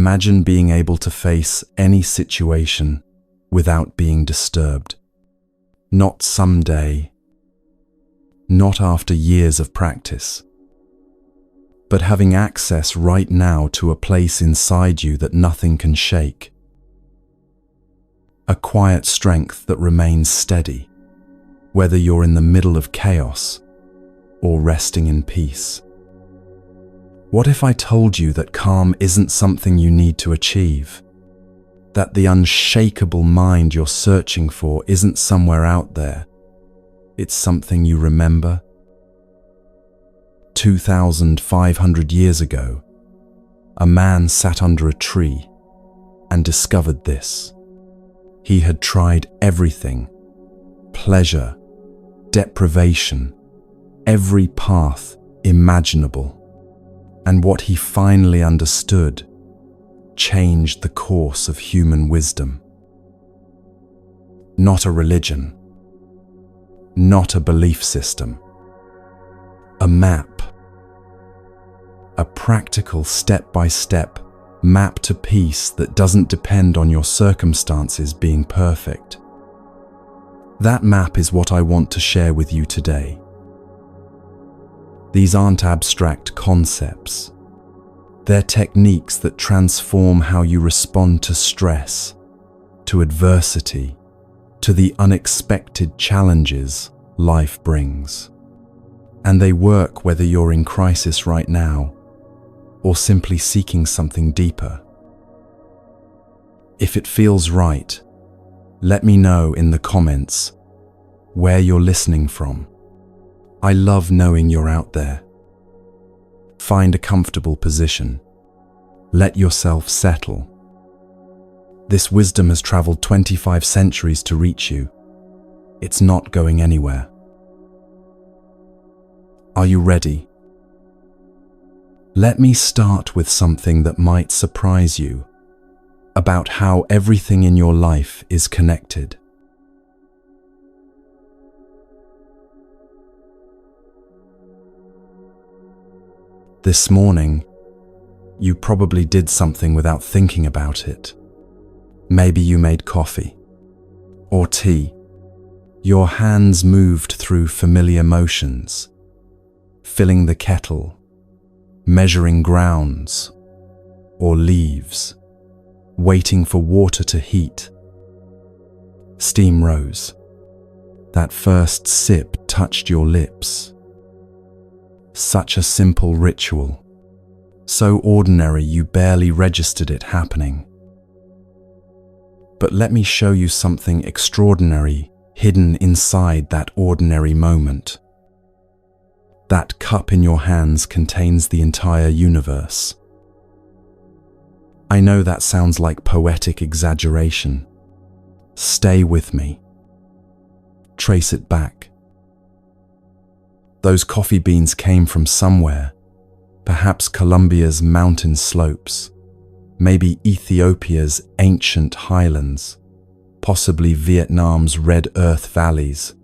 Imagine being able to face any situation without being disturbed. Not someday, not after years of practice, but having access right now to a place inside you that nothing can shake. A quiet strength that remains steady, whether you're in the middle of chaos or resting in peace. What if I told you that calm isn't something you need to achieve? That the unshakable mind you're searching for isn't somewhere out there? It's something you remember? 2,500 years ago, a man sat under a tree and discovered this. He had tried everything: pleasure, deprivation, every path imaginable. And what he finally understood changed the course of human wisdom. Not a religion, not a belief system, a map. A practical step-by-step map to peace that doesn't depend on your circumstances being perfect. That map is what I want to share with you today. These aren't abstract concepts. They're techniques that transform how you respond to stress, to adversity, to the unexpected challenges life brings. And they work whether you're in crisis right now or simply seeking something deeper. If it feels right, let me know in the comments where you're listening from. I love knowing you're out there. Find a comfortable position. Let yourself settle. This wisdom has traveled 25 centuries to reach you. It's not going anywhere. Are you ready? Let me start with something that might surprise you about how everything in your life is connected. This morning, you probably did something without thinking about it. Maybe you made coffee or tea. Your hands moved through familiar motions, filling the kettle, measuring grounds or leaves, waiting for water to heat. Steam rose. That first sip touched your lips. Such a simple ritual, so ordinary you barely registered it happening. But let me show you something extraordinary hidden inside that ordinary moment. That cup in your hands contains the entire universe. I know that sounds like poetic exaggeration. Stay with me. Trace it back. Those coffee beans came from somewhere, perhaps Colombia's mountain slopes, maybe Ethiopia's ancient highlands, possibly Vietnam's red earth valleys.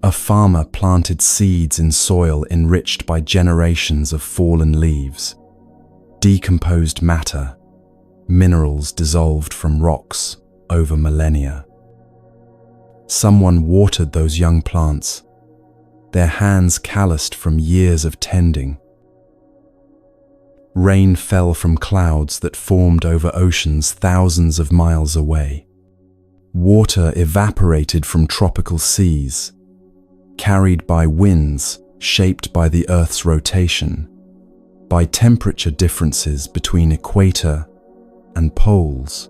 A farmer planted seeds in soil enriched by generations of fallen leaves, decomposed matter, minerals dissolved from rocks over millennia. Someone watered those young plants, their hands calloused from years of tending. Rain fell from clouds that formed over oceans thousands of miles away. Water evaporated from tropical seas, carried by winds shaped by the Earth's rotation, by temperature differences between equator and poles,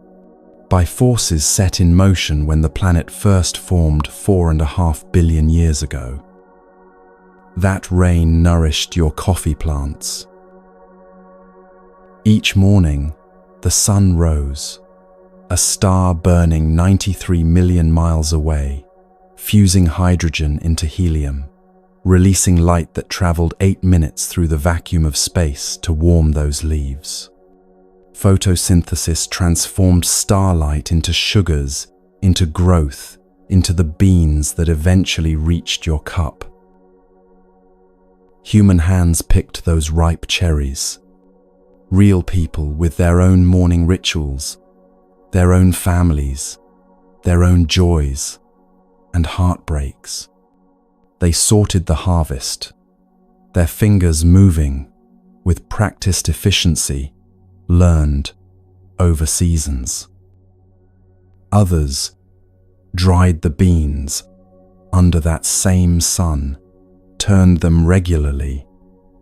by forces set in motion when the planet first formed 4.5 billion years ago. That rain nourished your coffee plants. Each morning, the sun rose, a star burning 93 million miles away, fusing hydrogen into helium, releasing light that traveled 8 minutes through the vacuum of space to warm those leaves. Photosynthesis transformed starlight into sugars, into growth, into the beans that eventually reached your cup. Human hands picked those ripe cherries. Real people with their own morning rituals, their own families, their own joys and heartbreaks. They sorted the harvest, their fingers moving with practiced efficiency learned over seasons. Others dried the beans under that same sun, turned them regularly,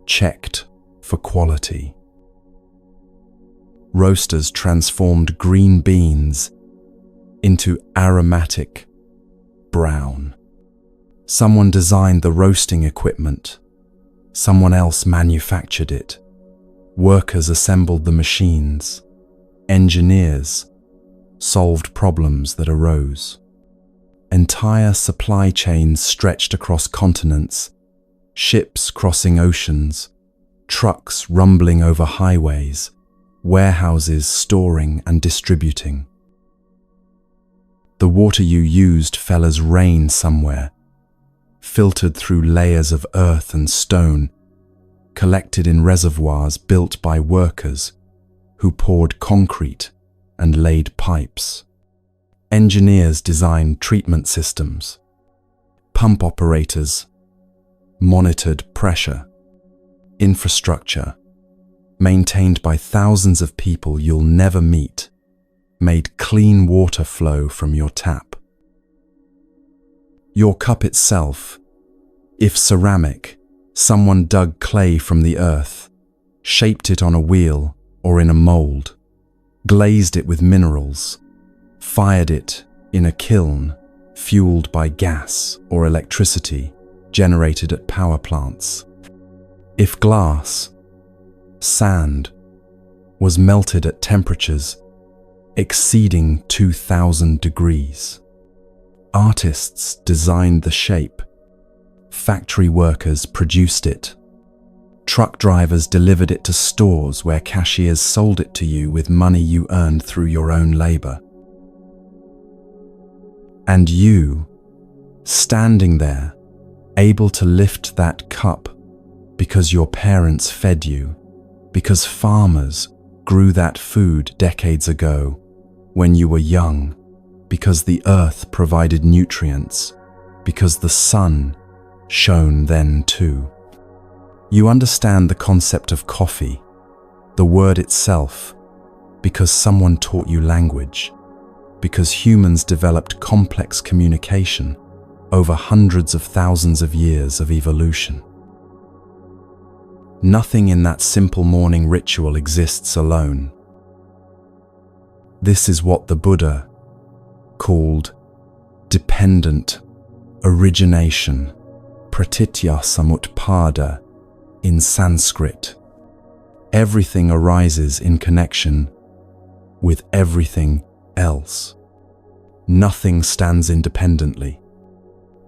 checked for quality. Roasters transformed green beans into aromatic brown. Someone designed the roasting equipment. Someone else manufactured it. Workers assembled the machines. Engineers solved problems that arose. Entire supply chains stretched across continents, ships crossing oceans, trucks rumbling over highways, warehouses storing and distributing. The water you used fell as rain somewhere, filtered through layers of earth and stone, collected in reservoirs built by workers who poured concrete and laid pipes. Engineers designed treatment systems. Pump operators monitored pressure. Infrastructure, maintained by thousands of people you'll never meet, made clean water flow from your tap. Your cup itself, if ceramic, someone dug clay from the earth, shaped it on a wheel or in a mold, glazed it with minerals, fired it in a kiln fueled by gas or electricity generated at power plants. If glass, sand, was melted at temperatures exceeding 2000 degrees. Artists designed the shape. Factory workers produced it. Truck drivers delivered it to stores where cashiers sold it to you with money you earned through your own labor. And you, standing there, able to lift that cup because your parents fed you, because farmers grew that food decades ago when you were young, because the earth provided nutrients, because the sun shone then too. You understand the concept of coffee, the word itself, because someone taught you language, because humans developed complex communication over hundreds of thousands of years of evolution. Nothing in that simple morning ritual exists alone. This is what the Buddha called dependent origination, pratitya samutpada in Sanskrit. Everything arises in connection with everything else. Nothing stands independently.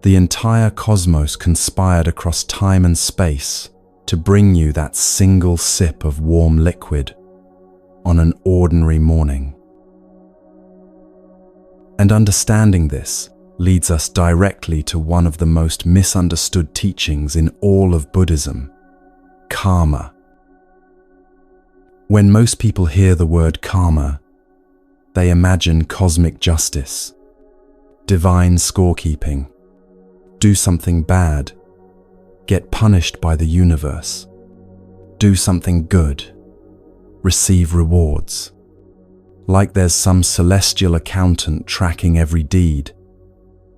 The entire cosmos conspired across time and space to bring you that single sip of warm liquid on an ordinary morning. And understanding this leads us directly to one of the most misunderstood teachings in all of Buddhism, karma. When most people hear the word karma, they imagine cosmic justice, divine scorekeeping. Do something bad, get punished by the universe. Do something good, receive rewards. Like there's some celestial accountant tracking every deed,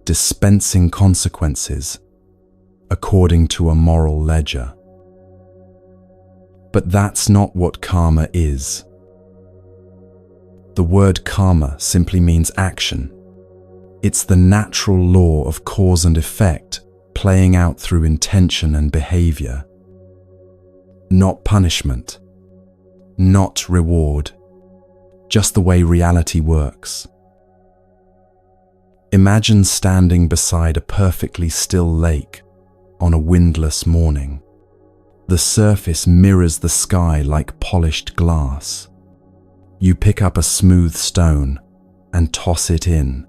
dispensing consequences according to a moral ledger. But that's not what karma is. The word karma simply means action. It's the natural law of cause and effect playing out through intention and behavior. Not punishment, not reward, just the way reality works. Imagine standing beside a perfectly still lake on a windless morning. The surface mirrors the sky like polished glass. You pick up a smooth stone and toss it in.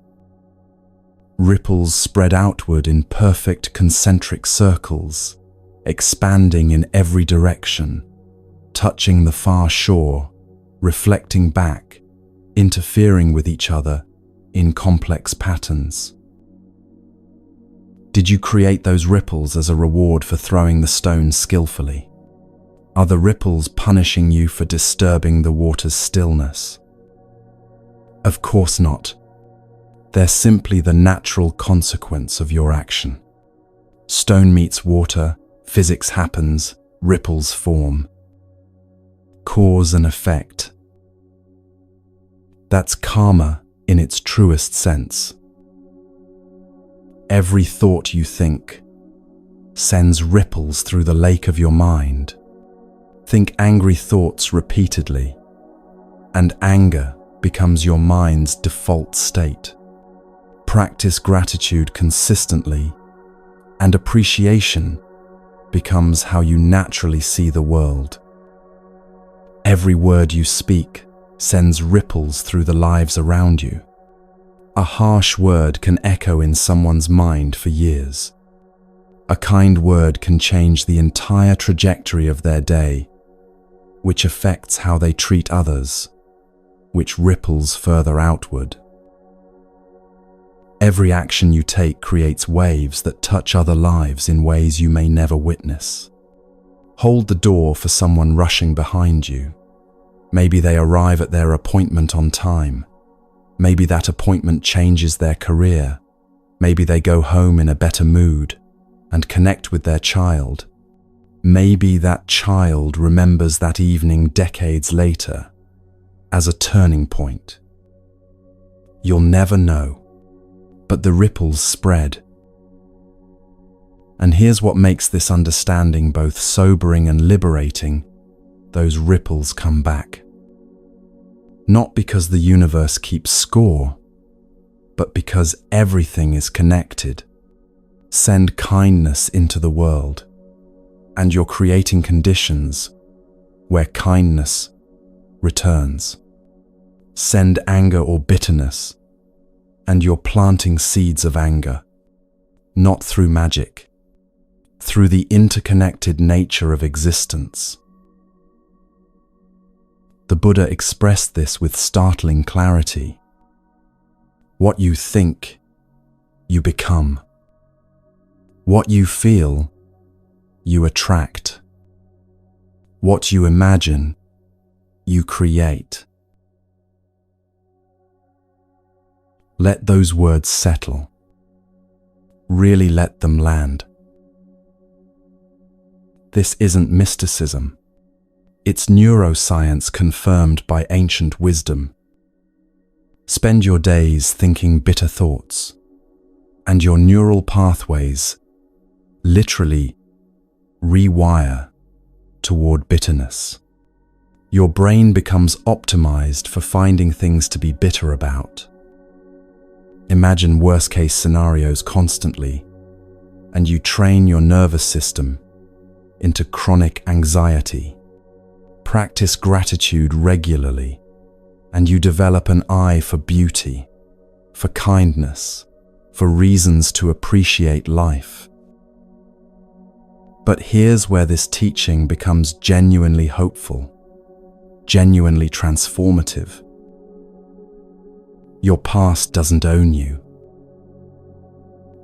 Ripples spread outward in perfect concentric circles, expanding in every direction, touching the far shore, reflecting back, interfering with each other in complex patterns. Did you create those ripples as a reward for throwing the stone skillfully? Are the ripples punishing you for disturbing the water's stillness? Of course not. They're simply the natural consequence of your action. Stone meets water, physics happens, ripples form. Cause and effect. That's karma in its truest sense. Every thought you think sends ripples through the lake of your mind. Think angry thoughts repeatedly, and anger becomes your mind's default state. Practice gratitude consistently, and appreciation becomes how you naturally see the world. Every word you speak sends ripples through the lives around you. A harsh word can echo in someone's mind for years. A kind word can change the entire trajectory of their day, which affects how they treat others, which ripples further outward. Every action you take creates waves that touch other lives in ways you may never witness. Hold the door for someone rushing behind you. Maybe they arrive at their appointment on time. Maybe that appointment changes their career. Maybe they go home in a better mood and connect with their child. Maybe that child remembers that evening decades later as a turning point. You'll never know, but the ripples spread. And here's what makes this understanding both sobering and liberating: those ripples come back. Not because the universe keeps score, but because everything is connected. Send kindness into the world, and you're creating conditions where kindness returns. Send anger or bitterness, and you're planting seeds of anger, not through magic, through the interconnected nature of existence. The Buddha expressed this with startling clarity. What you think, you become. What you feel, you attract. What you imagine, you create. Let those words settle. Really let them land. This isn't mysticism. It's neuroscience confirmed by ancient wisdom. Spend your days thinking bitter thoughts, and your neural pathways literally rewire toward bitterness. Your brain becomes optimized for finding things to be bitter about. Imagine worst-case scenarios constantly, and you train your nervous system into chronic anxiety. Practice gratitude regularly, and you develop an eye for beauty, for kindness, for reasons to appreciate life. But here's where this teaching becomes genuinely hopeful, genuinely transformative. Your past doesn't own you.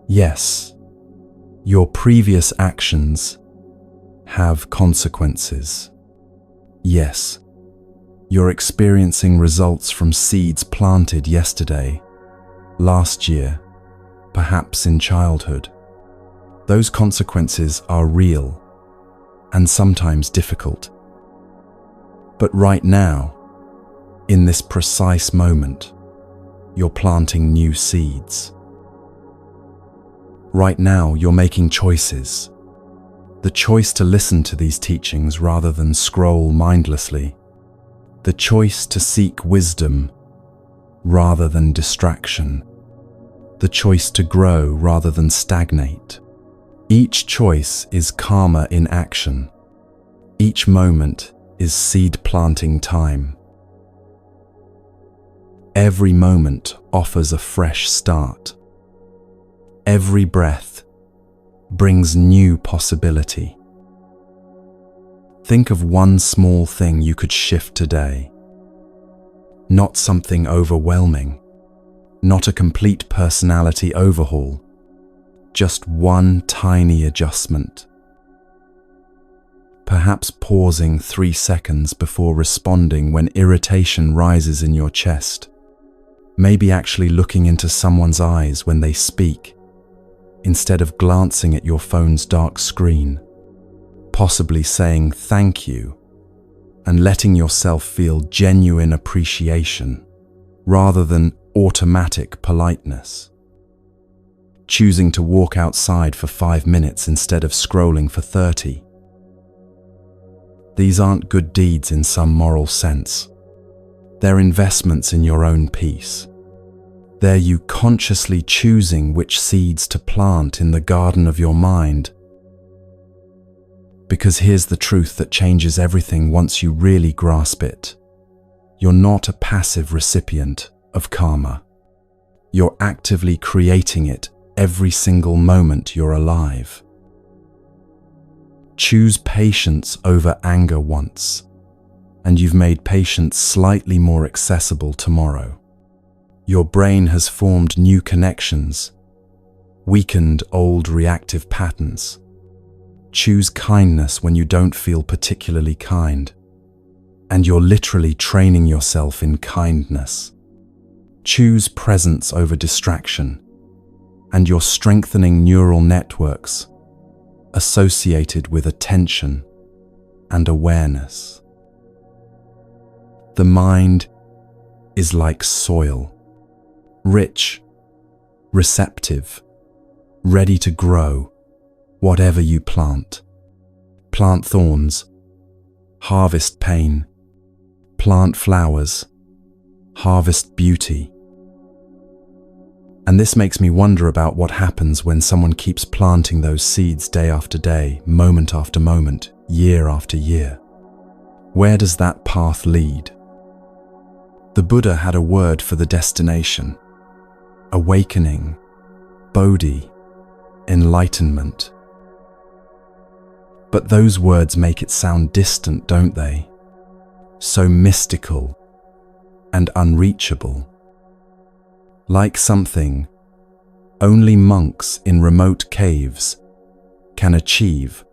Yes, your previous actions have consequences. Yes, you're experiencing results from seeds planted yesterday, last year, perhaps in childhood. Those consequences are real and sometimes difficult. But right now, in this precise moment, you're planting new seeds. Right now, you're making choices. The choice to listen to these teachings rather than scroll mindlessly. The choice to seek wisdom rather than distraction. The choice to grow rather than stagnate. Each choice is karma in action. Each moment is seed planting time. Every moment offers a fresh start. Every breath brings new possibility. Think of one small thing you could shift today. Not something overwhelming, not a complete personality overhaul, just one tiny adjustment. Perhaps pausing 3 seconds before responding when irritation rises in your chest. Maybe actually looking into someone's eyes when they speak, instead of glancing at your phone's dark screen. Possibly saying thank you and letting yourself feel genuine appreciation rather than automatic politeness. Choosing to walk outside for 5 minutes instead of scrolling for 30. These aren't good deeds in some moral sense. They're investments in your own peace. They're you consciously choosing which seeds to plant in the garden of your mind. Because here's the truth that changes everything once you really grasp it. You're not a passive recipient of karma. You're actively creating it every single moment you're alive. Choose patience over anger once, and you've made patience slightly more accessible tomorrow. Your brain has formed new connections, weakened old reactive patterns. Choose kindness when you don't feel particularly kind, and you're literally training yourself in kindness. Choose presence over distraction, and you're strengthening neural networks associated with attention and awareness. The mind is like soil, rich, receptive, ready to grow whatever you plant. Plant thorns, harvest pain. Plant flowers, harvest beauty. And this makes me wonder about what happens when someone keeps planting those seeds day after day, moment after moment, year after year. Where does that path lead? The Buddha had a word for the destination: awakening, bodhi, enlightenment. But those words make it sound distant, don't they? So mystical and unreachable. Like something only monks in remote caves can achieve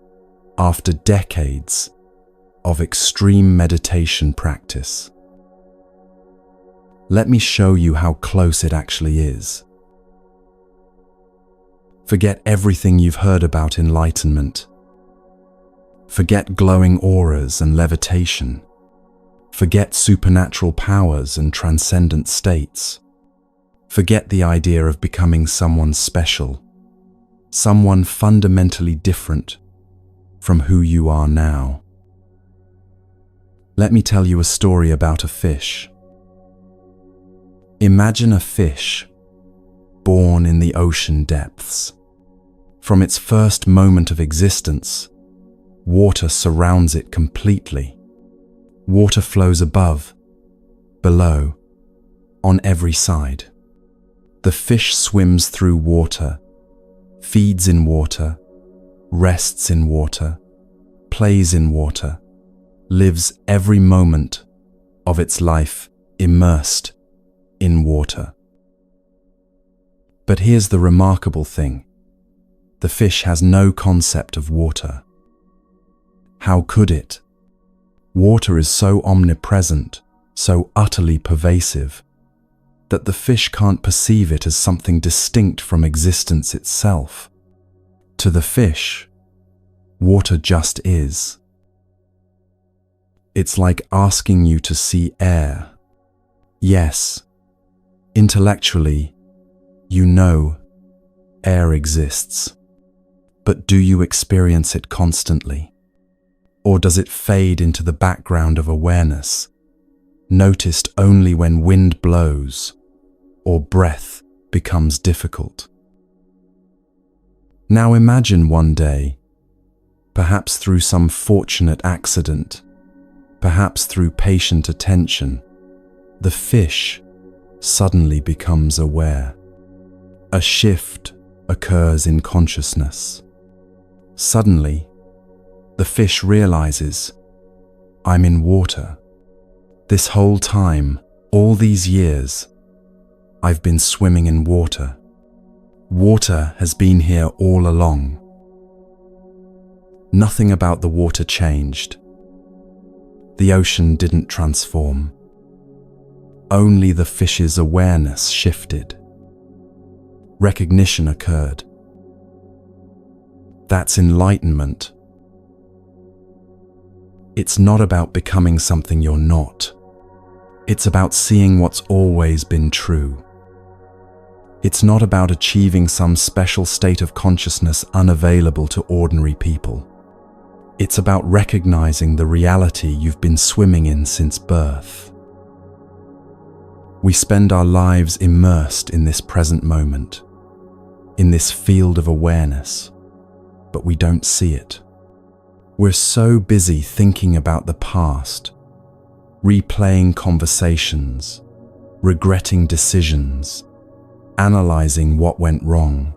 after decades of extreme meditation practice. Let me show you how close it actually is. Forget everything you've heard about enlightenment. Forget glowing auras and levitation. Forget supernatural powers and transcendent states. Forget the idea of becoming someone special, someone fundamentally different from who you are now. Let me tell you a story about a fish. Imagine a fish born in the ocean depths. From its first moment of existence, water surrounds it completely. Water flows above, below, on every side. The fish swims through water, feeds in water, rests in water, plays in water, lives every moment of its life immersed in water. But here's the remarkable thing. The fish has no concept of water. How could it? Water is so omnipresent, so utterly pervasive, that the fish can't perceive it as something distinct from existence itself. To the fish, water just is. It's like asking you to see air. Yes, intellectually, you know air exists. But do you experience it constantly? Or does it fade into the background of awareness, noticed only when wind blows or breath becomes difficult? Now imagine one day, perhaps through some fortunate accident, perhaps through patient attention, the fish suddenly becomes aware. A shift occurs in consciousness. Suddenly, the fish realizes I'm in water. This whole time, all these years, I've been swimming in water. Water has been here all along. Nothing about the water changed. The ocean didn't transform. Only the fish's awareness shifted. Recognition occurred. That's enlightenment. It's not about becoming something you're not. It's about seeing what's always been true. It's not about achieving some special state of consciousness unavailable to ordinary people. It's about recognizing the reality you've been swimming in since birth. We spend our lives immersed in this present moment, in this field of awareness, but we don't see it. We're so busy thinking about the past, replaying conversations, regretting decisions, analyzing what went wrong,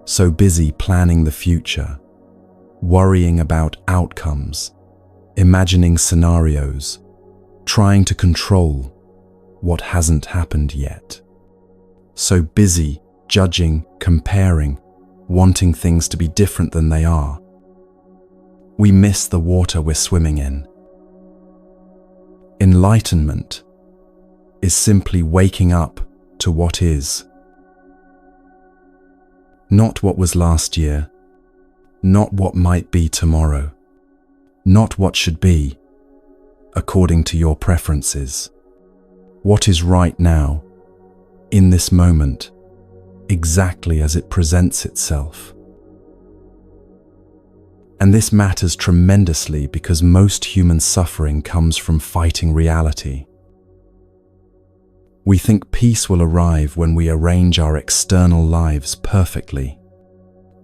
so busy planning the future, worrying about outcomes, imagining scenarios, trying to control what hasn't happened yet. So busy judging, comparing, wanting things to be different than they are. We miss the water we're swimming in. Enlightenment is simply waking up to what is. Not what was last year, not what might be tomorrow, not what should be, according to your preferences. What is right now, in this moment, exactly as it presents itself. And this matters tremendously because most human suffering comes from fighting reality. We think peace will arrive when we arrange our external lives perfectly,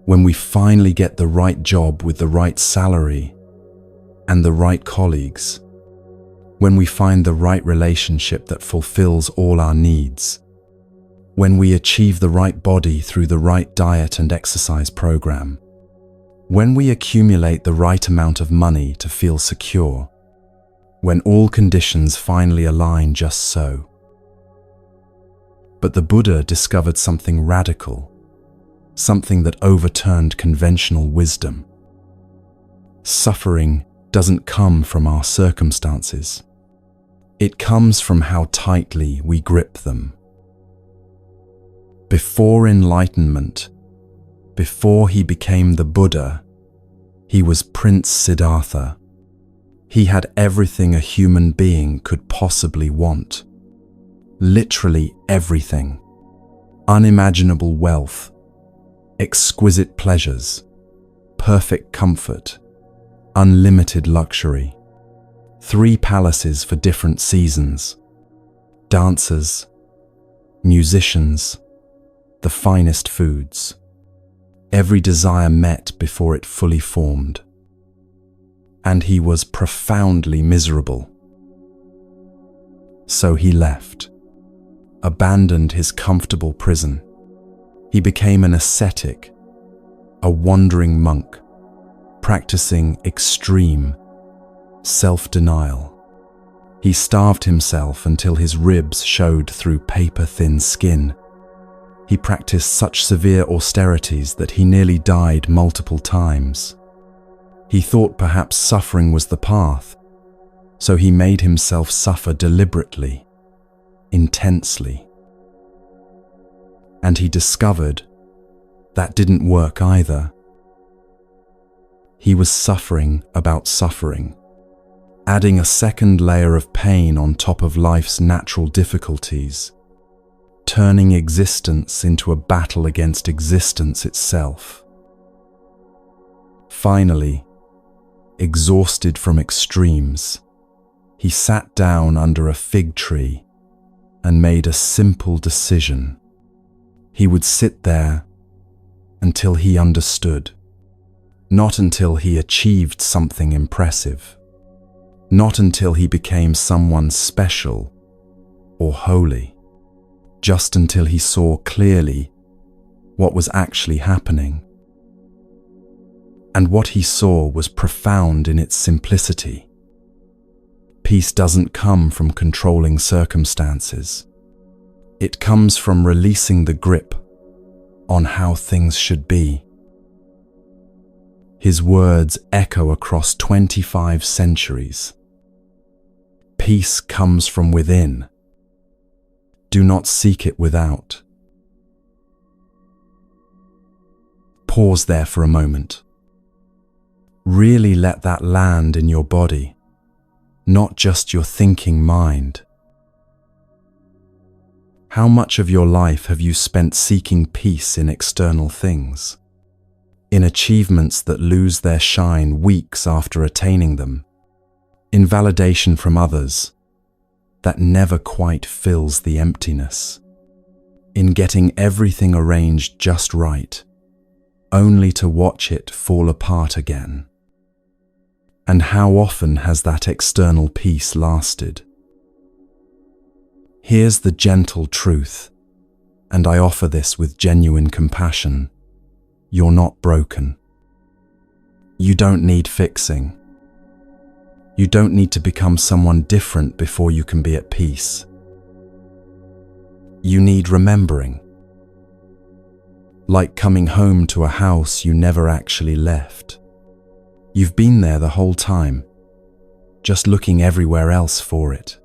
when we finally get the right job with the right salary and the right colleagues, when we find the right relationship that fulfills all our needs, when we achieve the right body through the right diet and exercise program, when we accumulate the right amount of money to feel secure, when all conditions finally align just so. But the Buddha discovered something radical, something that overturned conventional wisdom. Suffering doesn't come from our circumstances. It comes from how tightly we grip them. Before enlightenment, before he became the Buddha, he was Prince Siddhartha. He had everything a human being could possibly want. Literally everything. Unimaginable wealth, exquisite pleasures, perfect comfort, unlimited luxury. 3 palaces for different seasons, dancers, musicians, the finest foods. Every desire met before it fully formed. And he was profoundly miserable. So he left, abandoned his comfortable prison. He became an ascetic, a wandering monk, practicing extreme self-denial. He starved himself until his ribs showed through paper-thin skin. He practiced such severe austerities that he nearly died multiple times. He thought perhaps suffering was the path, so he made himself suffer deliberately, intensely. And he discovered that didn't work either. He was suffering about suffering, adding a second layer of pain on top of life's natural difficulties, turning existence into a battle against existence itself. Finally, exhausted from extremes, he sat down under a fig tree and made a simple decision. He would sit there until he understood, not until he achieved something impressive, not until he became someone special or holy, just until he saw clearly what was actually happening. And what he saw was profound in its simplicity. Peace doesn't come from controlling circumstances. It comes from releasing the grip on how things should be. His words echo across 25 centuries. Peace comes from within. Do not seek it without. Pause there for a moment. Really let that land in your body, not just your thinking mind. How much of your life have you spent seeking peace in external things, in achievements that lose their shine weeks after attaining them, in validation from others that never quite fills the emptiness, in getting everything arranged just right, only to watch it fall apart again? And how often has that external peace lasted? Here's the gentle truth, and I offer this with genuine compassion. You're not broken. You don't need fixing. You don't need to become someone different before you can be at peace. You need remembering. Like coming home to a house you never actually left. You've been there the whole time, just looking everywhere else for it,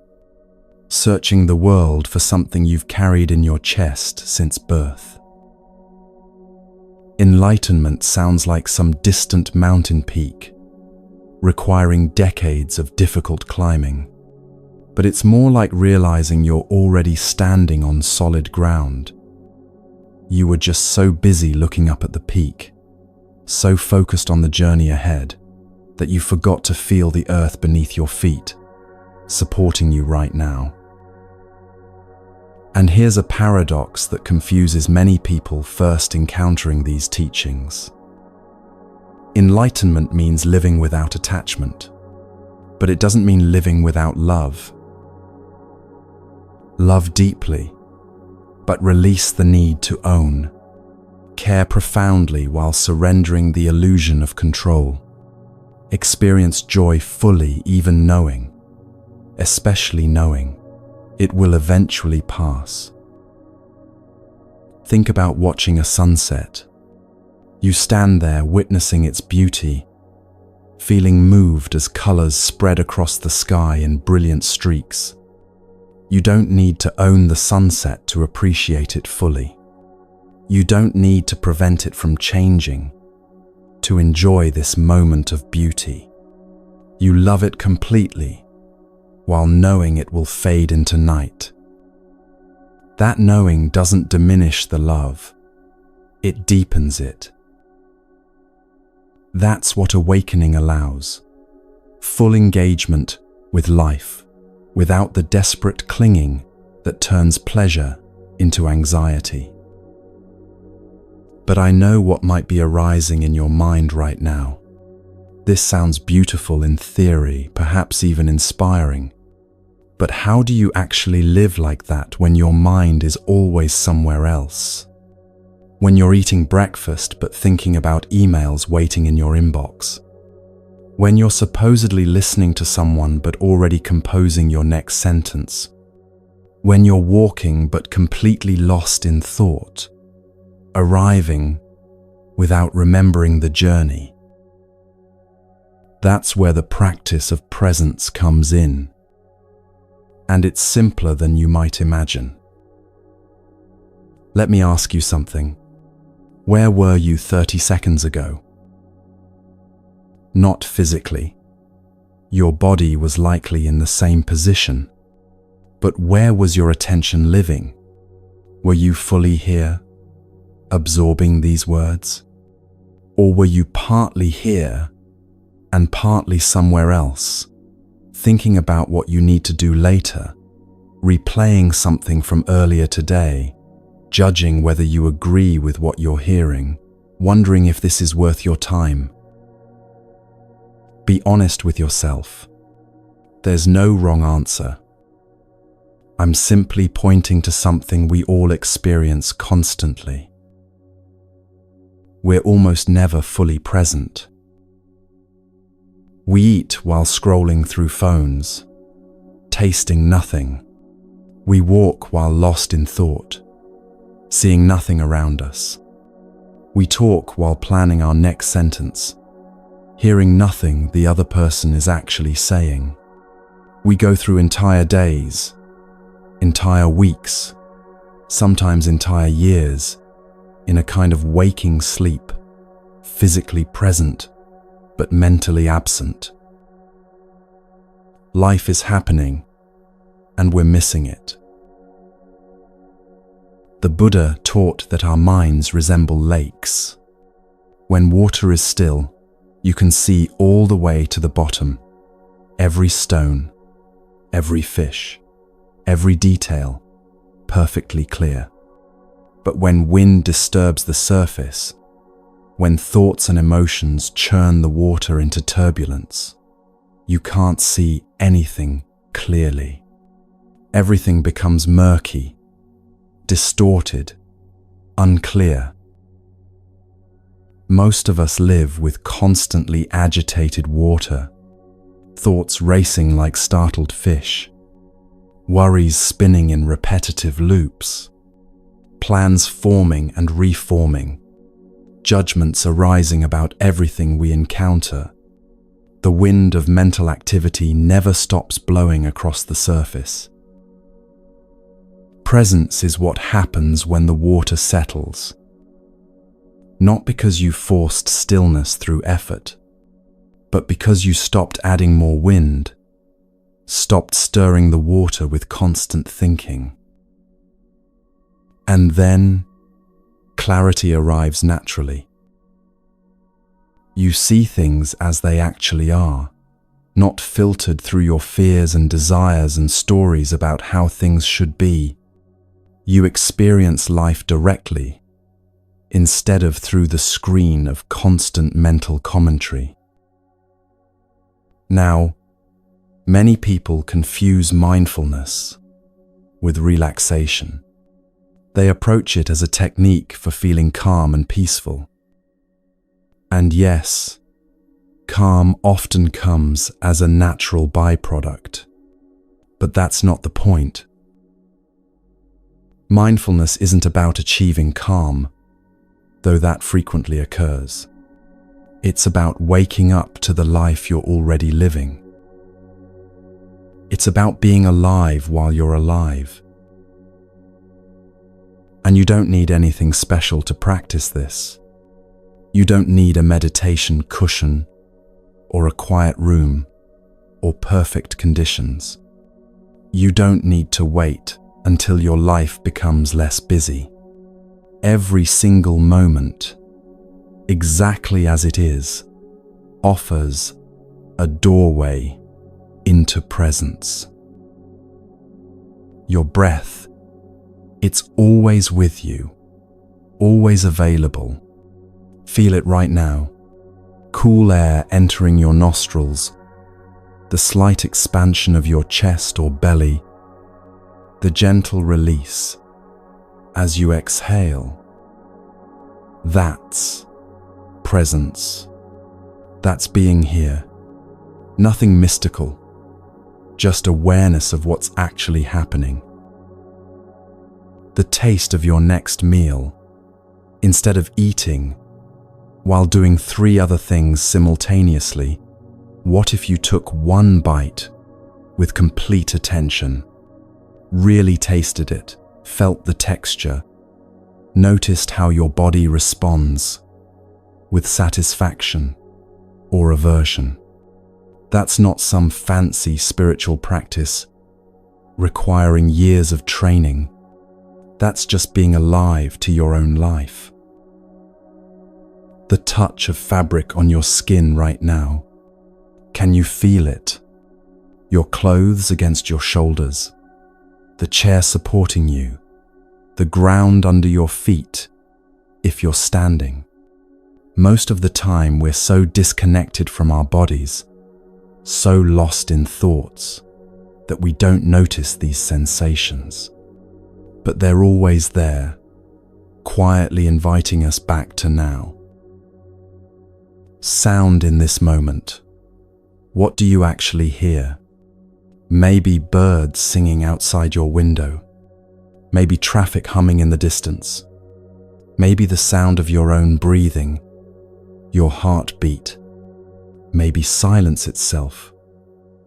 searching the world for something you've carried in your chest since birth. Enlightenment sounds like some distant mountain peak, requiring decades of difficult climbing, but it's more like realizing you're already standing on solid ground. You were just so busy looking up at the peak, so focused on the journey ahead, that you forgot to feel the earth beneath your feet, supporting you right now. And here's a paradox that confuses many people first encountering these teachings. Enlightenment means living without attachment, but it doesn't mean living without love. Love deeply, but release the need to own. Care profoundly while surrendering the illusion of control. Experience joy fully, even knowing, especially knowing, it will eventually pass. Think about watching a sunset. You stand there witnessing its beauty, feeling moved as colors spread across the sky in brilliant streaks. You don't need to own the sunset to appreciate it fully. You don't need to prevent it from changing to enjoy this moment of beauty. You love it completely, while knowing it will fade into night. That knowing doesn't diminish the love, it deepens it. That's what awakening allows. Full engagement with life, without the desperate clinging that turns pleasure into anxiety. But I know what might be arising in your mind right now. This sounds beautiful in theory, perhaps even inspiring. But how do you actually live like that when your mind is always somewhere else? When you're eating breakfast but thinking about emails waiting in your inbox? When you're supposedly listening to someone but already composing your next sentence? When you're walking but completely lost in thought? Arriving without remembering the journey? That's where the practice of presence comes in. And it's simpler than you might imagine. Let me ask you something. Where were you 30 seconds ago? Not physically. Your body was likely in the same position. But where was your attention living? Were you fully here, absorbing these words? Or were you partly here and partly somewhere else, thinking about what you need to do later, replaying something from earlier today, judging whether you agree with what you're hearing, wondering if this is worth your time? Be honest with yourself. There's no wrong answer. I'm simply pointing to something we all experience constantly. We're almost never fully present. We eat while scrolling through phones, tasting nothing. We walk while lost in thought, seeing nothing around us. We talk while planning our next sentence, hearing nothing the other person is actually saying. We go through entire days, entire weeks, sometimes entire years, in a kind of waking sleep, physically present, but mentally absent. Life is happening, and we're missing it. The Buddha taught that our minds resemble lakes. When water is still, you can see all the way to the bottom, every stone, every fish, every detail, perfectly clear. But when wind disturbs the surface, when thoughts and emotions churn the water into turbulence, you can't see anything clearly. Everything becomes murky, distorted, unclear. Most of us live with constantly agitated water, thoughts racing like startled fish, worries spinning in repetitive loops, plans forming and reforming, judgments arising about everything we encounter. The wind of mental activity never stops blowing across the surface. Presence is what happens when the water settles. Not because you forced stillness through effort, but because you stopped adding more wind, stopped stirring the water with constant thinking. And then, clarity arrives naturally. You see things as they actually are, not filtered through your fears and desires and stories about how things should be. You experience life directly, instead of through the screen of constant mental commentary. Now, many people confuse mindfulness with relaxation. They approach it as a technique for feeling calm and peaceful. And yes, calm often comes as a natural byproduct, but that's not the point. Mindfulness isn't about achieving calm, though that frequently occurs. It's about waking up to the life you're already living. It's about being alive while you're alive. And you don't need anything special to practice this. You don't need a meditation cushion, or a quiet room, or perfect conditions. You don't need to wait until your life becomes less busy. Every single moment, exactly as it is, offers a doorway into presence. Your breath, it's always with you, always available. Feel it right now. Cool air entering your nostrils, the slight expansion of your chest or belly, the gentle release as you exhale. That's presence. That's being here. Nothing mystical, just awareness of what's actually happening. The taste of your next meal, instead of eating, while doing 3 other things simultaneously, what if you took one bite with complete attention, really tasted it, felt the texture, noticed how your body responds with satisfaction or aversion? That's not some fancy spiritual practice requiring years of training. That's just being alive to your own life. The touch of fabric on your skin right now. Can you feel it? Your clothes against your shoulders, the chair supporting you, the ground under your feet if you're standing. Most of the time we're so disconnected from our bodies, so lost in thoughts, that we don't notice these sensations. But they're always there, quietly inviting us back to now. Sound in this moment. What do you actually hear? Maybe birds singing outside your window. Maybe traffic humming in the distance. Maybe the sound of your own breathing, your heartbeat. Maybe silence itself,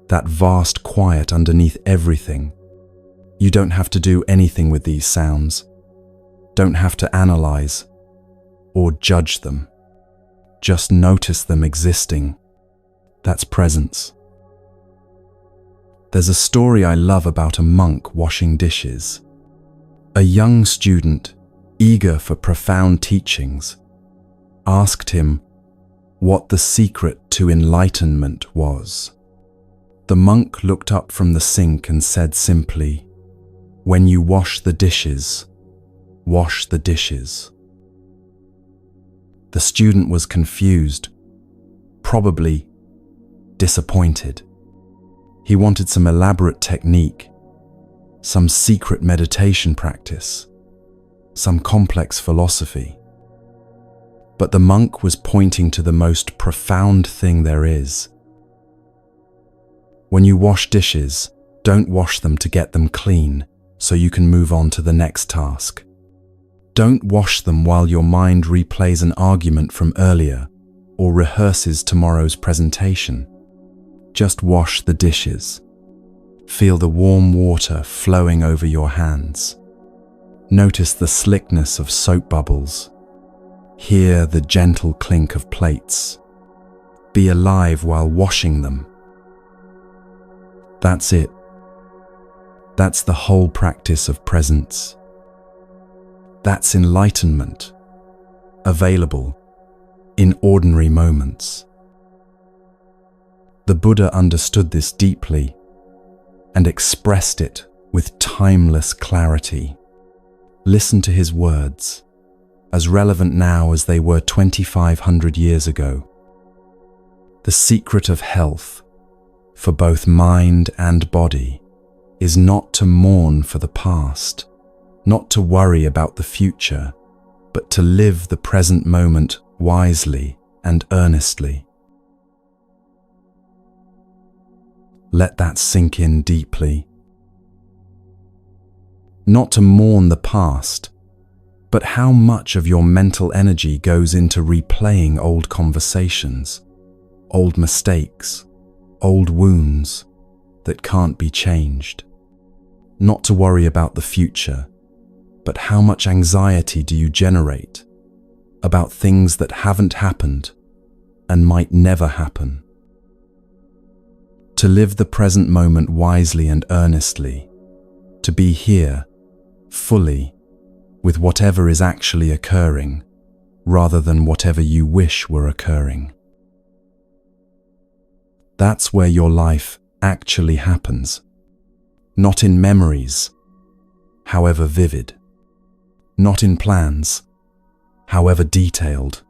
that vast quiet underneath everything. You don't have to do anything with these sounds. Don't have to analyze or judge them. Just notice them existing. That's presence. There's a story I love about a monk washing dishes. A young student, eager for profound teachings, asked him what the secret to enlightenment was. The monk looked up from the sink and said simply, "When you wash the dishes, wash the dishes." The student was confused, probably disappointed. He wanted some elaborate technique, some secret meditation practice, some complex philosophy. But the monk was pointing to the most profound thing there is. When you wash dishes, don't wash them to get them clean so you can move on to the next task. Don't wash them while your mind replays an argument from earlier or rehearses tomorrow's presentation. Just wash the dishes. Feel the warm water flowing over your hands. Notice the slickness of soap bubbles. Hear the gentle clink of plates. Be alive while washing them. That's it. That's the whole practice of presence. That's enlightenment, available in ordinary moments. The Buddha understood this deeply and expressed it with timeless clarity. Listen to his words, as relevant now as they were 2,500 years ago. The secret of health, for both mind and body, is not to mourn for the past, not to worry about the future, but to live the present moment wisely and earnestly. Let that sink in deeply. Not to mourn the past, but how much of your mental energy goes into replaying old conversations, old mistakes, old wounds that can't be changed. Not to worry about the future, but how much anxiety do you generate about things that haven't happened and might never happen? To live the present moment wisely and earnestly, to be here, fully, with whatever is actually occurring, rather than whatever you wish were occurring. That's where your life actually happens. Not in memories, however vivid. Not in plans, however detailed.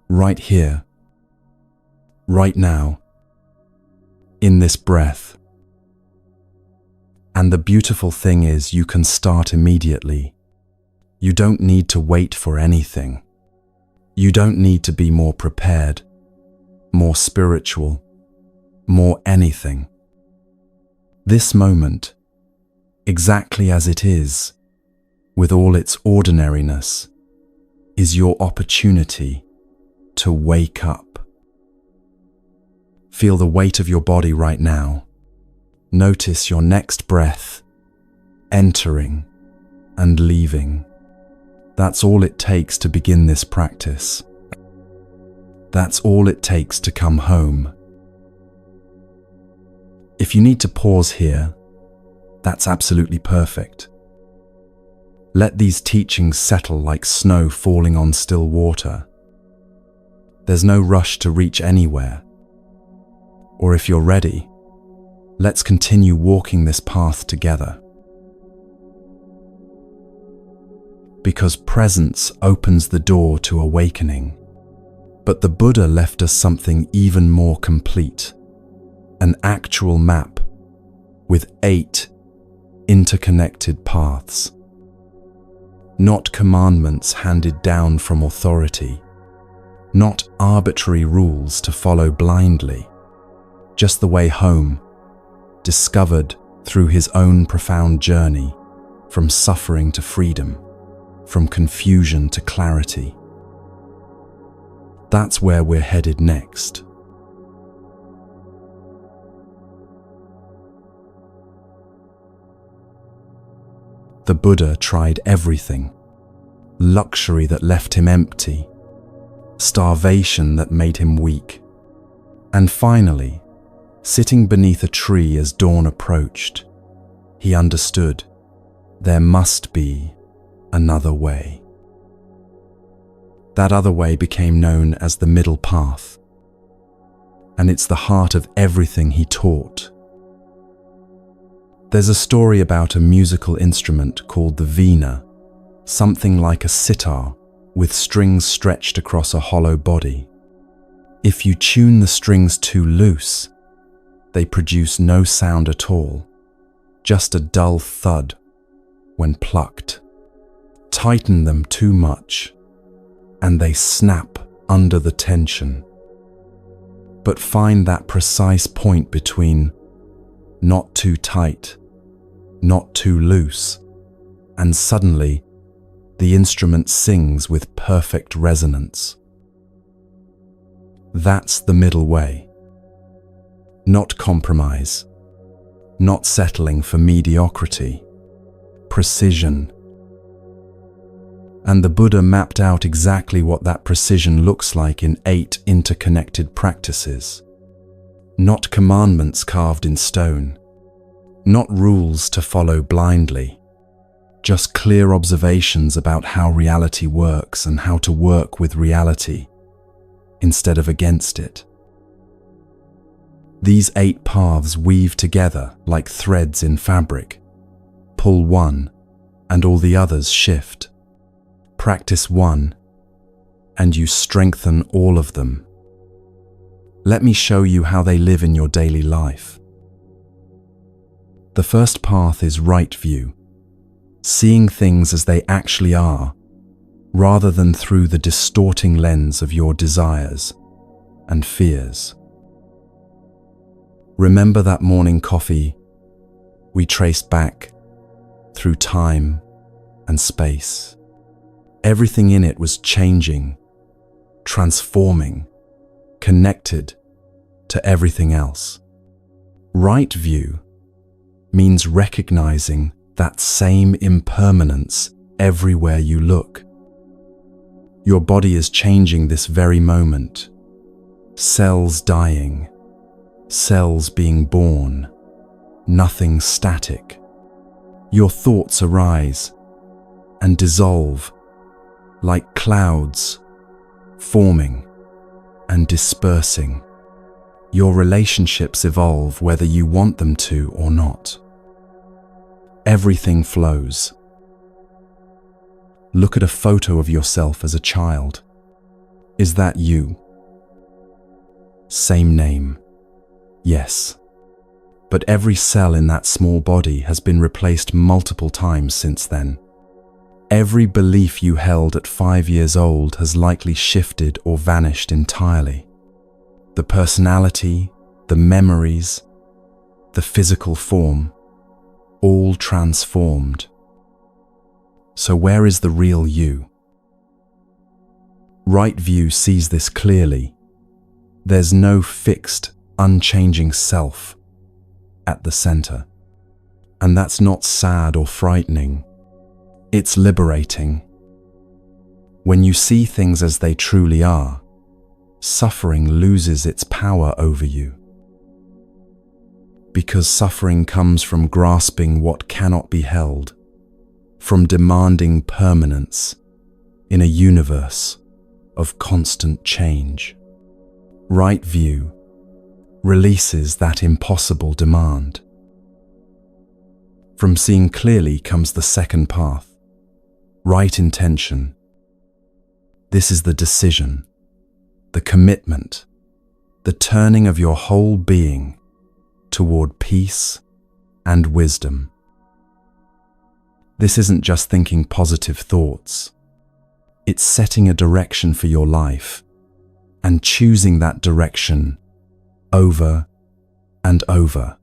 Right here, right now, in this breath. And the beautiful thing is you can start immediately. You don't need to wait for anything. You don't need to be more prepared, more spiritual, more anything. This moment, exactly as it is, with all its ordinariness, is your opportunity to wake up. Feel the weight of your body right now. Notice your next breath, entering and leaving. That's all it takes to begin this practice. That's all it takes to come home. If you need to pause here, that's absolutely perfect. Let these teachings settle like snow falling on still water. There's no rush to reach anywhere. Or if you're ready, let's continue walking this path together. Because presence opens the door to awakening. But the Buddha left us something even more complete. An actual map with 8 interconnected paths. Not commandments handed down from authority. Not arbitrary rules to follow blindly. Just the way home, discovered through his own profound journey, from suffering to freedom, from confusion to clarity. That's where we're headed next. The Buddha tried everything: luxury that left him empty, starvation that made him weak, and finally, sitting beneath a tree as dawn approached, he understood there must be another way. That other way became known as the middle path, and it's the heart of everything he taught. There's a story about a musical instrument called the veena, something like a sitar with strings stretched across a hollow body. If you tune the strings too loose, they produce no sound at all, just a dull thud when plucked. Tighten them too much, and they snap under the tension. But find that precise point between not too tight, not too loose, and suddenly the instrument sings with perfect resonance. That's the middle way. Not compromise, not settling for mediocrity, precision. And the Buddha mapped out exactly what that precision looks like in 8 interconnected practices. Not commandments carved in stone, not rules to follow blindly, just clear observations about how reality works and how to work with reality instead of against it. These 8 paths weave together like threads in fabric. Pull one, and all the others shift. Practice one, and you strengthen all of them. Let me show you how they live in your daily life. The first path is right view, seeing things as they actually are, rather than through the distorting lens of your desires and fears. Remember that morning coffee we traced back through time and space. Everything in it was changing, transforming, connected to everything else. Right view means recognizing that same impermanence everywhere you look. Your body is changing this very moment. Cells dying, cells being born, nothing static. Your thoughts arise and dissolve like clouds, forming and dispersing. Your relationships evolve whether you want them to or not. Everything flows. Look at a photo of yourself as a child. Is that you? Same name. Yes. But every cell in that small body has been replaced multiple times since then. Every belief you held at 5 years old has likely shifted or vanished entirely. The personality, the memories, the physical form, all transformed. So where is the real you? Right view sees this clearly. There's no fixed, unchanging self at the center. And that's not sad or frightening. It's liberating. When you see things as they truly are, suffering loses its power over you. Because suffering comes from grasping what cannot be held, from demanding permanence in a universe of constant change. Right view releases that impossible demand. From seeing clearly comes the second path. Right intention. This is the decision, the commitment, the turning of your whole being toward peace and wisdom. This isn't just thinking positive thoughts. It's setting a direction for your life and choosing that direction over and over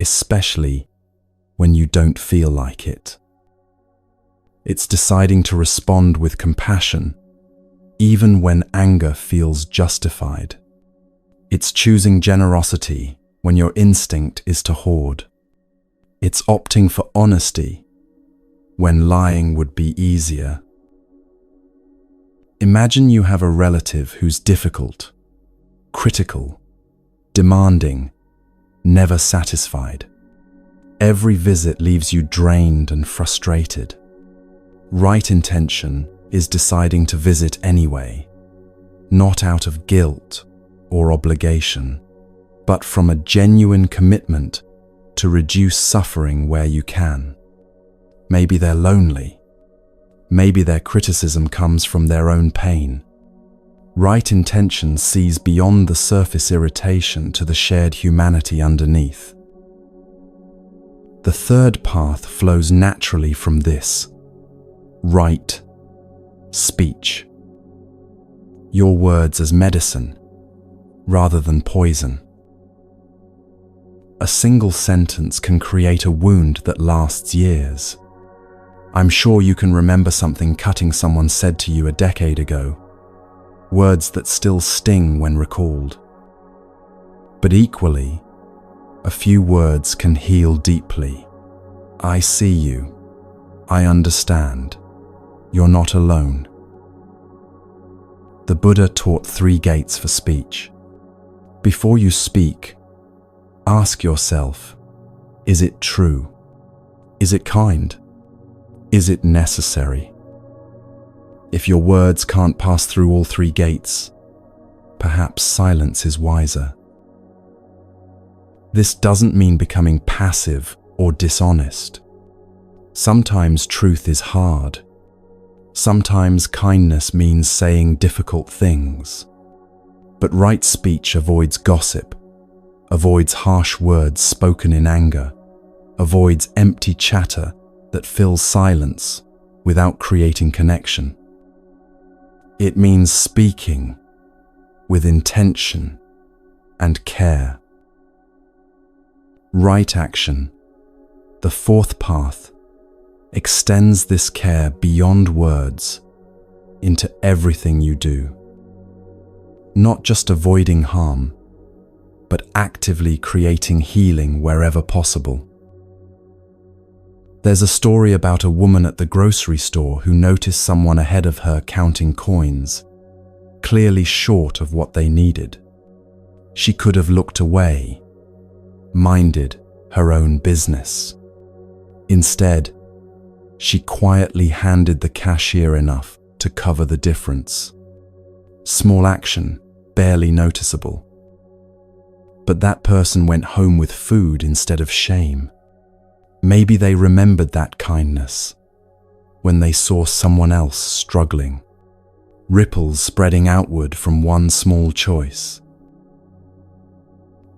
especially when you don't feel like it. It's deciding to respond with compassion, even when anger feels justified. It's choosing generosity when your instinct is to hoard. It's opting for honesty when lying would be easier. Imagine you have a relative who's difficult, critical, demanding, never satisfied. Every visit leaves you drained and frustrated. Right intention is deciding to visit anyway, not out of guilt or obligation, but from a genuine commitment to reduce suffering where you can. Maybe they're lonely. Maybe their criticism comes from their own pain. Right intention sees beyond the surface irritation to the shared humanity underneath. The third path flows naturally from this: right speech. Your words as medicine, rather than poison. A single sentence can create a wound that lasts years. I'm sure you can remember something cutting someone said to you a decade ago, words that still sting when recalled. But equally, a few words can heal deeply. I see you. I understand. You're not alone. The Buddha taught 3 gates for speech. Before you speak, ask yourself, is it true? Is it kind? Is it necessary? If your words can't pass through all 3 gates, perhaps silence is wiser. This doesn't mean becoming passive or dishonest. Sometimes truth is hard. Sometimes kindness means saying difficult things. But right speech avoids gossip, avoids harsh words spoken in anger, avoids empty chatter that fills silence without creating connection. It means speaking with intention and care. Right action, the 4th path, extends this care beyond words into everything you do. Not just avoiding harm, but actively creating healing wherever possible. There's a story about a woman at the grocery store who noticed someone ahead of her counting coins, clearly short of what they needed. She could have looked away, minded her own business. Instead, she quietly handed the cashier enough to cover the difference. Small action, barely noticeable. But that person went home with food instead of shame. Maybe they remembered that kindness when they saw someone else struggling. Ripples spreading outward from one small choice.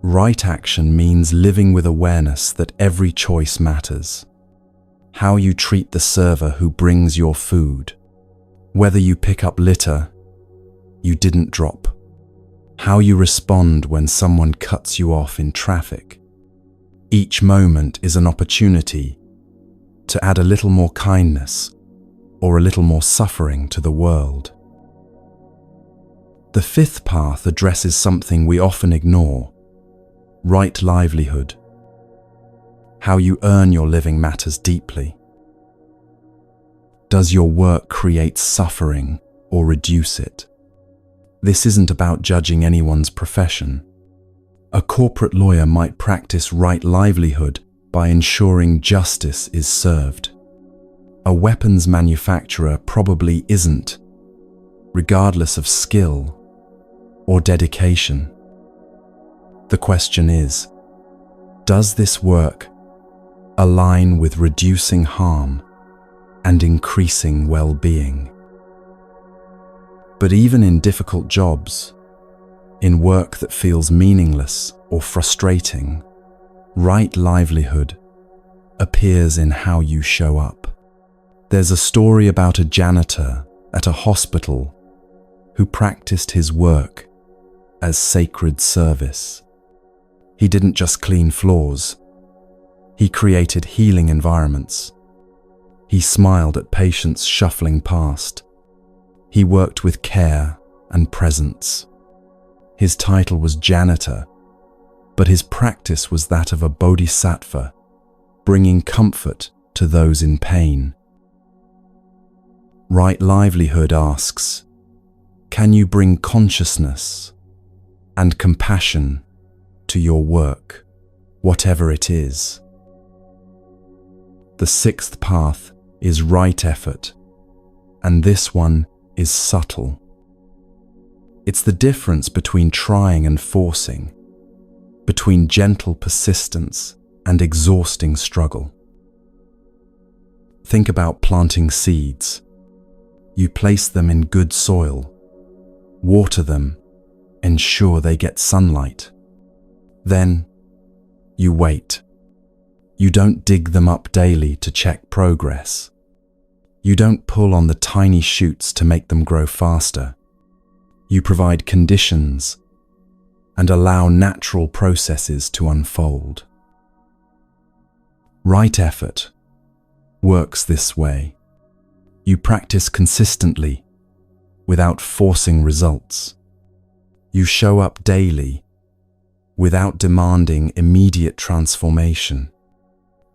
Right action means living with awareness that every choice matters. How you treat the server who brings your food. Whether you pick up litter you didn't drop. How you respond when someone cuts you off in traffic. Each moment is an opportunity to add a little more kindness or a little more suffering to the world. The 5th path addresses something we often ignore: right livelihood. How you earn your living matters deeply. Does your work create suffering or reduce it? This isn't about judging anyone's profession. A corporate lawyer might practice right livelihood by ensuring justice is served. A weapons manufacturer probably isn't, regardless of skill or dedication. The question is, does this work align with reducing harm and increasing well-being? But even in difficult jobs, in work that feels meaningless or frustrating, right livelihood appears in how you show up. There's a story about a janitor at a hospital who practiced his work as sacred service. He didn't just clean floors, He created healing environments. He smiled at patients shuffling past. He worked with care and presence. His title was janitor, but his practice was that of a bodhisattva, bringing comfort to those in pain. Right Livelihood asks, can you bring consciousness and compassion to your work, whatever it is? The sixth path is right effort, and this one is subtle. It's the difference between trying and forcing, between gentle persistence and exhausting struggle. Think about planting seeds. You place them in good soil, water them, ensure they get sunlight. Then you wait. You don't dig them up daily to check progress. You don't pull on the tiny shoots to make them grow faster. You provide conditions and allow natural processes to unfold. Right effort works this way. You practice consistently without forcing results. You show up daily without demanding immediate transformation.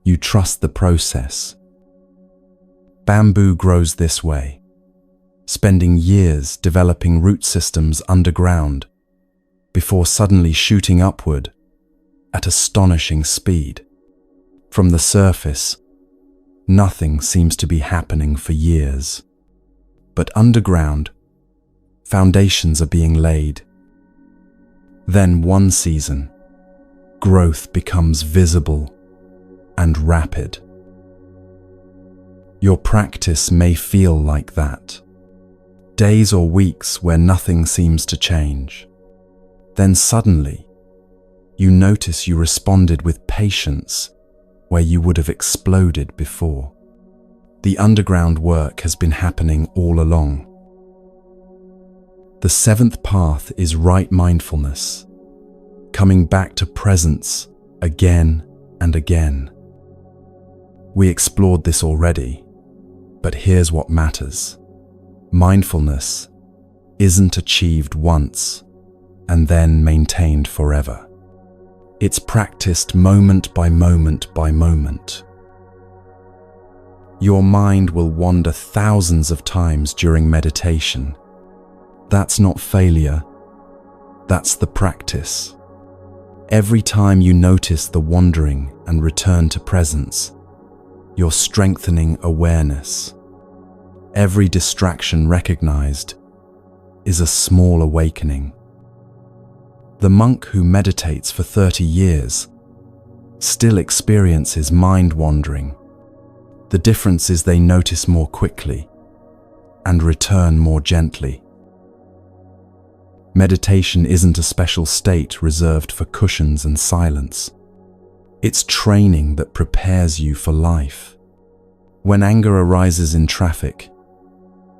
You trust the process. Bamboo grows this way, spending years developing root systems underground before suddenly shooting upward at astonishing speed. From the surface, nothing seems to be happening for years. But underground, foundations are being laid. Then one season, growth becomes visible and rapid. Your practice may feel like that. Days or weeks where nothing seems to change. Then suddenly, you notice you responded with patience where you would have exploded before. The underground work has been happening all along. The seventh path is right mindfulness, coming back to presence again and again. We explored this already, but here's what matters. Mindfulness isn't achieved once and then maintained forever. It's practiced moment by moment by moment. Your mind will wander thousands of times during meditation. That's not failure, that's the practice. Every time you notice the wandering and return to presence, you're strengthening awareness. Every distraction recognized is a small awakening. The monk who meditates for 30 years still experiences mind wandering. The difference is they notice more quickly and return more gently. Meditation isn't a special state reserved for cushions and silence. It's training that prepares you for life. When anger arises in traffic,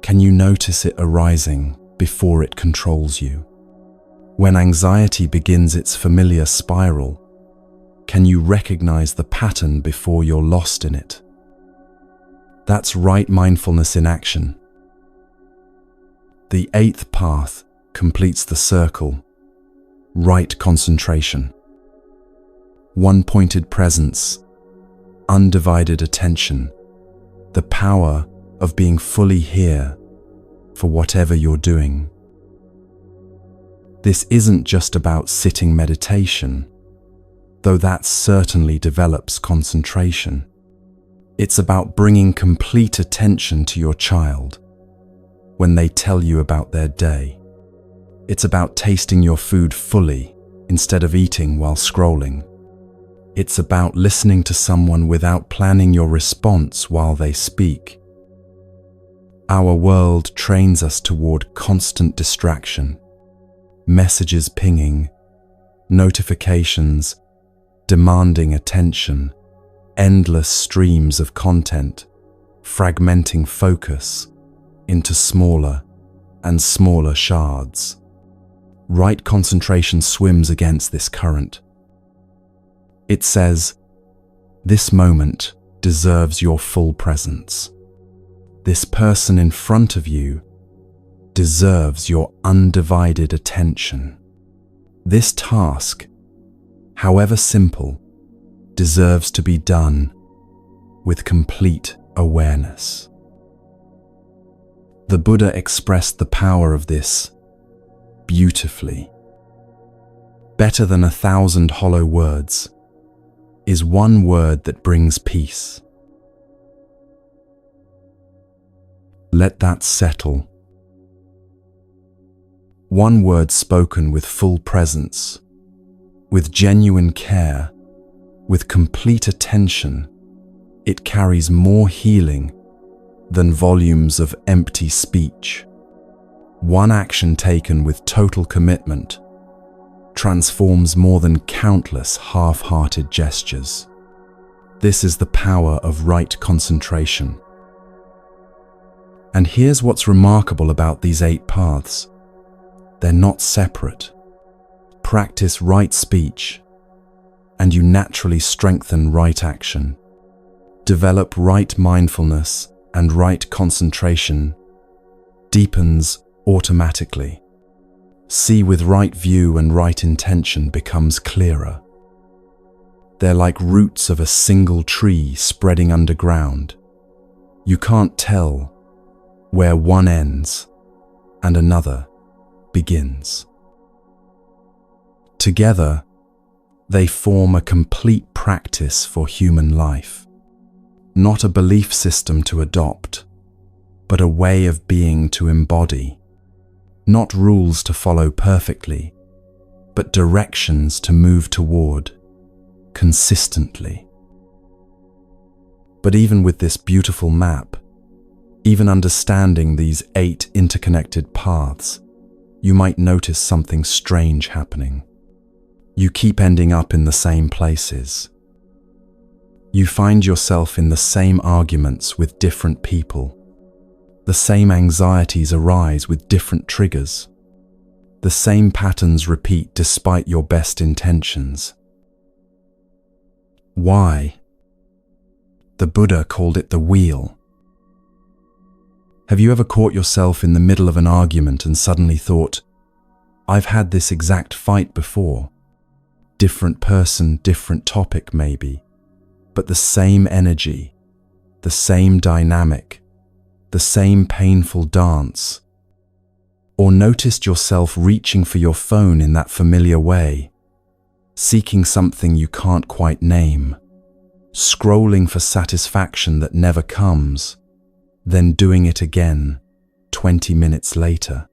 can you notice it arising before it controls you? When anxiety begins its familiar spiral, can you recognize the pattern before you're lost in it? That's right mindfulness in action. The eighth path completes the circle, right concentration. One-pointed presence, undivided attention, the power of being fully here for whatever you're doing. This isn't just about sitting meditation, though that certainly develops concentration. It's about bringing complete attention to your child when they tell you about their day. It's about tasting your food fully instead of eating while scrolling. It's about listening to someone without planning your response while they speak. Our world trains us toward constant distraction, messages pinging, notifications, demanding attention, endless streams of content, fragmenting focus into smaller and smaller shards. Right concentration swims against this current. It says, This moment deserves your full presence. This person in front of you deserves your undivided attention. This task, however simple, deserves to be done with complete awareness. The Buddha expressed the power of this beautifully. Better than 1,000 hollow words is one word that brings peace. Let that settle. One word spoken with full presence, with genuine care, with complete attention, it carries more healing than volumes of empty speech. One action taken with total commitment transforms more than countless half-hearted gestures. This is the power of right concentration. And here's what's remarkable about these 8 paths. They're not separate. Practice right speech, and you naturally strengthen right action. Develop right mindfulness, and right concentration deepens automatically. See with right view, and right intention becomes clearer. They're like roots of a single tree spreading underground. You can't tell where one ends and another begins. Together, they form a complete practice for human life. Not a belief system to adopt, but a way of being to embody. Not rules to follow perfectly, but directions to move toward consistently. But even with this beautiful map, even understanding these 8 interconnected paths, you might notice something strange happening. You keep ending up in the same places. You find yourself in the same arguments with different people. The same anxieties arise with different triggers. The same patterns repeat despite your best intentions. Why? The Buddha called it the wheel. Have you ever caught yourself in the middle of an argument and suddenly thought, I've had this exact fight before? Different person, different topic maybe, but the same energy, the same dynamic, the same painful dance. Or noticed yourself reaching for your phone in that familiar way, seeking something you can't quite name, scrolling for satisfaction that never comes, then doing it again 20 minutes later.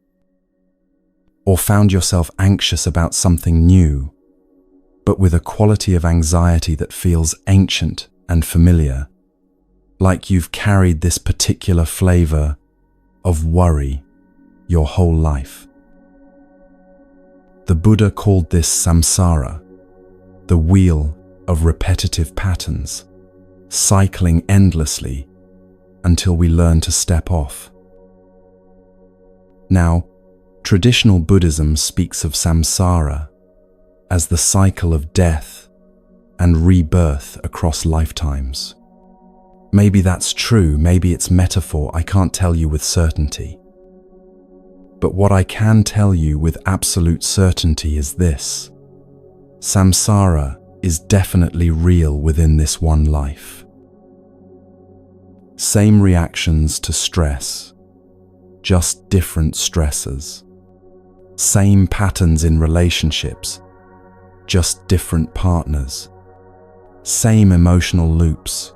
Or found yourself anxious about something new, but with a quality of anxiety that feels ancient and familiar, like you've carried this particular flavor of worry your whole life. The Buddha called this samsara, the wheel of repetitive patterns, cycling endlessly until we learn to step off. Now, traditional Buddhism speaks of samsara as the cycle of death and rebirth across lifetimes. Maybe that's true, maybe it's metaphor, I can't tell you with certainty. But what I can tell you with absolute certainty is this: samsara is definitely real within this one life. Same reactions to stress, just different stressors. Same patterns in relationships, just different partners. Same emotional loops,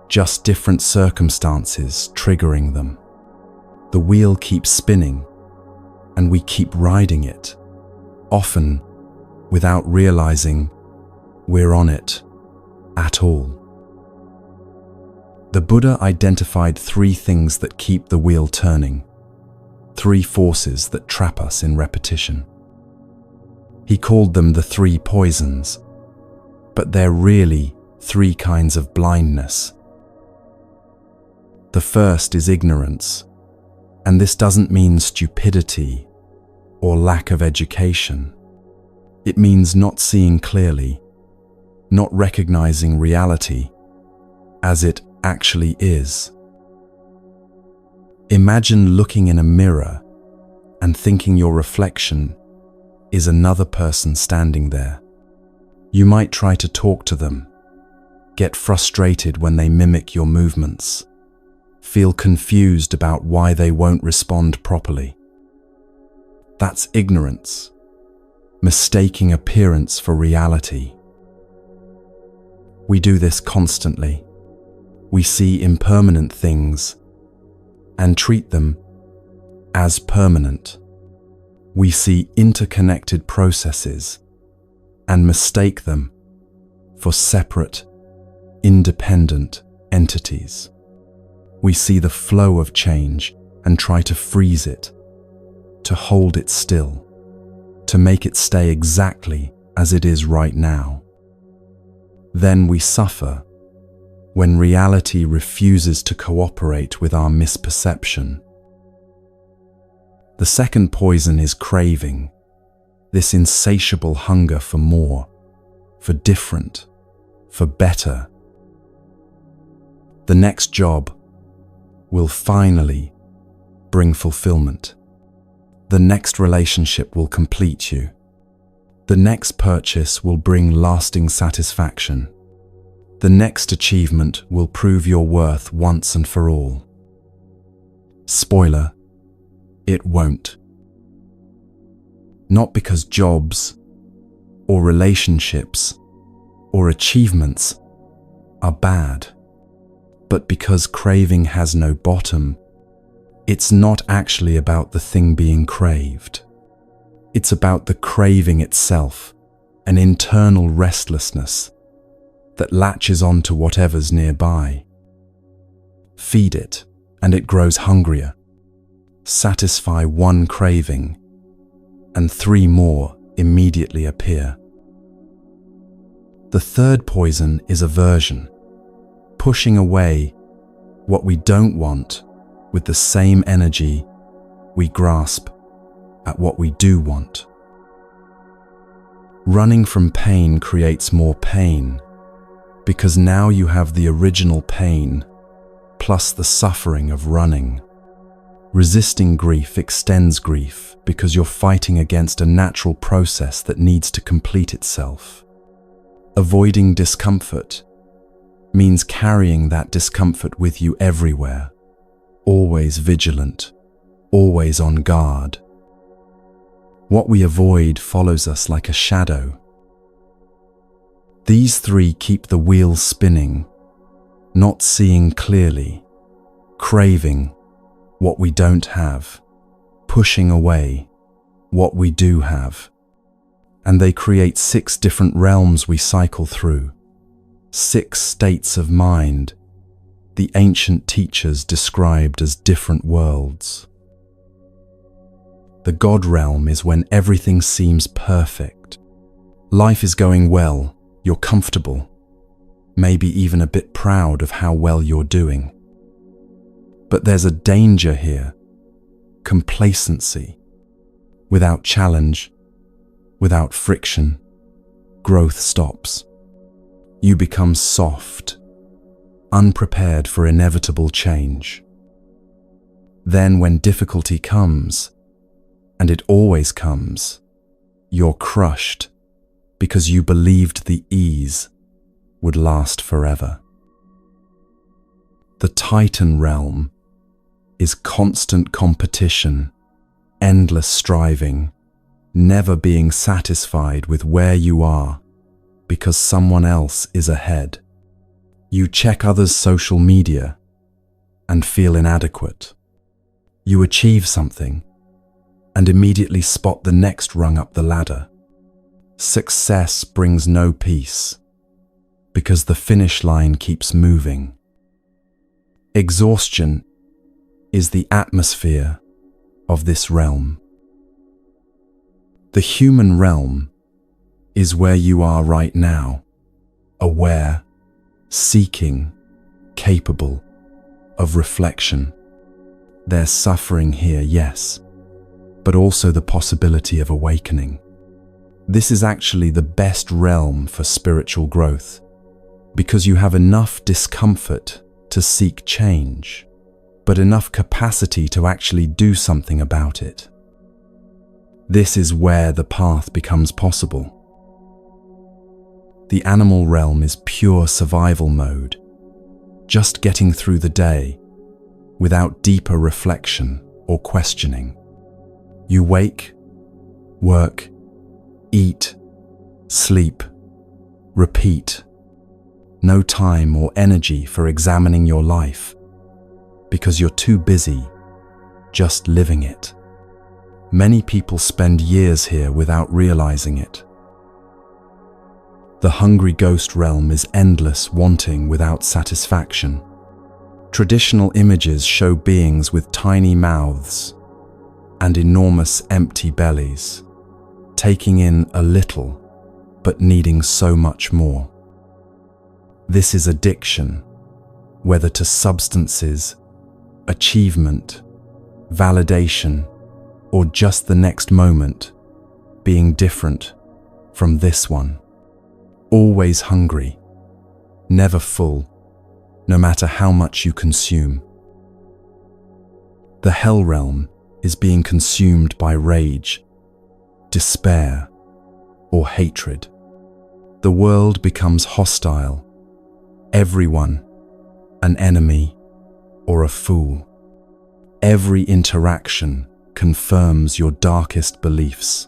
just different circumstances triggering them. The wheel keeps spinning, and we keep riding it, often without realizing we're on it at all. The Buddha identified 3 things that keep the wheel turning, 3 forces that trap us in repetition. He called them the 3 poisons, but they're really 3 kinds of blindness. The first is ignorance, and this doesn't mean stupidity or lack of education. It means not seeing clearly, not recognizing reality as it actually is. Imagine looking in a mirror and thinking your reflection is another person standing there. You might try to talk to them, get frustrated when they mimic your movements, feel confused about why they won't respond properly. That's ignorance, mistaking appearance for reality. We do this constantly. We see impermanent things and treat them as permanent. We see interconnected processes and mistake them for separate, independent entities. We see the flow of change and try to freeze it, to hold it still, to make it stay exactly as it is right now. Then we suffer when reality refuses to cooperate with our misperception. The second poison is craving, this insatiable hunger for more, for different, for better. The next job will finally bring fulfillment. The next relationship will complete you. The next purchase will bring lasting satisfaction. The next achievement will prove your worth once and for all. Spoiler, it won't. Not because jobs, or relationships, or achievements are bad, but because craving has no bottom. It's not actually about the thing being craved. It's about the craving itself, an internal restlessness that latches onto whatever's nearby. Feed it, and it grows hungrier. Satisfy one craving, and 3 more immediately appear. The third poison is aversion, pushing away what we don't want with the same energy we grasp at what we do want. Running from pain creates more pain, because now you have the original pain plus the suffering of running. Resisting grief extends grief because you're fighting against a natural process that needs to complete itself. Avoiding discomfort means carrying that discomfort with you everywhere, always vigilant, always on guard. What we avoid follows us like a shadow. These 3 keep the wheel spinning, not seeing clearly, craving what we don't have, pushing away what we do have. And they create 6 different realms we cycle through, 6 states of mind the ancient teachers described as different worlds. The God realm is when everything seems perfect. Life is going well, you're comfortable, maybe even a bit proud of how well you're doing. But there's a danger here, complacency. Without challenge, without friction, growth stops. You become soft, unprepared for inevitable change. Then when difficulty comes, and it always comes, you're crushed because you believed the ease would last forever. The Titan realm is constant competition, endless striving, never being satisfied with where you are because someone else is ahead. You check others' social media and feel inadequate. You achieve something and immediately spot the next rung up the ladder. Success brings no peace because the finish line keeps moving. Exhaustion is the atmosphere of this realm. The human realm is where you are right now, aware, seeking, capable of reflection. There's suffering here, yes, but also the possibility of awakening. This is actually the best realm for spiritual growth, because you have enough discomfort to seek change, but enough capacity to actually do something about it. This is where the path becomes possible. The animal realm is pure survival mode, just getting through the day without deeper reflection or questioning. You wake, work, eat, sleep, repeat. No time or energy for examining your life because you're too busy just living it. Many people spend years here without realizing it. The hungry ghost realm is endless wanting without satisfaction. Traditional images show beings with tiny mouths and enormous empty bellies, taking in a little but needing so much more. This is addiction, whether to substances, achievement, validation, or just the next moment being different from this one. Always hungry, never full, no matter how much you consume. The hell realm is being consumed by rage, despair, or hatred. The world becomes hostile, everyone an enemy or a fool. Every interaction confirms your darkest beliefs.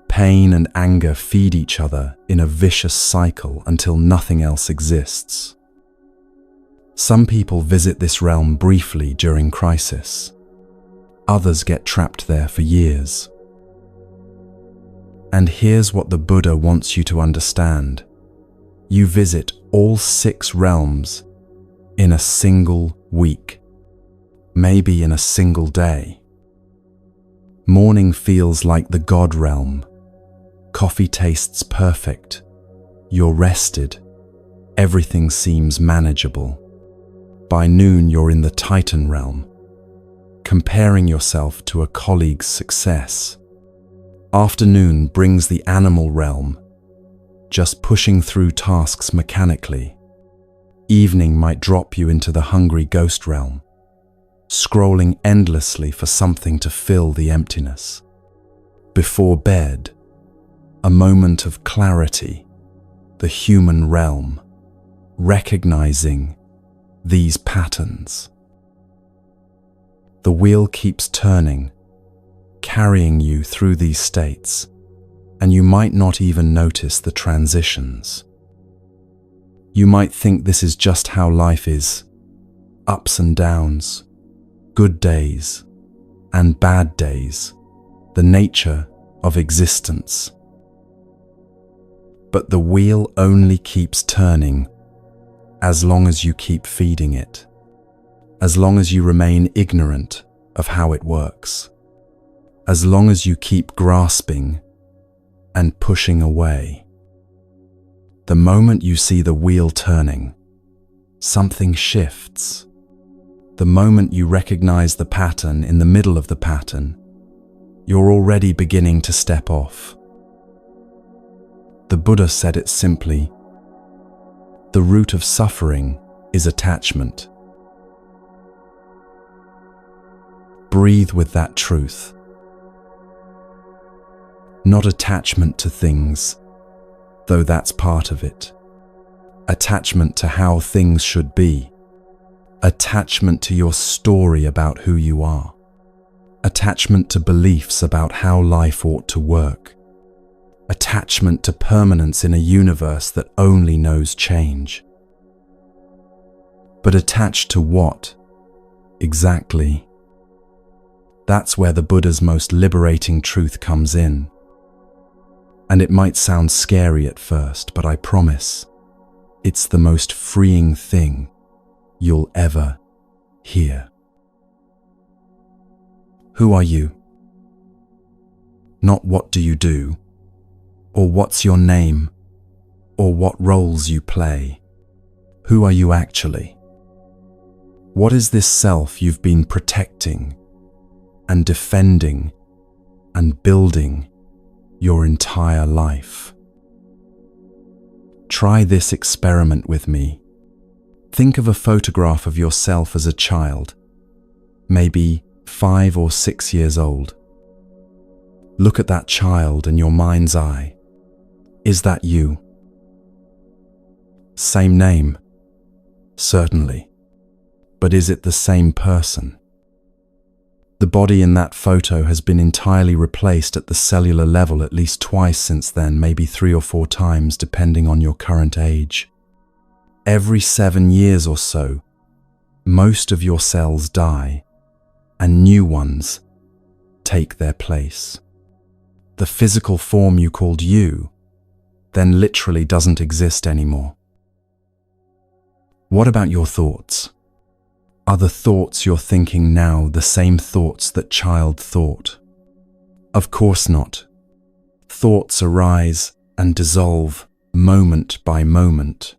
Pain and anger feed each other in a vicious cycle until nothing else exists. Some people visit this realm briefly during crisis. Others get trapped there for years. And here's what the Buddha wants you to understand. You visit all 6 realms in a single week, maybe in a single day. Morning feels like the God realm. Coffee tastes perfect. You're rested. Everything seems manageable. By noon, you're in the Titan realm, comparing yourself to a colleague's success. Afternoon brings the animal realm, just pushing through tasks mechanically. Evening might drop you into the hungry ghost realm, scrolling endlessly for something to fill the emptiness. Before bed, a moment of clarity, the human realm, recognizing these patterns. The wheel keeps turning, carrying you through these states, and you might not even notice the transitions. You might think this is just how life is, ups and downs, good days and bad days, the nature of existence. But the wheel only keeps turning as long as you keep feeding it, as long as you remain ignorant of how it works, as long as you keep grasping and pushing away. The moment you see the wheel turning, something shifts. The moment you recognize the pattern in the middle of the pattern, you're already beginning to step off. The Buddha said it simply: the root of suffering is attachment. Breathe with that truth. Not attachment to things, though that's part of it. Attachment to how things should be. Attachment to your story about who you are. Attachment to beliefs about how life ought to work. Attachment to permanence in a universe that only knows change. But attached to what, exactly? That's where the Buddha's most liberating truth comes in. And it might sound scary at first, but I promise, it's the most freeing thing you'll ever hear. Who are you? Not what do you do, or what's your name, or what roles you play. Who are you actually? What is this self you've been protecting and defending and building your entire life. Try this experiment with me. Think of a photograph of yourself as a child, maybe 5 or 6 years old. Look at that child in your mind's eye. Is that you? Same name? Certainly. But is it the same person? The body in that photo has been entirely replaced at the cellular level at least twice since then, maybe 3 or 4 times depending on your current age. Every 7 years or so, most of your cells die and new ones take their place. The physical form you called you then literally doesn't exist anymore. What about your thoughts? Are the thoughts you're thinking now the same thoughts that child thought? Of course not. Thoughts arise and dissolve moment by moment.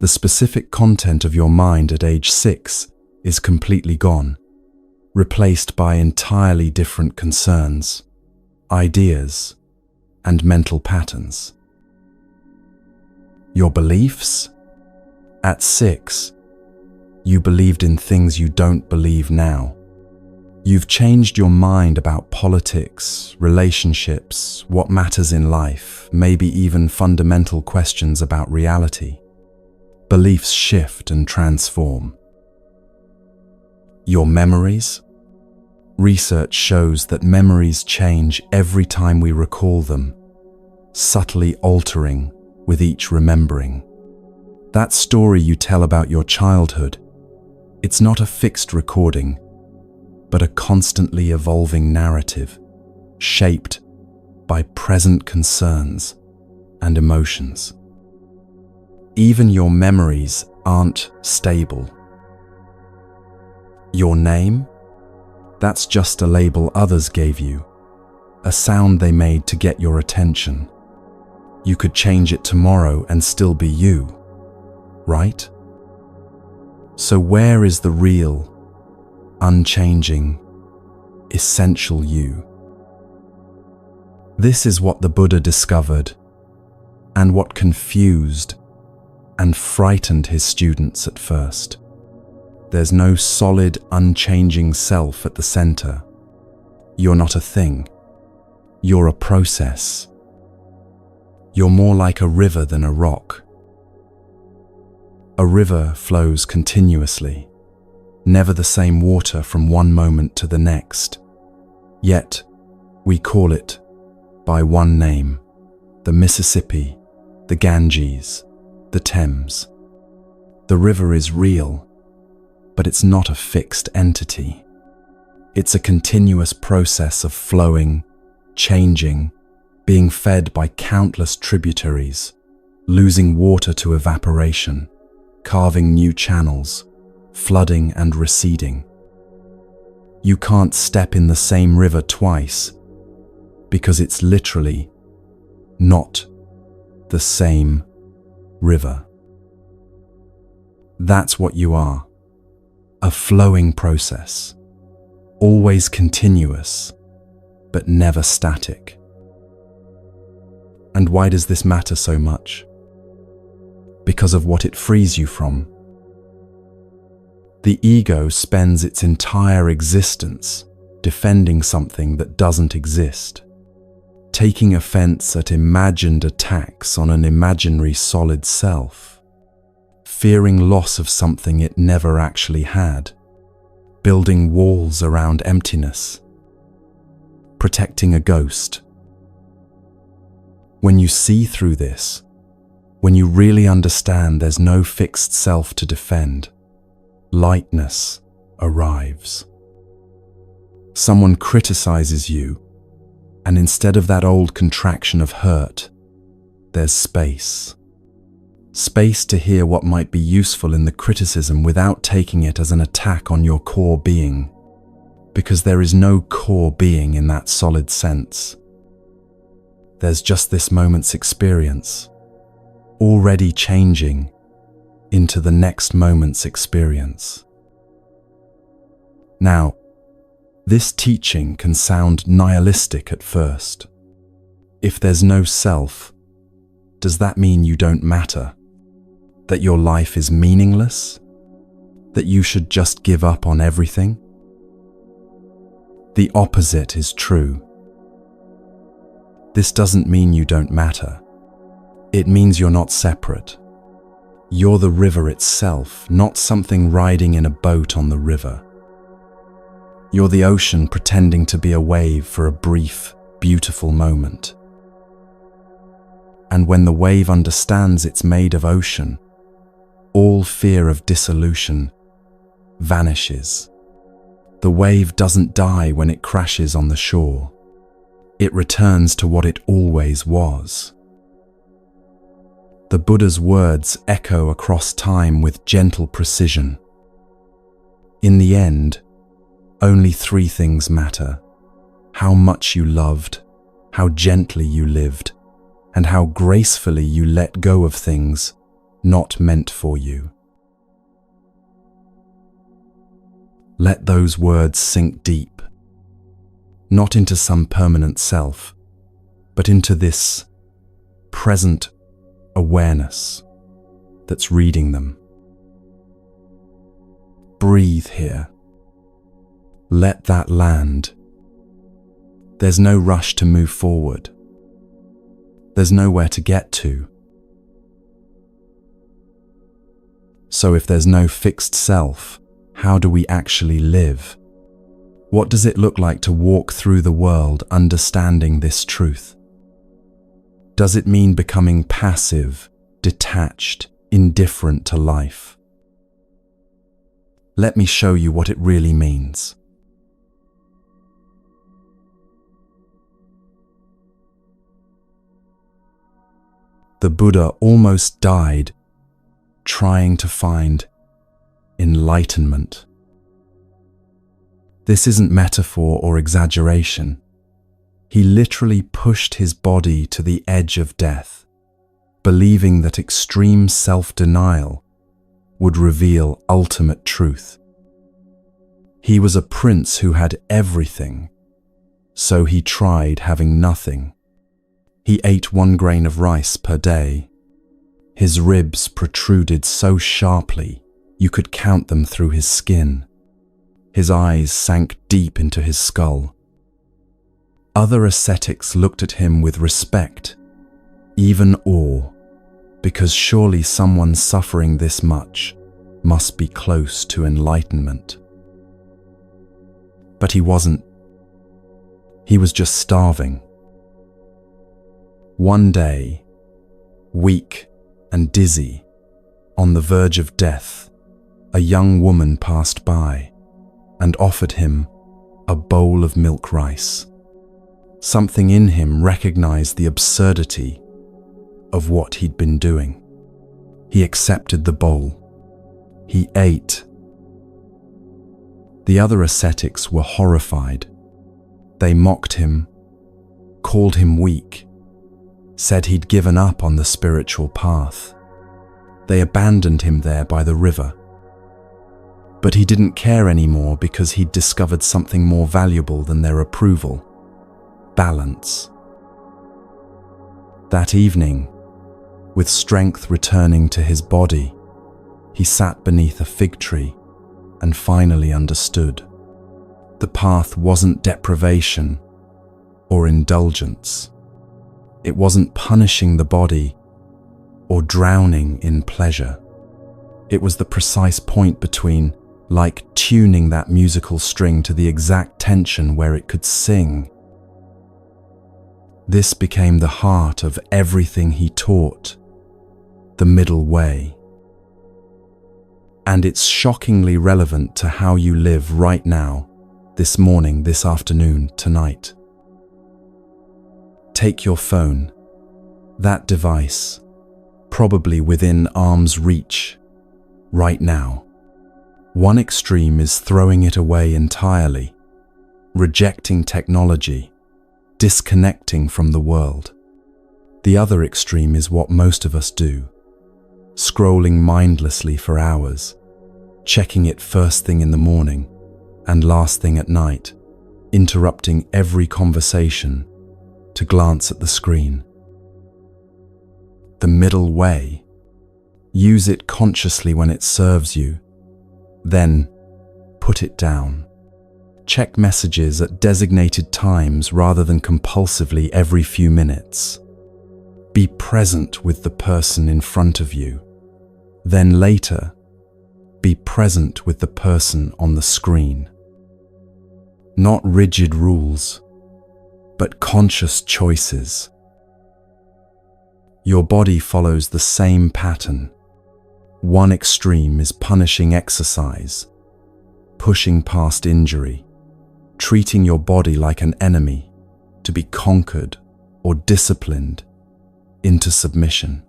The specific content of your mind at age 6 is completely gone, replaced by entirely different concerns, ideas, and mental patterns. Your beliefs? At 6, you believed in things you don't believe now. You've changed your mind about politics, relationships, what matters in life, maybe even fundamental questions about reality. Beliefs shift and transform. Your memories? Research shows that memories change every time we recall them, subtly altering with each remembering. That story you tell about your childhood, it's not a fixed recording, but a constantly evolving narrative, shaped by present concerns and emotions. Even your memories aren't stable. Your name? That's just a label others gave you, a sound they made to get your attention. You could change it tomorrow and still be you, right? So where is the real, unchanging, essential you? This is what the Buddha discovered, and what confused and frightened his students at first. There's no solid, unchanging self at the center. You're not a thing. You're a process. You're more like a river than a rock. A river flows continuously, never the same water from one moment to the next. Yet, we call it by one name: the Mississippi, the Ganges, the Thames. The river is real, but it's not a fixed entity. It's a continuous process of flowing, changing, being fed by countless tributaries, losing water to evaporation, carving new channels, flooding and receding. You can't step in the same river twice, because it's literally not the same river. That's what you are, a flowing process, always continuous, but never static. And why does this matter so much? Because of what it frees you from. The ego spends its entire existence defending something that doesn't exist, taking offense at imagined attacks on an imaginary solid self, fearing loss of something it never actually had, building walls around emptiness, protecting a ghost. When you see through this, when you really understand there's no fixed self to defend, lightness arrives. Someone criticizes you, and instead of that old contraction of hurt, there's space. Space to hear what might be useful in the criticism without taking it as an attack on your core being, because there is no core being in that solid sense. There's just this moment's experience, already changing into the next moment's experience. Now, this teaching can sound nihilistic at first. If there's no self, does that mean you don't matter? That your life is meaningless? That you should just give up on everything? The opposite is true. This doesn't mean you don't matter. It means you're not separate. You're the river itself, not something riding in a boat on the river. You're the ocean pretending to be a wave for a brief, beautiful moment. And when the wave understands it's made of ocean, all fear of dissolution vanishes. The wave doesn't die when it crashes on the shore. It returns to what it always was. The Buddha's words echo across time with gentle precision. In the end, only three things matter: how much you loved, how gently you lived, and how gracefully you let go of things not meant for you. Let those words sink deep, not into some permanent self, but into this present awareness that's reading them. Breathe here. Let that land. There's no rush to move forward. There's nowhere to get to. So if there's no fixed self, how do we actually live? What does it look like to walk through the world understanding this truth? Does it mean becoming passive, detached, indifferent to life? Let me show you what it really means. The Buddha almost died trying to find enlightenment. This isn't metaphor or exaggeration. He literally pushed his body to the edge of death, believing that extreme self-denial would reveal ultimate truth. He was a prince who had everything, so he tried having nothing. He ate 1 grain of rice per day. His ribs protruded so sharply you could count them through his skin. His eyes sank deep into his skull. Other ascetics looked at him with respect, even awe, because surely someone suffering this much must be close to enlightenment. But he wasn't. He was just starving. One day, weak and dizzy, on the verge of death, a young woman passed by and offered him a bowl of milk rice. Something in him recognized the absurdity of what he'd been doing. He accepted the bowl. He ate. The other ascetics were horrified. They mocked him, called him weak, said he'd given up on the spiritual path. They abandoned him there by the river. But he didn't care anymore because he'd discovered something more valuable than their approval: balance. That evening, with strength returning to his body, he sat beneath a fig tree and finally understood. The path wasn't deprivation or indulgence. It wasn't punishing the body or drowning in pleasure. It was the precise point between, like tuning that musical string to the exact tension where it could sing. This became the heart of everything he taught, the middle way. And it's shockingly relevant to how you live right now, this morning, this afternoon, tonight. Take your phone, that device, probably within arm's reach, right now. One extreme is throwing it away entirely, rejecting technology, disconnecting from the world. The other extreme is what most of us do, scrolling mindlessly for hours, checking it first thing in the morning and last thing at night, interrupting every conversation, to glance at the screen. The middle way. Use it consciously when it serves you. Then, put it down. Check messages at designated times rather than compulsively every few minutes. Be present with the person in front of you. Then later, be present with the person on the screen. Not rigid rules, but conscious choices. Your body follows the same pattern. One extreme is punishing exercise, pushing past injury, treating your body like an enemy to be conquered or disciplined into submission.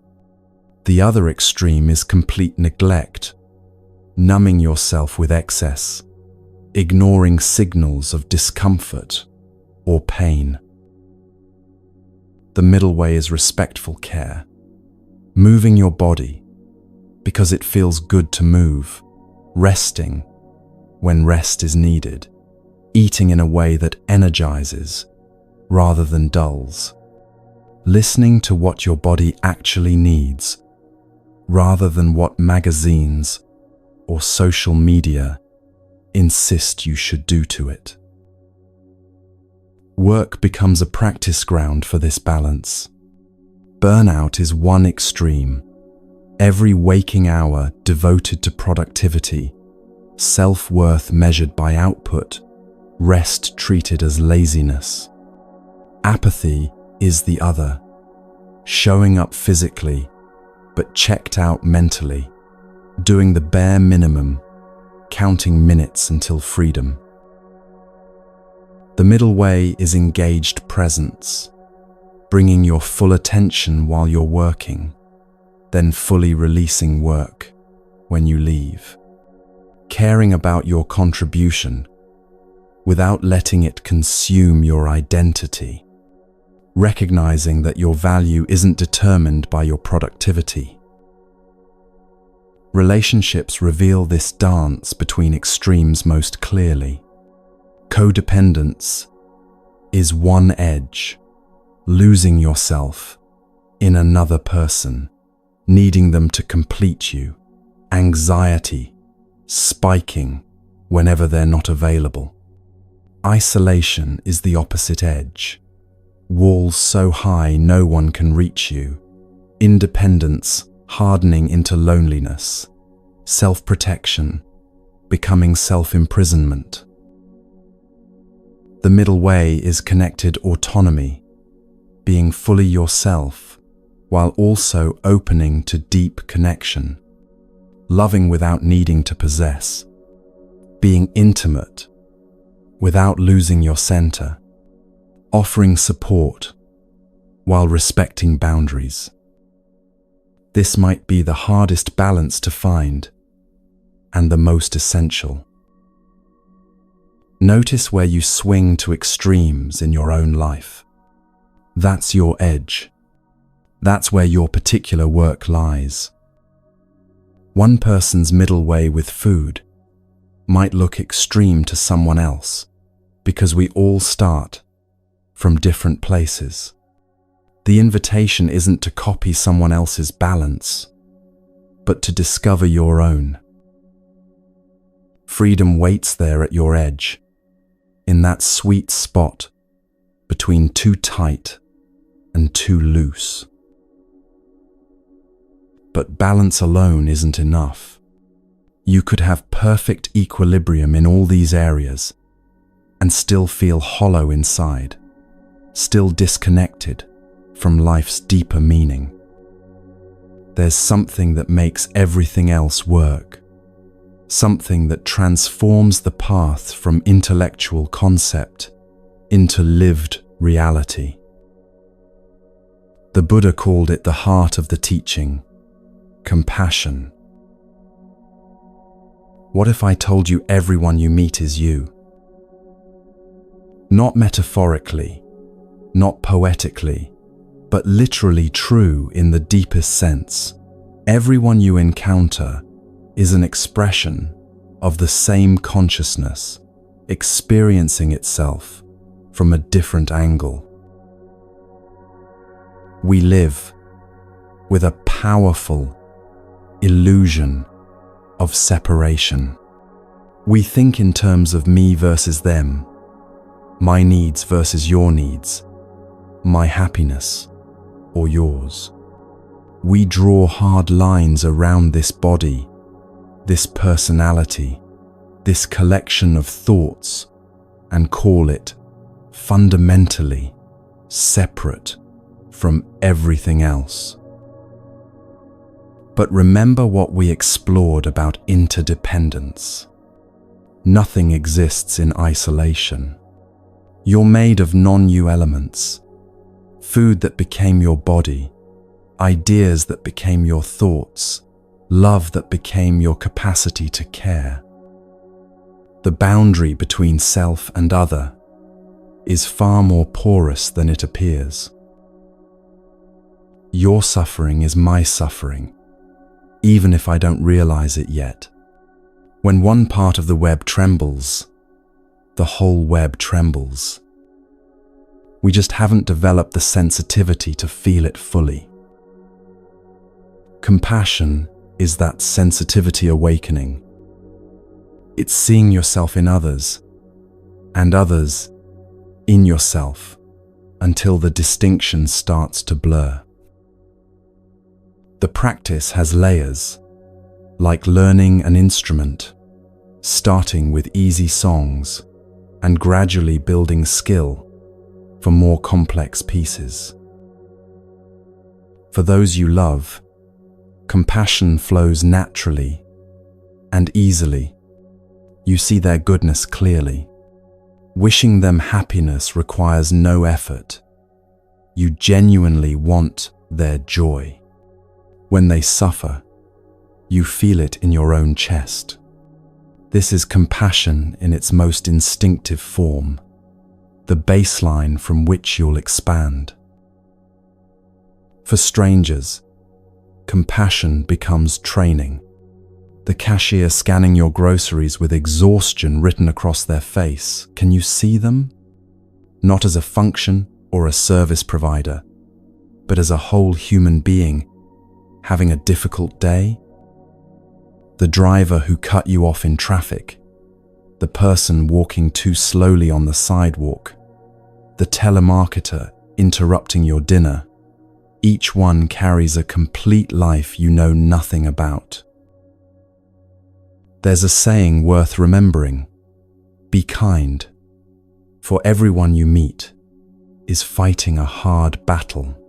The other extreme is complete neglect, numbing yourself with excess, ignoring signals of discomfort or pain. The middle way is respectful care, moving your body because it feels good to move, resting when rest is needed, eating in a way that energizes rather than dulls, listening to what your body actually needs rather than what magazines or social media insist you should do to it. Work becomes a practice ground for this balance. Burnout is one extreme. Every waking hour devoted to productivity, self-worth measured by output, rest treated as laziness. Apathy is the other, showing up physically, but checked out mentally, doing the bare minimum, counting minutes until freedom. The middle way is engaged presence, bringing your full attention while you're working, then fully releasing work when you leave. Caring about your contribution without letting it consume your identity. Recognizing that your value isn't determined by your productivity. Relationships reveal this dance between extremes most clearly. Codependence is one edge, losing yourself in another person, needing them to complete you. Anxiety spiking whenever they're not available. Isolation is the opposite edge. Walls so high no one can reach you. Independence hardening into loneliness. Self-protection becoming self-imprisonment. The middle way is connected autonomy, being fully yourself while also opening to deep connection. Loving without needing to possess. Being intimate without losing your center. Offering support while respecting boundaries. This might be the hardest balance to find and the most essential. Notice where you swing to extremes in your own life. That's your edge. That's where your particular work lies. One person's middle way with food might look extreme to someone else because we all start from different places. The invitation isn't to copy someone else's balance, but to discover your own. Freedom waits there at your edge, in that sweet spot between too tight and too loose. But balance alone isn't enough. You could have perfect equilibrium in all these areas and still feel hollow inside, still disconnected from life's deeper meaning. There's something that makes everything else work, something that transforms the path from intellectual concept into lived reality. The Buddha called it the heart of the teaching, compassion. What if I told you everyone you meet is you? Not metaphorically, not poetically, but literally true in the deepest sense. Everyone you encounter is an expression of the same consciousness, experiencing itself from a different angle. We live with a powerful illusion of separation. We think in terms of me versus them, my needs versus your needs, my happiness or yours. We draw hard lines around this body, this personality, this collection of thoughts, and call it fundamentally separate from everything else. But remember what we explored about interdependence. Nothing exists in isolation. You're made of non-you elements, food that became your body, ideas that became your thoughts, love that became your capacity to care. The boundary between self and other is far more porous than it appears. Your suffering is my suffering, even if I don't realize it yet. When one part of the web trembles, the whole web trembles. We just haven't developed the sensitivity to feel it fully. Compassion is that sensitivity awakening. It's seeing yourself in others, and others in yourself, until the distinction starts to blur. The practice has layers, like learning an instrument, starting with easy songs and gradually building skill for more complex pieces. For those you love, compassion flows naturally and easily. You see their goodness clearly. Wishing them happiness requires no effort. You genuinely want their joy. When they suffer, you feel it in your own chest. This is compassion in its most instinctive form, the baseline from which you'll expand. For strangers, compassion becomes training. The cashier scanning your groceries with exhaustion written across their face, can you see them? Not as a function or a service provider, but as a whole human being having a difficult day? The driver who cut you off in traffic, the person walking too slowly on the sidewalk, the telemarketer interrupting your dinner, each one carries a complete life you know nothing about. There's a saying worth remembering: be kind, for everyone you meet is fighting a hard battle.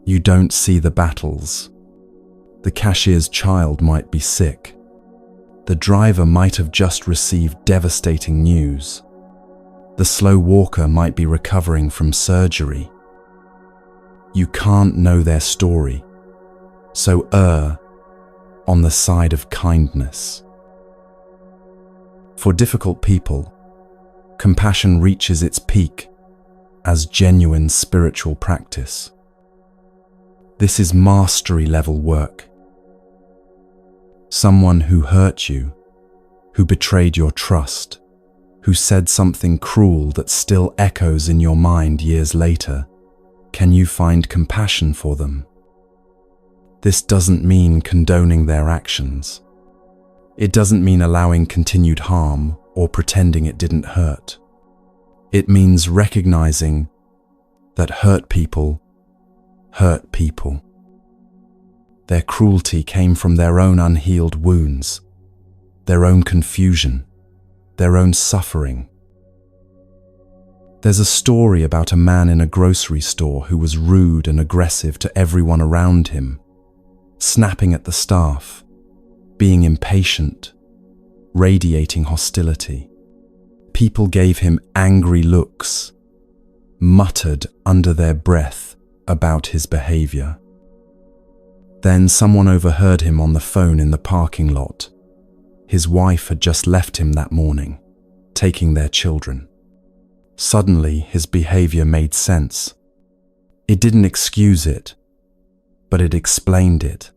You don't see the battles. The cashier's child might be sick. The driver might have just received devastating news. The slow walker might be recovering from surgery. You can't know their story, so err on the side of kindness. For difficult people, compassion reaches its peak as genuine spiritual practice. This is mastery-level work. Someone who hurt you, who betrayed your trust, who said something cruel that still echoes in your mind years later, can you find compassion for them? This doesn't mean condoning their actions. It doesn't mean allowing continued harm or pretending it didn't hurt. It means recognizing that hurt people hurt people. Their cruelty came from their own unhealed wounds, their own confusion, their own suffering. There's a story about a man in a grocery store who was rude and aggressive to everyone around him, snapping at the staff, being impatient, radiating hostility. People gave him angry looks, muttered under their breath about his behavior. Then someone overheard him on the phone in the parking lot. His wife had just left him that morning, taking their children. Suddenly, his behavior made sense. It didn't excuse it, but it explained it.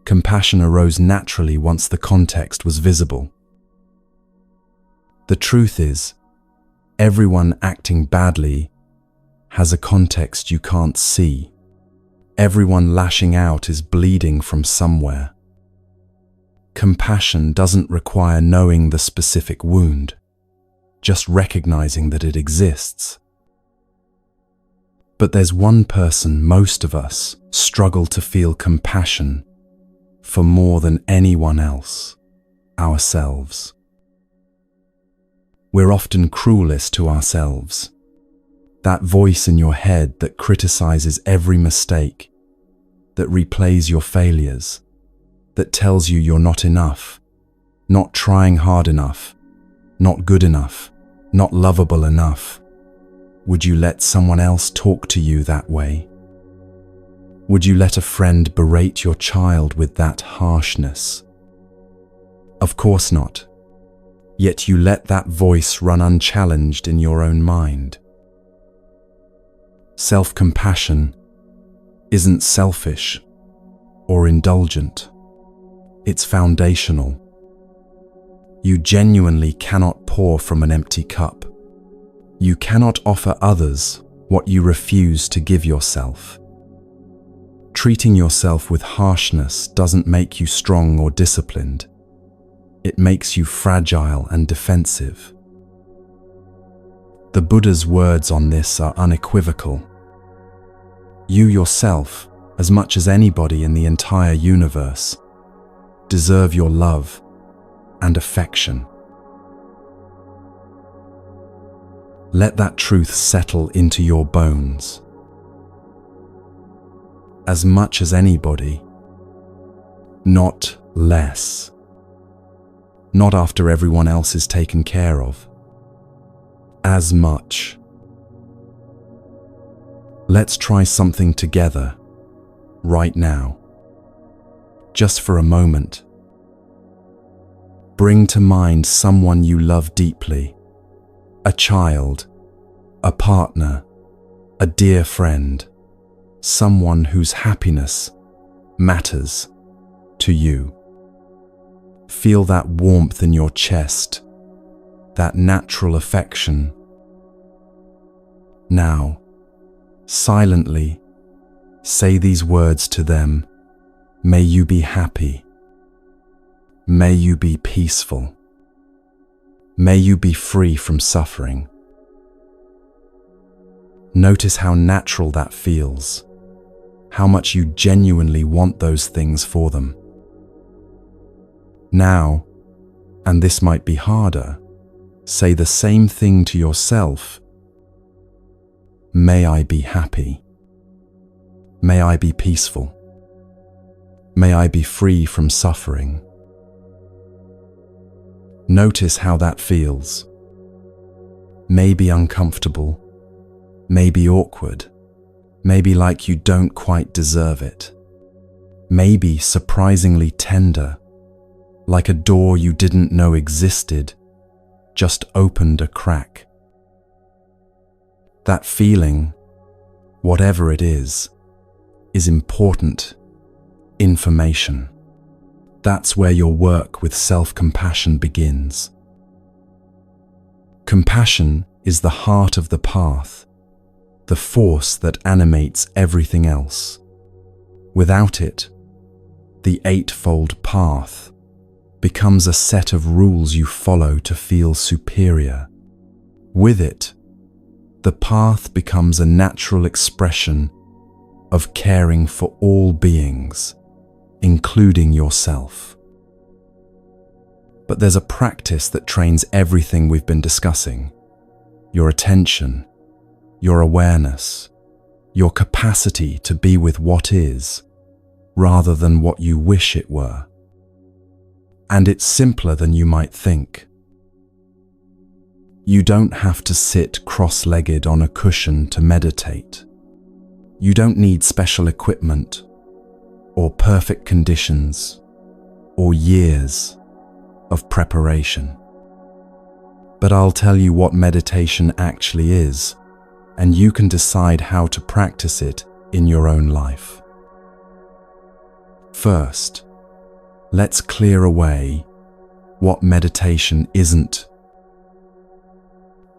Compassion arose naturally once the context was visible. The truth is, everyone acting badly has a context you can't see. Everyone lashing out is bleeding from somewhere. Compassion doesn't require knowing the specific wound, just recognizing that it exists. But there's one person most of us struggle to feel compassion for more than anyone else: ourselves. We're often cruelest to ourselves. That voice in your head that criticizes every mistake, that replays your failures, that tells you you're not enough, not trying hard enough, not good enough, not lovable enough. Would you let someone else talk to you that way? Would you let a friend berate your child with that harshness? Of course not. Yet you let that voice run unchallenged in your own mind. Self-compassion isn't selfish or indulgent. It's foundational. You genuinely cannot pour from an empty cup. You cannot offer others what you refuse to give yourself. Treating yourself with harshness doesn't make you strong or disciplined. It makes you fragile and defensive. The Buddha's words on this are unequivocal. You yourself, as much as anybody in the entire universe, deserve your love and affection. Let that truth settle into your bones. As much as anybody, not less. Not after everyone else is taken care of. As much. Let's try something together, right now. Just for a moment. Bring to mind someone you love deeply. A child, a partner, a dear friend, someone whose happiness matters to you. Feel that warmth in your chest, that natural affection. Now, silently, say these words to them. May you be happy. May you be peaceful. May you be free from suffering. Notice how natural that feels, how much you genuinely want those things for them. Now, and this might be harder, say the same thing to yourself. May I be happy. May I be peaceful. May I be free from suffering. Notice how that feels. Maybe uncomfortable, maybe awkward, maybe like you don't quite deserve it. Maybe surprisingly tender, like a door you didn't know existed, just opened a crack. That feeling, whatever it is important information. That's where your work with self-compassion begins. Compassion is the heart of the path, the force that animates everything else. Without it, the eightfold path becomes a set of rules you follow to feel superior. With it, the path becomes a natural expression of caring for all beings, including yourself. But there's a practice that trains everything we've been discussing: your attention, your awareness, your capacity to be with what is, rather than what you wish it were. And it's simpler than you might think. You don't have to sit cross-legged on a cushion to meditate. You don't need special equipment, or perfect conditions, or years of preparation. But I'll tell you what meditation actually is, and you can decide how to practice it in your own life. First, let's clear away what meditation isn't.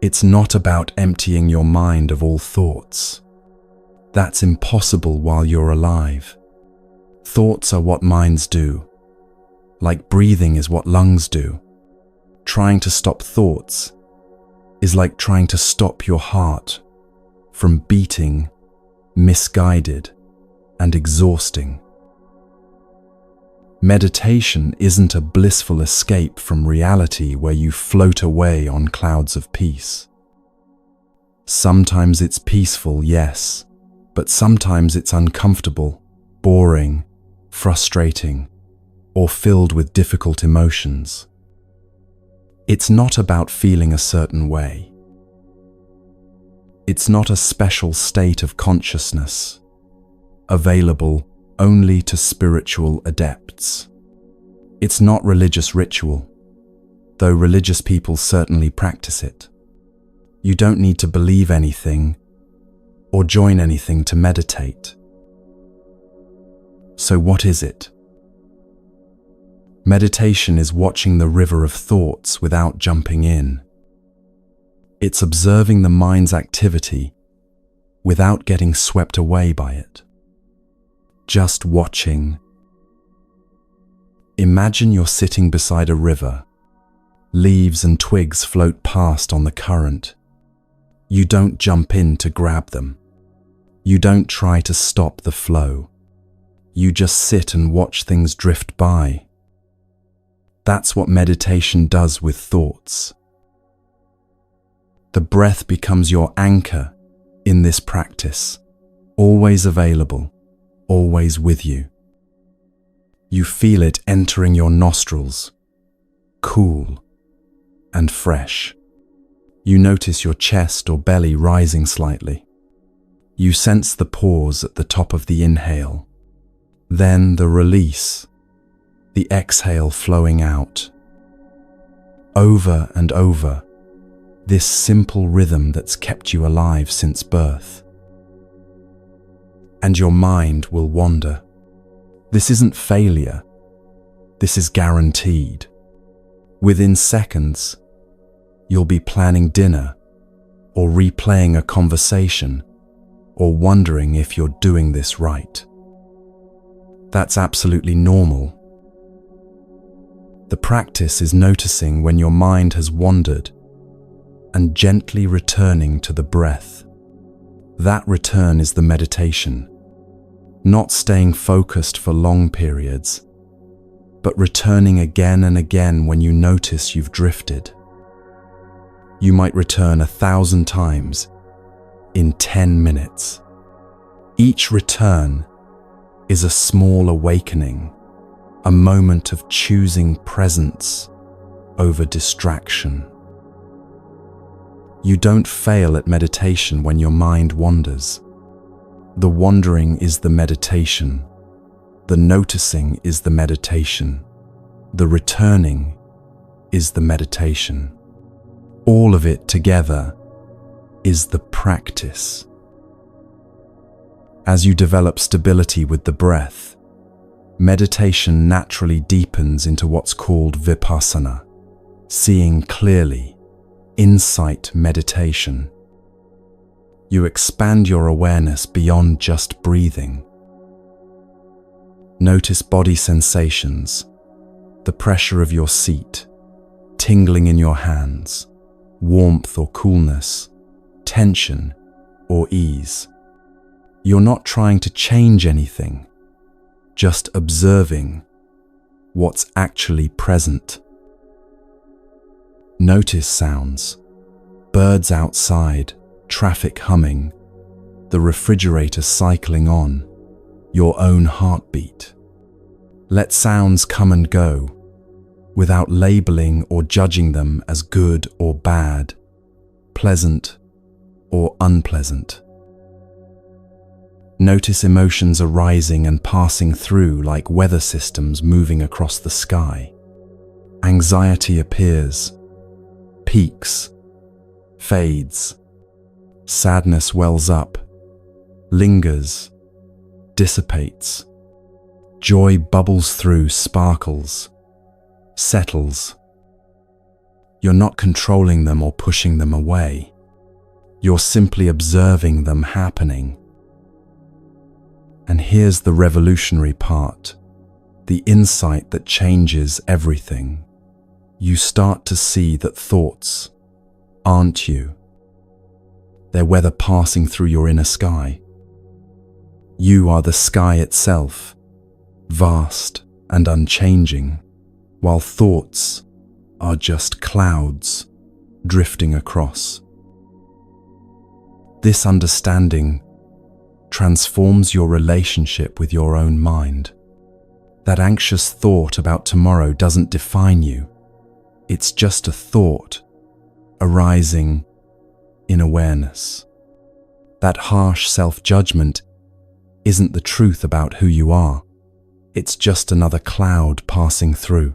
It's not about emptying your mind of all thoughts. That's impossible while you're alive. Thoughts are what minds do, like breathing is what lungs do. Trying to stop thoughts is like trying to stop your heart from beating, misguided, and exhausting. Meditation isn't a blissful escape from reality where you float away on clouds of peace. Sometimes it's peaceful, yes, but sometimes it's uncomfortable, boring, frustrating, or filled with difficult emotions. It's not about feeling a certain way. It's not a special state of consciousness, available only to spiritual adepts. It's not religious ritual, though religious people certainly practice it. You don't need to believe anything or join anything to meditate. So what is it? Meditation is watching the river of thoughts without jumping in. It's observing the mind's activity without getting swept away by it. Just watching. Imagine you're sitting beside a river. Leaves and twigs float past on the current. You don't jump in to grab them. You don't try to stop the flow. You just sit and watch things drift by. That's what meditation does with thoughts. The breath becomes your anchor in this practice, always available, always with you. You feel it entering your nostrils, cool and fresh. You notice your chest or belly rising slightly. You sense the pause at the top of the inhale, then the release, the exhale flowing out. Over and over, this simple rhythm that's kept you alive since birth. And your mind will wander. This isn't failure. This is guaranteed. Within seconds, you'll be planning dinner, or replaying a conversation, or wondering if you're doing this right. That's absolutely normal. The practice is noticing when your mind has wandered and gently returning to the breath. That return is the meditation. Not staying focused for long periods, but returning again and again when you notice you've drifted. You might return 1,000 times in 10 minutes. Each return is a small awakening, a moment of choosing presence over distraction. You don't fail at meditation when your mind wanders. The wandering is the meditation. The noticing is the meditation. The returning is the meditation. All of it together is the practice. As you develop stability with the breath, meditation naturally deepens into what's called vipassana, seeing clearly, insight meditation. You expand your awareness beyond just breathing. Notice body sensations, the pressure of your seat, tingling in your hands, warmth or coolness, tension or ease. You're not trying to change anything, just observing what's actually present. Notice sounds, birds outside, traffic humming, the refrigerator cycling on, your own heartbeat. Let sounds come and go, without labeling or judging them as good or bad, pleasant or unpleasant. Notice emotions arising and passing through like weather systems moving across the sky. Anxiety appears, peaks, fades. Sadness wells up, lingers, dissipates. Joy bubbles through, sparkles, settles. You're not controlling them or pushing them away. You're simply observing them happening. And here's the revolutionary part, the insight that changes everything. You start to see that thoughts aren't you. They're weather passing through your inner sky. You are the sky itself, vast and unchanging, while thoughts are just clouds drifting across. This understanding transforms your relationship with your own mind. That anxious thought about tomorrow doesn't define you. It's just a thought arising in awareness. That harsh self-judgment isn't the truth about who you are. It's just another cloud passing through.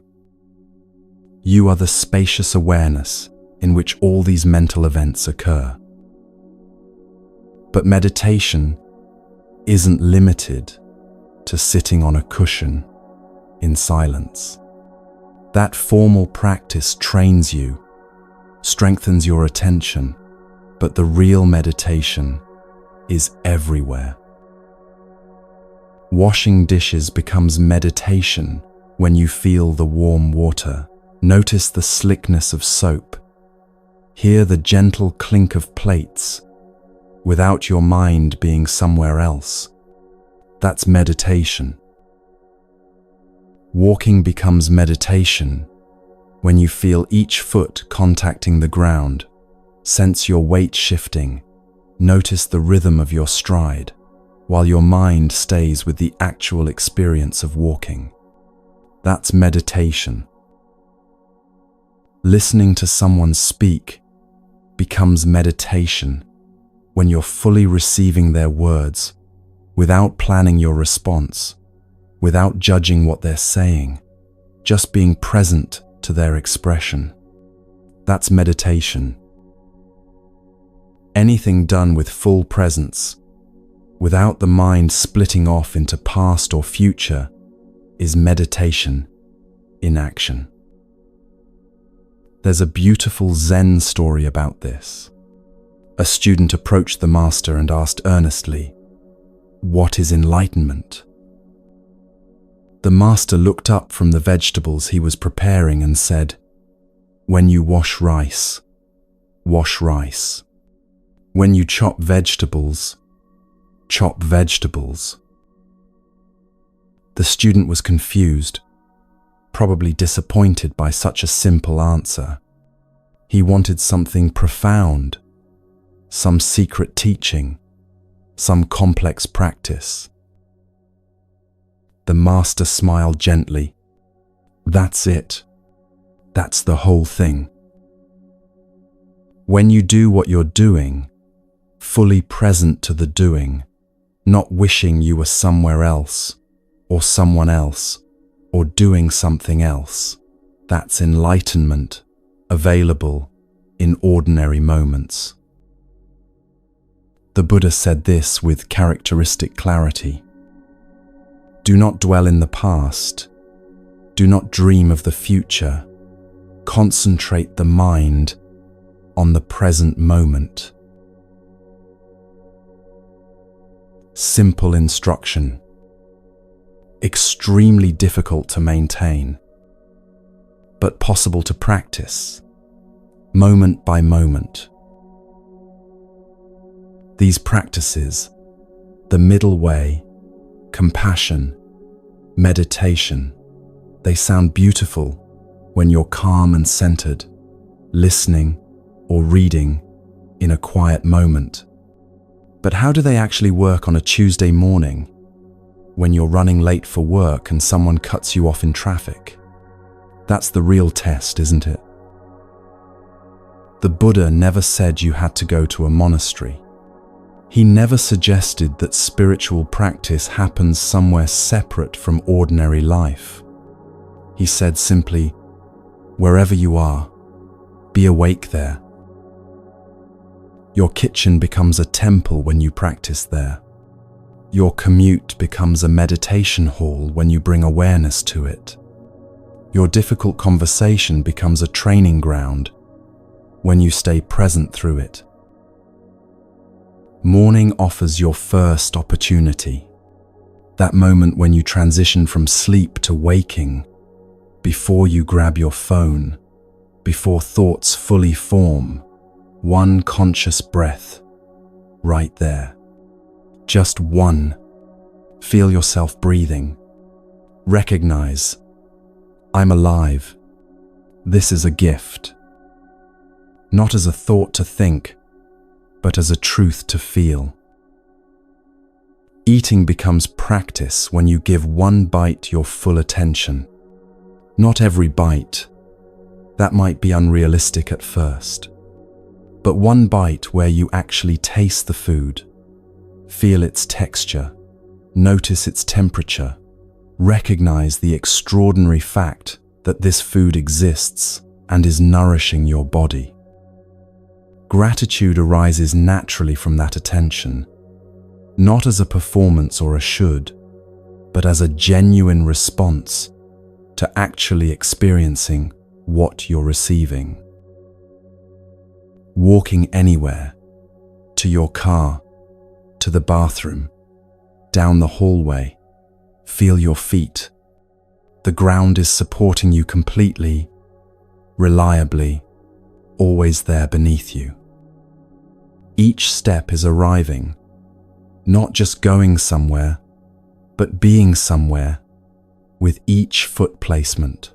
You are the spacious awareness in which all these mental events occur. But meditation isn't limited to sitting on a cushion in silence. That formal practice trains you, strengthens your attention, but the real meditation is everywhere. Washing dishes becomes meditation when you feel the warm water. Notice the slickness of soap. Hear the gentle clink of plates without your mind being somewhere else. That's meditation. Walking becomes meditation when you feel each foot contacting the ground. Sense your weight shifting. Notice the rhythm of your stride, while your mind stays with the actual experience of walking. That's meditation. Listening to someone speak becomes meditation when you're fully receiving their words, without planning your response, without judging what they're saying, just being present to their expression. That's meditation. Anything done with full presence, without the mind splitting off into past or future, is meditation in action. There's a beautiful Zen story about this. A student approached the master and asked earnestly, "What is enlightenment?" The master looked up from the vegetables he was preparing and said, "When you wash rice, wash rice. When you chop vegetables, chop vegetables." The student was confused, probably disappointed by such a simple answer. He wanted something profound, some secret teaching, some complex practice. The master smiled gently. "That's it. That's the whole thing. When you do what you're doing, fully present to the doing, not wishing you were somewhere else, or someone else, or doing something else, that's enlightenment, available in ordinary moments." The Buddha said this with characteristic clarity. Do not dwell in the past. Do not dream of the future. Concentrate the mind on the present moment. Simple instruction. Extremely difficult to maintain, but possible to practice, moment by moment. These practices, the middle way, compassion, meditation, they sound beautiful when you're calm and centered, listening or reading in a quiet moment. But how do they actually work on a Tuesday morning when you're running late for work and someone cuts you off in traffic? That's the real test, isn't it? The Buddha never said you had to go to a monastery. He never suggested that spiritual practice happens somewhere separate from ordinary life. He said simply, wherever you are, be awake there. Your kitchen becomes a temple when you practice there. Your commute becomes a meditation hall when you bring awareness to it. Your difficult conversation becomes a training ground when you stay present through it. Morning offers your first opportunity, that moment when you transition from sleep to waking, before you grab your phone, before thoughts fully form, one conscious breath, right there. Just one. Feel yourself breathing. Recognize, I'm alive. This is a gift. Not as a thought to think, but as a truth to feel. Eating becomes practice when you give one bite your full attention. Not every bite. That might be unrealistic at first. But one bite where you actually taste the food, feel its texture, notice its temperature, recognize the extraordinary fact that this food exists and is nourishing your body. Gratitude arises naturally from that attention, not as a performance or a should, but as a genuine response to actually experiencing what you're receiving. Walking anywhere, to your car, to the bathroom, down the hallway, feel your feet. The ground is supporting you completely, reliably, always there beneath you. Each step is arriving, not just going somewhere, but being somewhere with each foot placement.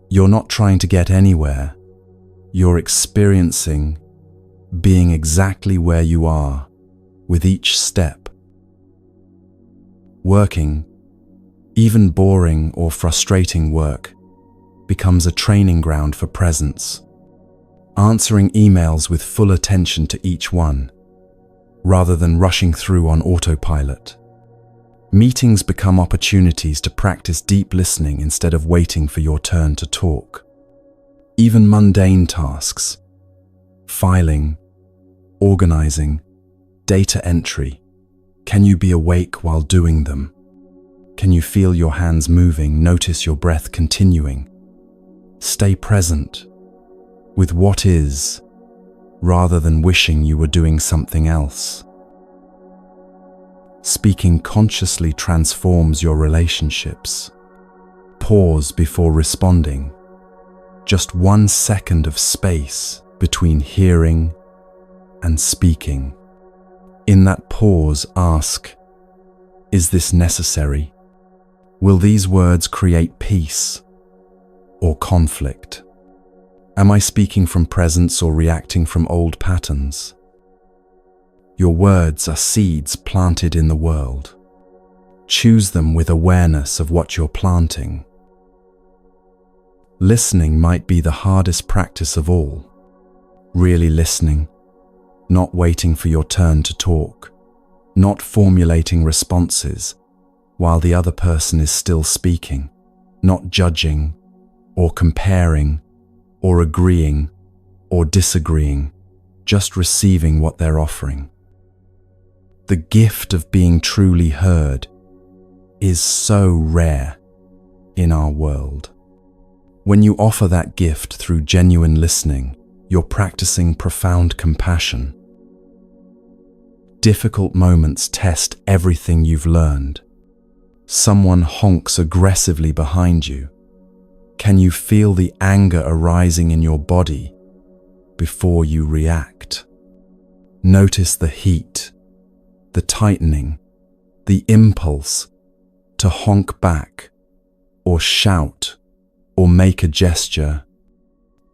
You're not trying to get anywhere, you're experiencing being exactly where you are with each step. Working, even boring or frustrating work, becomes a training ground for presence. Answering emails with full attention to each one, rather than rushing through on autopilot. Meetings become opportunities to practice deep listening instead of waiting for your turn to talk. Even mundane tasks, filing, organizing, data entry, can you be awake while doing them? Can you feel your hands moving, notice your breath continuing? Stay present with what is, rather than wishing you were doing something else. Speaking consciously transforms your relationships. Pause before responding. Just 1 second of space between hearing and speaking. In that pause, ask, is this necessary? Will these words create peace or conflict? Am I speaking from presence or reacting from old patterns? Your words are seeds planted in the world. Choose them with awareness of what you're planting. Listening might be the hardest practice of all. Really listening, not waiting for your turn to talk, not formulating responses while the other person is still speaking, not judging or comparing or agreeing or disagreeing, just receiving what they're offering. The gift of being truly heard is so rare in our world. When you offer that gift through genuine listening, you're practicing profound compassion. Difficult moments test everything you've learned. Someone honks aggressively behind you. Can you feel the anger arising in your body before you react? Notice the heat, the tightening, the impulse to honk back or shout or make a gesture.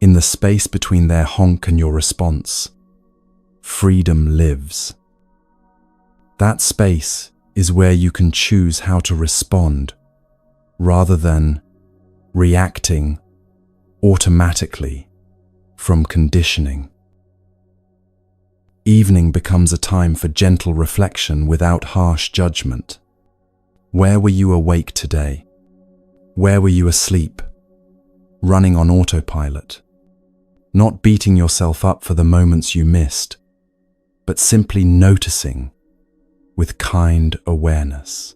In the space between their honk and your response, freedom lives. That space is where you can choose how to respond rather than reacting automatically from conditioning. Evening becomes a time for gentle reflection without harsh judgment. Where were you awake today? Where were you asleep? Running on autopilot? Not beating yourself up for the moments you missed, but simply noticing with kind awareness.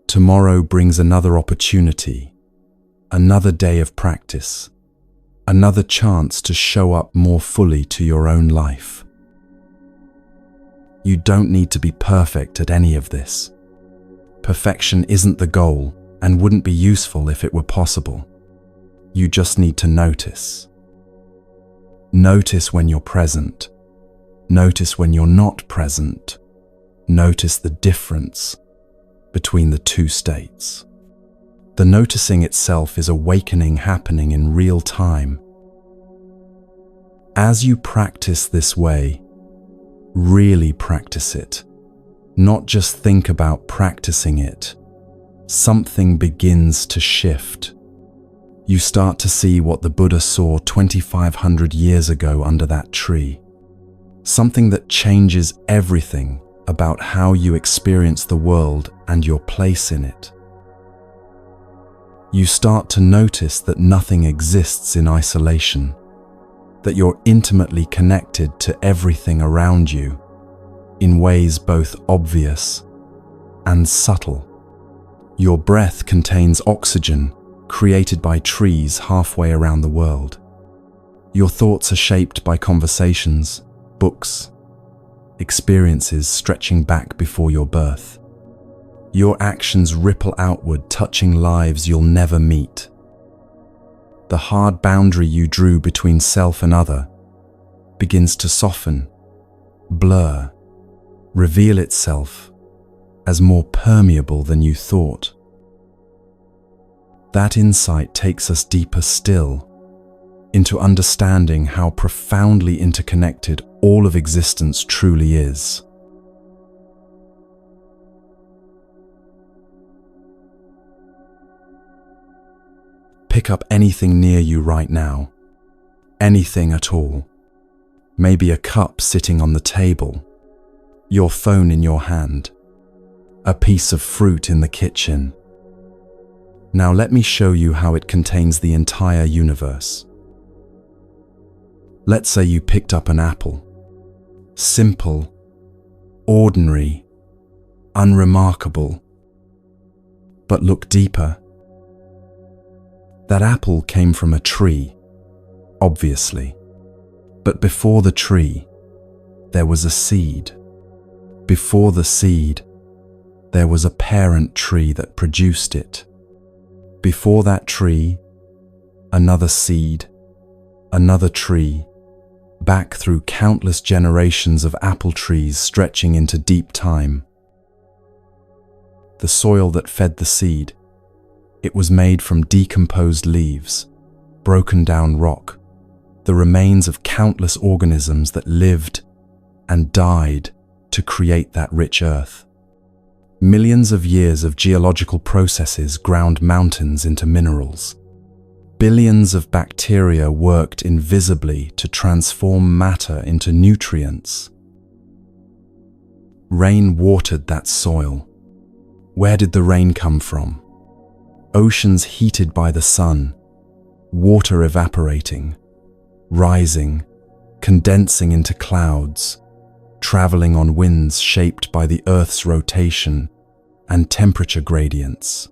Tomorrow brings another opportunity another day of practice, another chance to show up more fully to your own life. You don't need to be perfect at any of this. Perfection isn't the goal and wouldn't be useful if it were possible. You just need to notice. Notice when you're present. Notice when you're not present. Notice the difference between the two states. The noticing itself is awakening happening in real time. As you practice this way, really practice it. Not just think about practicing it. Something begins to shift. You start to see what the Buddha saw 2,500 years ago under that tree. Something that changes everything about how you experience the world and your place in it. You start to notice that nothing exists in isolation, that you're intimately connected to everything around you in ways both obvious and subtle. Your breath contains oxygen created by trees halfway around the world. Your thoughts are shaped by conversations, books, experiences stretching back before your birth. Your actions ripple outward, touching lives you'll never meet. The hard boundary you drew between self and other begins to soften, blur, reveal itself as more permeable than you thought. That insight takes us deeper still, into understanding how profoundly interconnected all of existence truly is. Pick up anything near you right now, anything at all. Maybe a cup sitting on the table, your phone in your hand, a piece of fruit in the kitchen. Now let me show you how it contains the entire universe. Let's say you picked up an apple. Simple, ordinary, unremarkable. But look deeper. That apple came from a tree, obviously. But before the tree, there was a seed. Before the seed, there was a parent tree that produced it. Before that tree, another seed, another tree, back through countless generations of apple trees stretching into deep time. The soil that fed the seed, it was made from decomposed leaves, broken down rock, the remains of countless organisms that lived and died to create that rich earth. Millions of years of geological processes ground mountains into minerals. Billions of bacteria worked invisibly to transform matter into nutrients. Rain watered that soil. Where did the rain come from? Oceans heated by the sun, water evaporating, rising, condensing into clouds, traveling on winds shaped by the Earth's rotation and temperature gradients.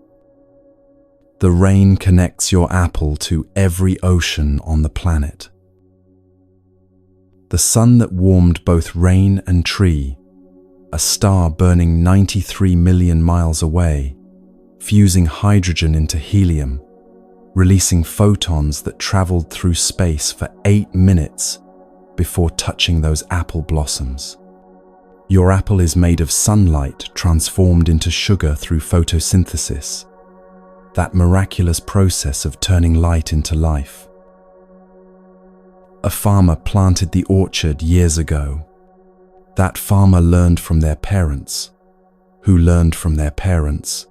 The rain connects your apple to every ocean on the planet. The sun that warmed both rain and tree, a star burning 93 million miles away, fusing hydrogen into helium, releasing photons that traveled through space for 8 minutes before touching those apple blossoms. Your apple is made of sunlight transformed into sugar through photosynthesis, that miraculous process of turning light into life. A farmer planted the orchard years ago. That farmer learned from their parents, who learned from their parents,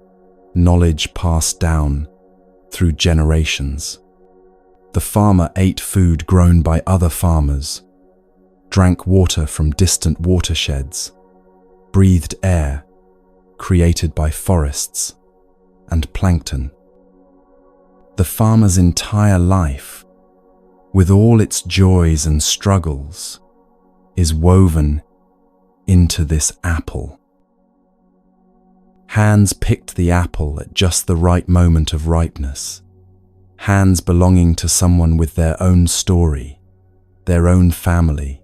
knowledge passed down through generations. The farmer ate food grown by other farmers, drank water from distant watersheds, breathed air created by forests and plankton. The farmer's entire life, with all its joys and struggles, is woven into this apple. Hands picked the apple at just the right moment of ripeness. hands belonging to someone with their own story, their own family,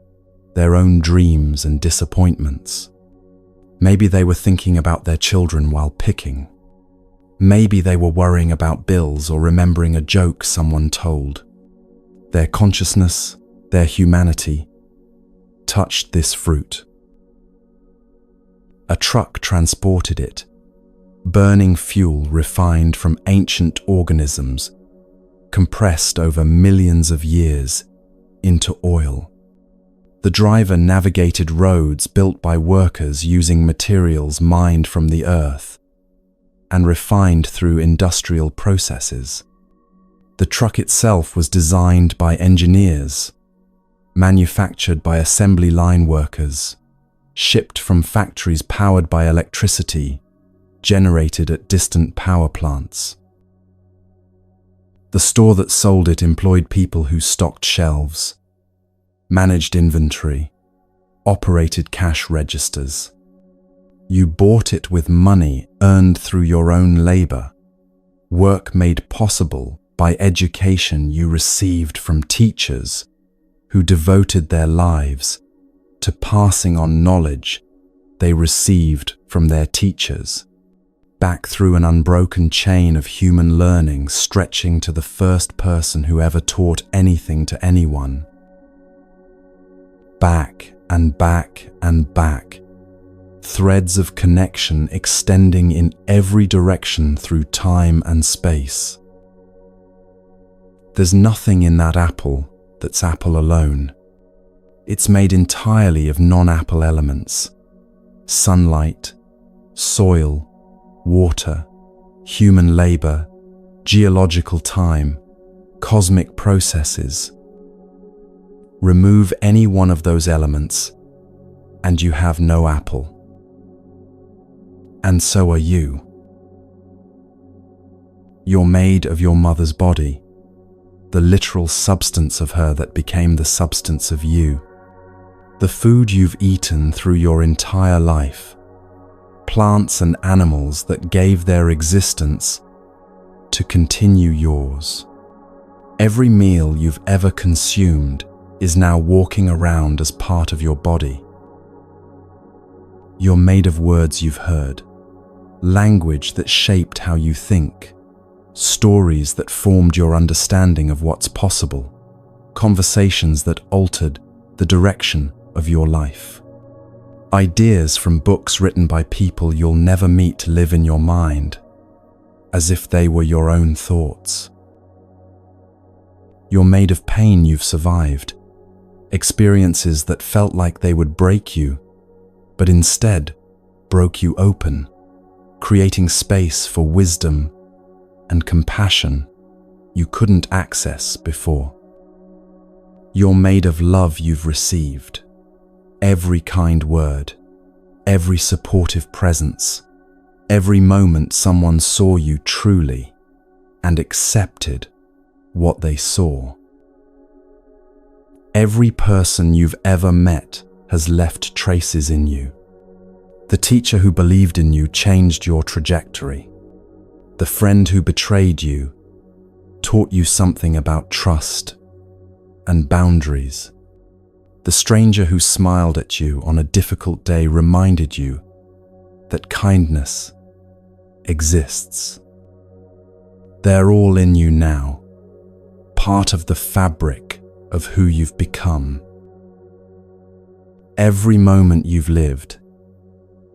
their own dreams and disappointments. Maybe they were thinking about their children while picking. Maybe they were worrying about bills or remembering a joke someone told. Their consciousness, their humanity, touched this fruit. A truck transported it, burning fuel refined from ancient organisms, compressed over millions of years into oil. The driver navigated roads built by workers using materials mined from the earth and refined through industrial processes. The truck itself was designed by engineers, manufactured by assembly line workers, shipped from factories powered by electricity, generated at distant power plants. The store that sold it employed people who stocked shelves, managed inventory, operated cash registers. You bought it with money earned through your own labor, work made possible by education you received from teachers who devoted their lives to passing on knowledge they received from their teachers, back through an unbroken chain of human learning stretching to the first person who ever taught anything to anyone. Back and back and back, threads of connection extending in every direction through time and space. There's nothing in that apple that's apple alone. It's made entirely of non-apple elements: sunlight, soil, water, human labor, geological time, cosmic processes. Remove any one of those elements, and you have no apple. And so are you. You're made of your mother's body, the literal substance of her that became the substance of you. The food you've eaten through your entire life, plants and animals that gave their existence to continue yours. Every meal you've ever consumed is now walking around as part of your body. You're made of words you've heard, language that shaped how you think, stories that formed your understanding of what's possible, conversations that altered the direction of your life. Ideas from books written by people you'll never meet live in your mind, as if they were your own thoughts. You're made of pain you've survived, experiences that felt like they would break you, but instead broke you open, creating space for wisdom and compassion you couldn't access before. You're made of love you've received, every kind word, every supportive presence, every moment someone saw you truly and accepted what they saw. Every person you've ever met has left traces in you. The teacher who believed in you changed your trajectory. The friend who betrayed you taught you something about trust and boundaries. The stranger who smiled at you on a difficult day reminded you that kindness exists. They're all in you now, part of the fabric of who you've become. Every moment you've lived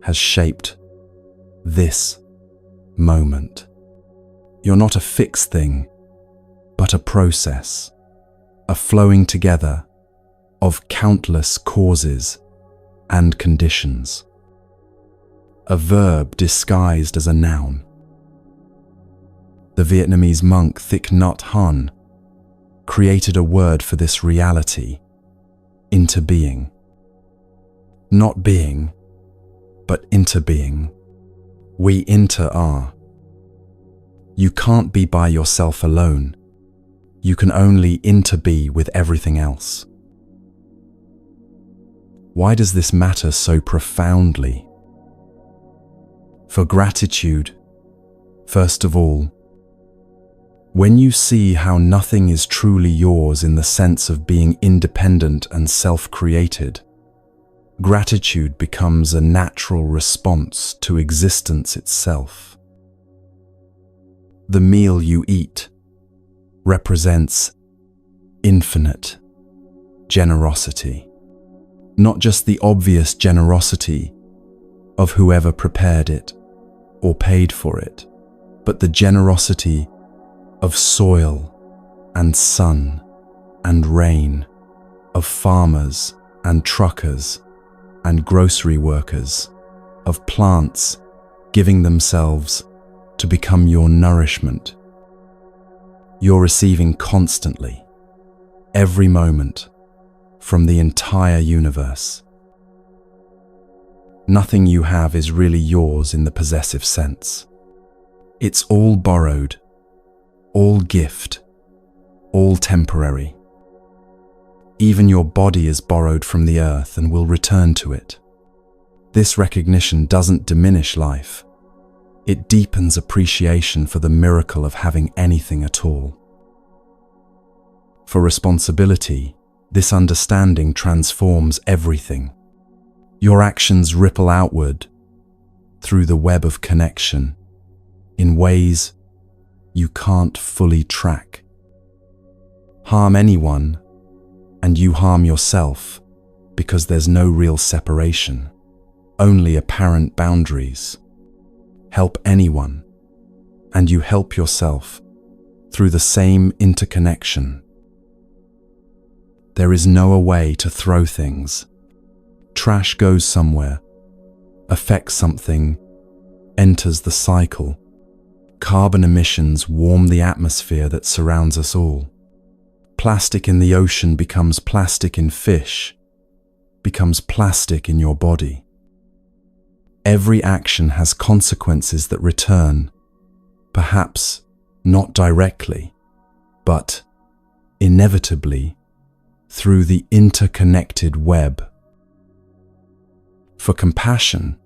has shaped this moment. You're not a fixed thing, but a process, a flowing together of countless causes and conditions. A verb disguised as a noun. The Vietnamese monk Thich Nhat Hanh created a word for this reality: interbeing. Not being, but interbeing. We inter-are. You can't be by yourself alone. You can only interbe with everything else. Why does this matter so profoundly? For gratitude, first of all. When you see how nothing is truly yours in the sense of being independent and self-created, gratitude becomes a natural response to existence itself. The meal you eat represents infinite generosity, not just the obvious generosity of whoever prepared it or paid for it, but the generosity of soil and sun and rain, of farmers and truckers and grocery workers, of plants giving themselves to become your nourishment. You're receiving constantly, every moment, from the entire universe. Nothing you have is really yours in the possessive sense. It's all borrowed, all gift, all temporary. Even your body is borrowed from the earth and will return to it. This recognition doesn't diminish life. It deepens appreciation for the miracle of having anything at all. For responsibility, this understanding transforms everything. Your actions ripple outward through the web of connection in ways you can't fully track. Harm anyone, and you harm yourself because there's no real separation, only apparent boundaries. Help anyone, and you help yourself through the same interconnection. There is no way to throw things. Trash goes somewhere, affects something, enters the cycle. Carbon emissions warm the atmosphere that surrounds us all. Plastic in the ocean becomes plastic in fish, becomes plastic in your body. Every action has consequences that return, perhaps not directly, but inevitably through the interconnected web. For compassion,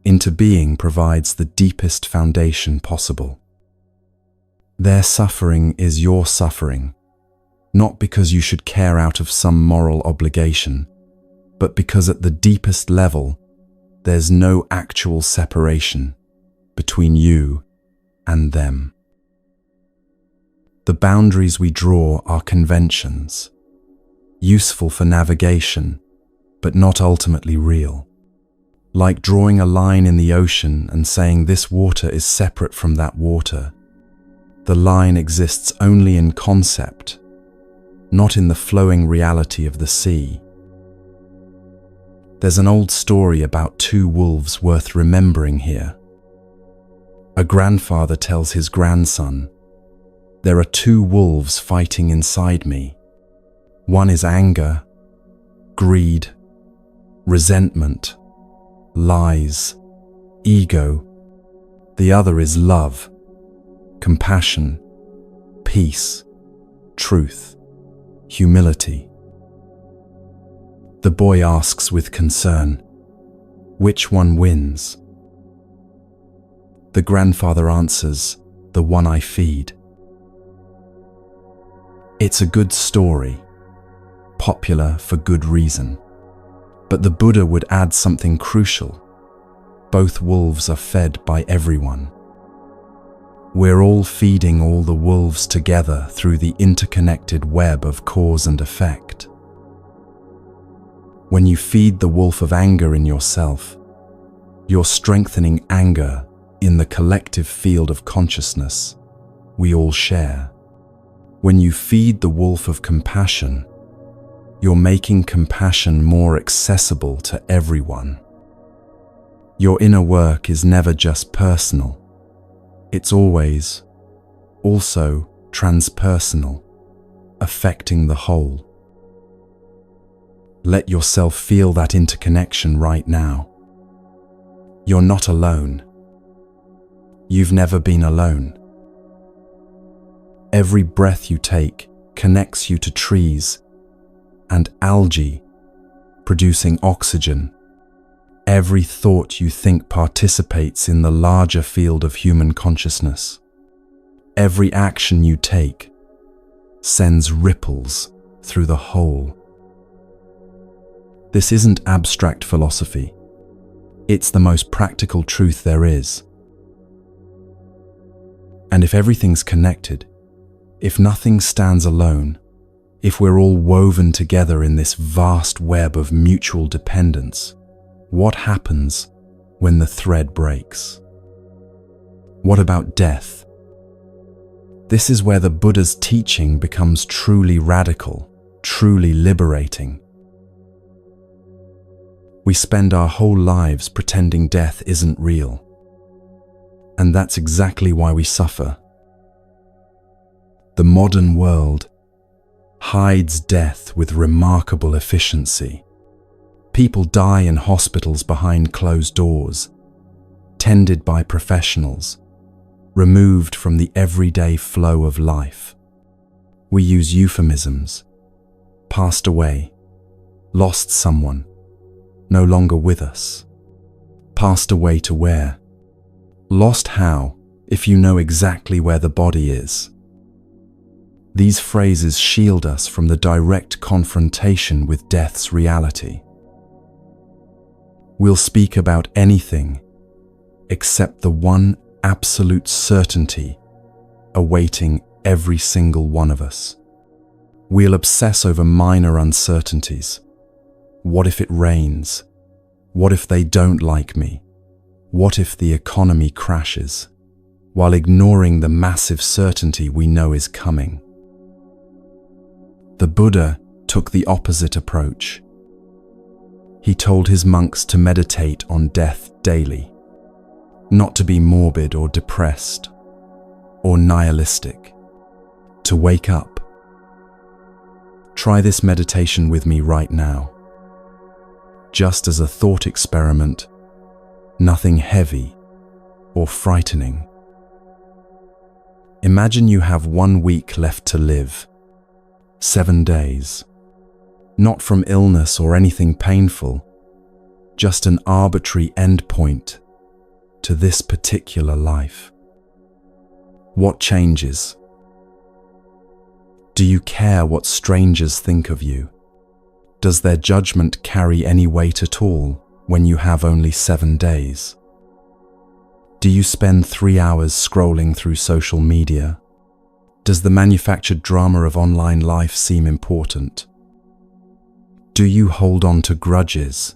interbeing provides the deepest foundation possible. Their suffering is your suffering, not because you should care out of some moral obligation, but because at the deepest level, there's no actual separation between you and them. The boundaries we draw are conventions, useful for navigation, but not ultimately real. Like drawing a line in the ocean and saying this water is separate from that water. The line exists only in concept, not in the flowing reality of the sea. There's an old story about two wolves worth remembering here. A grandfather tells his grandson, "There are two wolves fighting inside me. One is anger, greed, resentment, lies, ego. The other is love, compassion, peace, truth, humility." The boy asks with concern, "Which one wins?" The grandfather answers, "The one I feed." It's a good story, popular for good reason. But the Buddha would add something crucial. Both wolves are fed by everyone. We're all feeding all the wolves together through the interconnected web of cause and effect. When you feed the wolf of anger in yourself, you're strengthening anger in the collective field of consciousness we all share. When you feed the wolf of compassion, you're making compassion more accessible to everyone. Your inner work is never just personal. It's always also transpersonal, affecting the whole. Let yourself feel that interconnection right now. You're not alone. You've never been alone. Every breath you take connects you to trees and algae, producing oxygen. Every thought you think participates in the larger field of human consciousness. every action you take sends ripples through the whole. This isn't abstract philosophy. It's the most practical truth there is. And if everything's connected, if nothing stands alone, if we're all woven together in this vast web of mutual dependence, what happens when the thread breaks? What about death? This is where the Buddha's teaching becomes truly radical, truly liberating. We spend our whole lives pretending death isn't real. And that's exactly why we suffer. The modern world hides death with remarkable efficiency. People die in hospitals behind closed doors, tended by professionals, removed from the everyday flow of life. We use euphemisms: passed away, lost someone, no longer with us. Passed away to where? Lost how, if you know exactly where the body is? These phrases shield us from the direct confrontation with death's reality. We'll speak about anything except the one absolute certainty awaiting every single one of us. We'll obsess over minor uncertainties. What if it rains? What if they don't like me? What if the economy crashes? While ignoring the massive certainty we know is coming. The Buddha took the opposite approach. He told his monks to meditate on death daily, not to be morbid or depressed or nihilistic, to wake up. Try this meditation with me right now. Just as a thought experiment, nothing heavy or frightening. Imagine you have 1 week left to live, 7 days. Not from illness or anything painful, just an arbitrary endpoint to this particular life. What changes? Do you care what strangers think of you? Does their judgment carry any weight at all when you have only 7 days? Do you spend 3 hours scrolling through social media? Does the manufactured drama of online life seem important? Do you hold on to grudges?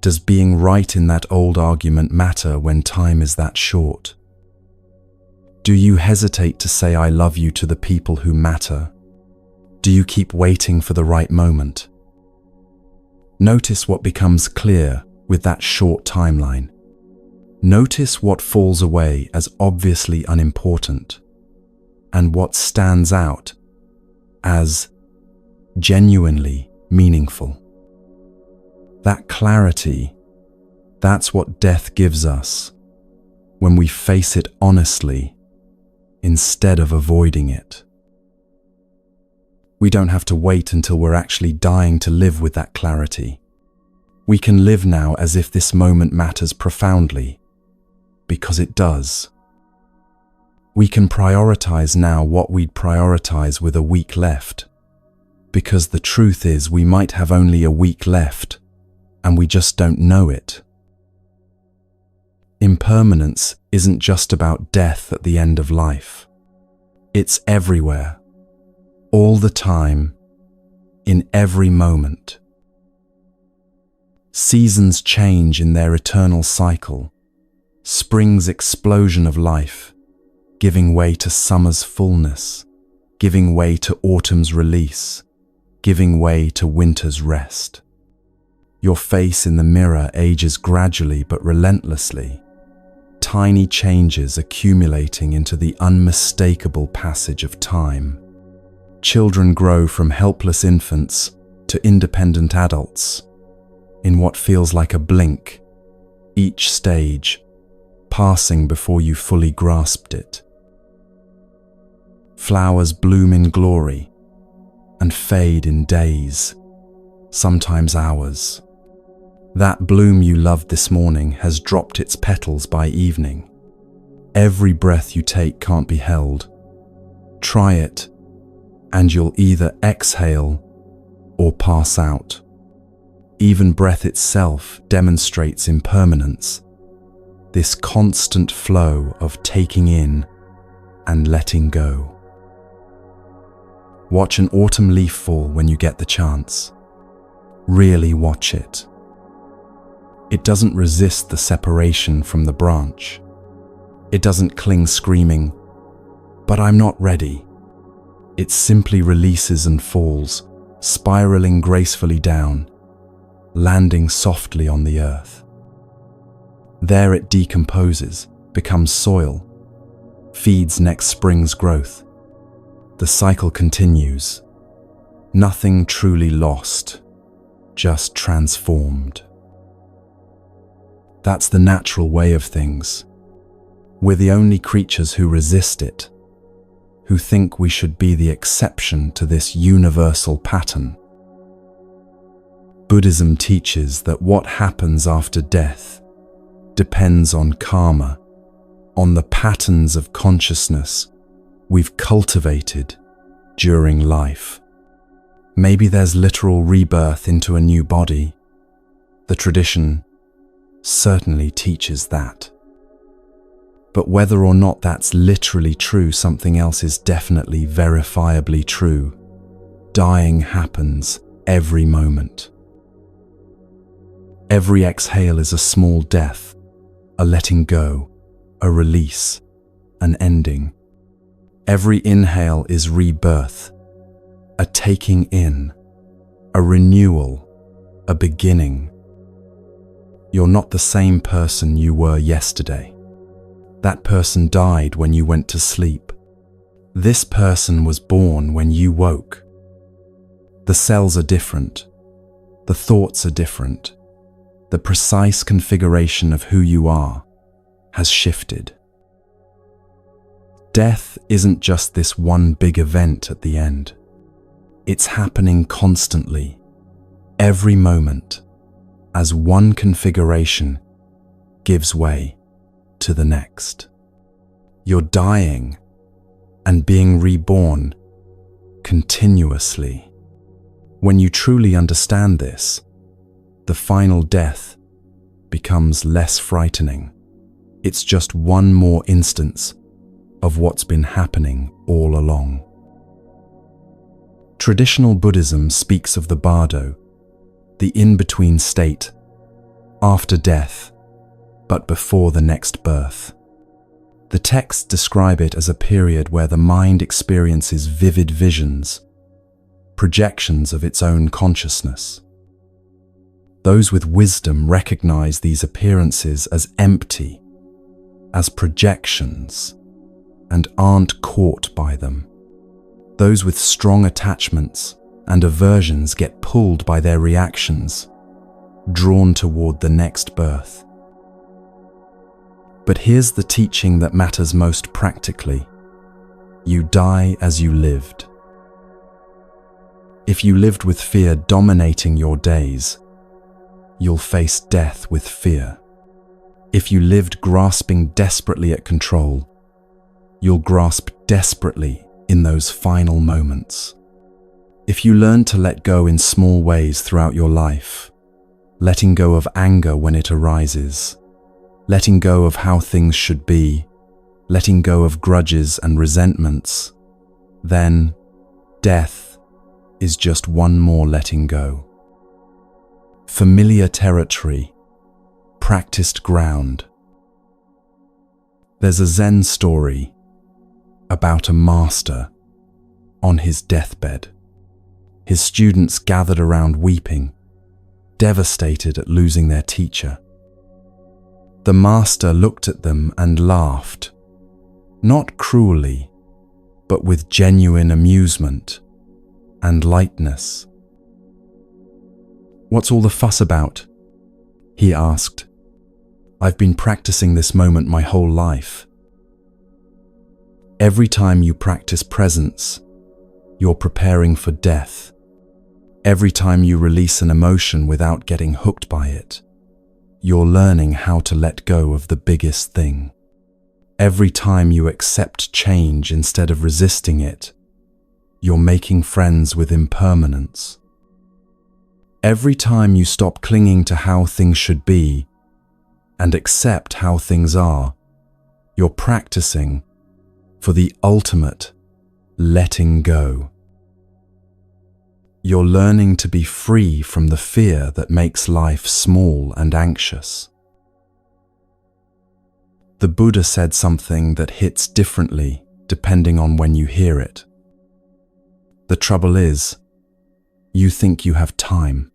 Does being right in that old argument matter when time is that short? Do you hesitate to say I love you to the people who matter? Do you keep waiting for the right moment? Notice what becomes clear with that short timeline. Notice what falls away as obviously unimportant, and what stands out as genuinely meaningful. That clarity, that's what death gives us when we face it honestly instead of avoiding it. We don't have to wait until we're actually dying to live with that clarity. We can live now as if this moment matters profoundly, because it does. We can prioritize now what we'd prioritize with a week left, because the truth is we might have only a week left, and we just don't know it. Impermanence isn't just about death at the end of life. It's everywhere, all the time, in every moment. Seasons change in their eternal cycle, spring's explosion of life, giving way to summer's fullness, giving way to autumn's release, giving way to winter's rest. Your face in the mirror ages gradually but relentlessly, tiny changes accumulating into the unmistakable passage of time. Children grow from helpless infants to independent adults in what feels like a blink, each stage passing before you fully grasped it. Flowers bloom in glory and fade in days, sometimes hours. That bloom you loved this morning has dropped its petals by evening. every breath you take can't be held. Try it, and you'll either exhale or pass out. Even breath itself demonstrates impermanence, this constant flow of taking in and letting go. Watch an autumn leaf fall when you get the chance. Really watch it. It doesn't resist the separation from the branch. It doesn't cling screaming, "But I'm not ready." It simply releases and falls, spiraling gracefully down, landing softly on the earth. There it decomposes, becomes soil, feeds next spring's growth. The cycle continues. Nothing truly lost, just transformed. That's the natural way of things. We're the only creatures who resist it, who think we should be the exception to this universal pattern. Buddhism teaches that what happens after death depends on karma, on the patterns of consciousness we've cultivated during life. Maybe there's literal rebirth into a new body. The tradition certainly teaches that. But whether or not that's literally true, something else is definitely verifiably true. Dying happens every moment. Every exhale is a small death, a letting go, a release, an ending. Every inhale is rebirth, a taking in, a renewal, a beginning. You're not the same person you were yesterday. That person died when you went to sleep. This person was born when you woke. The cells are different. The thoughts are different. The precise configuration of who you are has shifted. Death isn't just this one big event at the end. It's happening constantly, every moment, as one configuration gives way to the next. You're dying and being reborn continuously. When you truly understand this, the final death becomes less frightening. It's just one more instance of what's been happening all along. Traditional Buddhism speaks of the bardo, the in-between state, after death, but before the next birth. The texts describe it as a period where the mind experiences vivid visions, projections of its own consciousness. Those with wisdom recognize these appearances as empty, as projections, and aren't caught by them. Those with strong attachments and aversions get pulled by their reactions, drawn toward the next birth. But here's the teaching that matters most practically. You die as you lived. If you lived with fear dominating your days, you'll face death with fear. If you lived grasping desperately at control, you'll grasp desperately in those final moments. If you learn to let go in small ways throughout your life, letting go of anger when it arises, letting go of how things should be, letting go of grudges and resentments, then death is just one more letting go. Familiar territory, practiced ground. There's a Zen story about a master on his deathbed. His students gathered around weeping, devastated at losing their teacher. The master looked at them and laughed, not cruelly, but with genuine amusement and lightness. "What's all the fuss about?" he asked. "I've been practicing this moment my whole life." Every time you practice presence, you're preparing for death. Every time you release an emotion without getting hooked by it, you're learning how to let go of the biggest thing. Every time you accept change instead of resisting it, you're making friends with impermanence. Every time you stop clinging to how things should be and accept how things are, you're practicing for the ultimate letting go. You're learning to be free from the fear that makes life small and anxious. The Buddha said something that hits differently depending on when you hear it. The trouble is, you think you have time.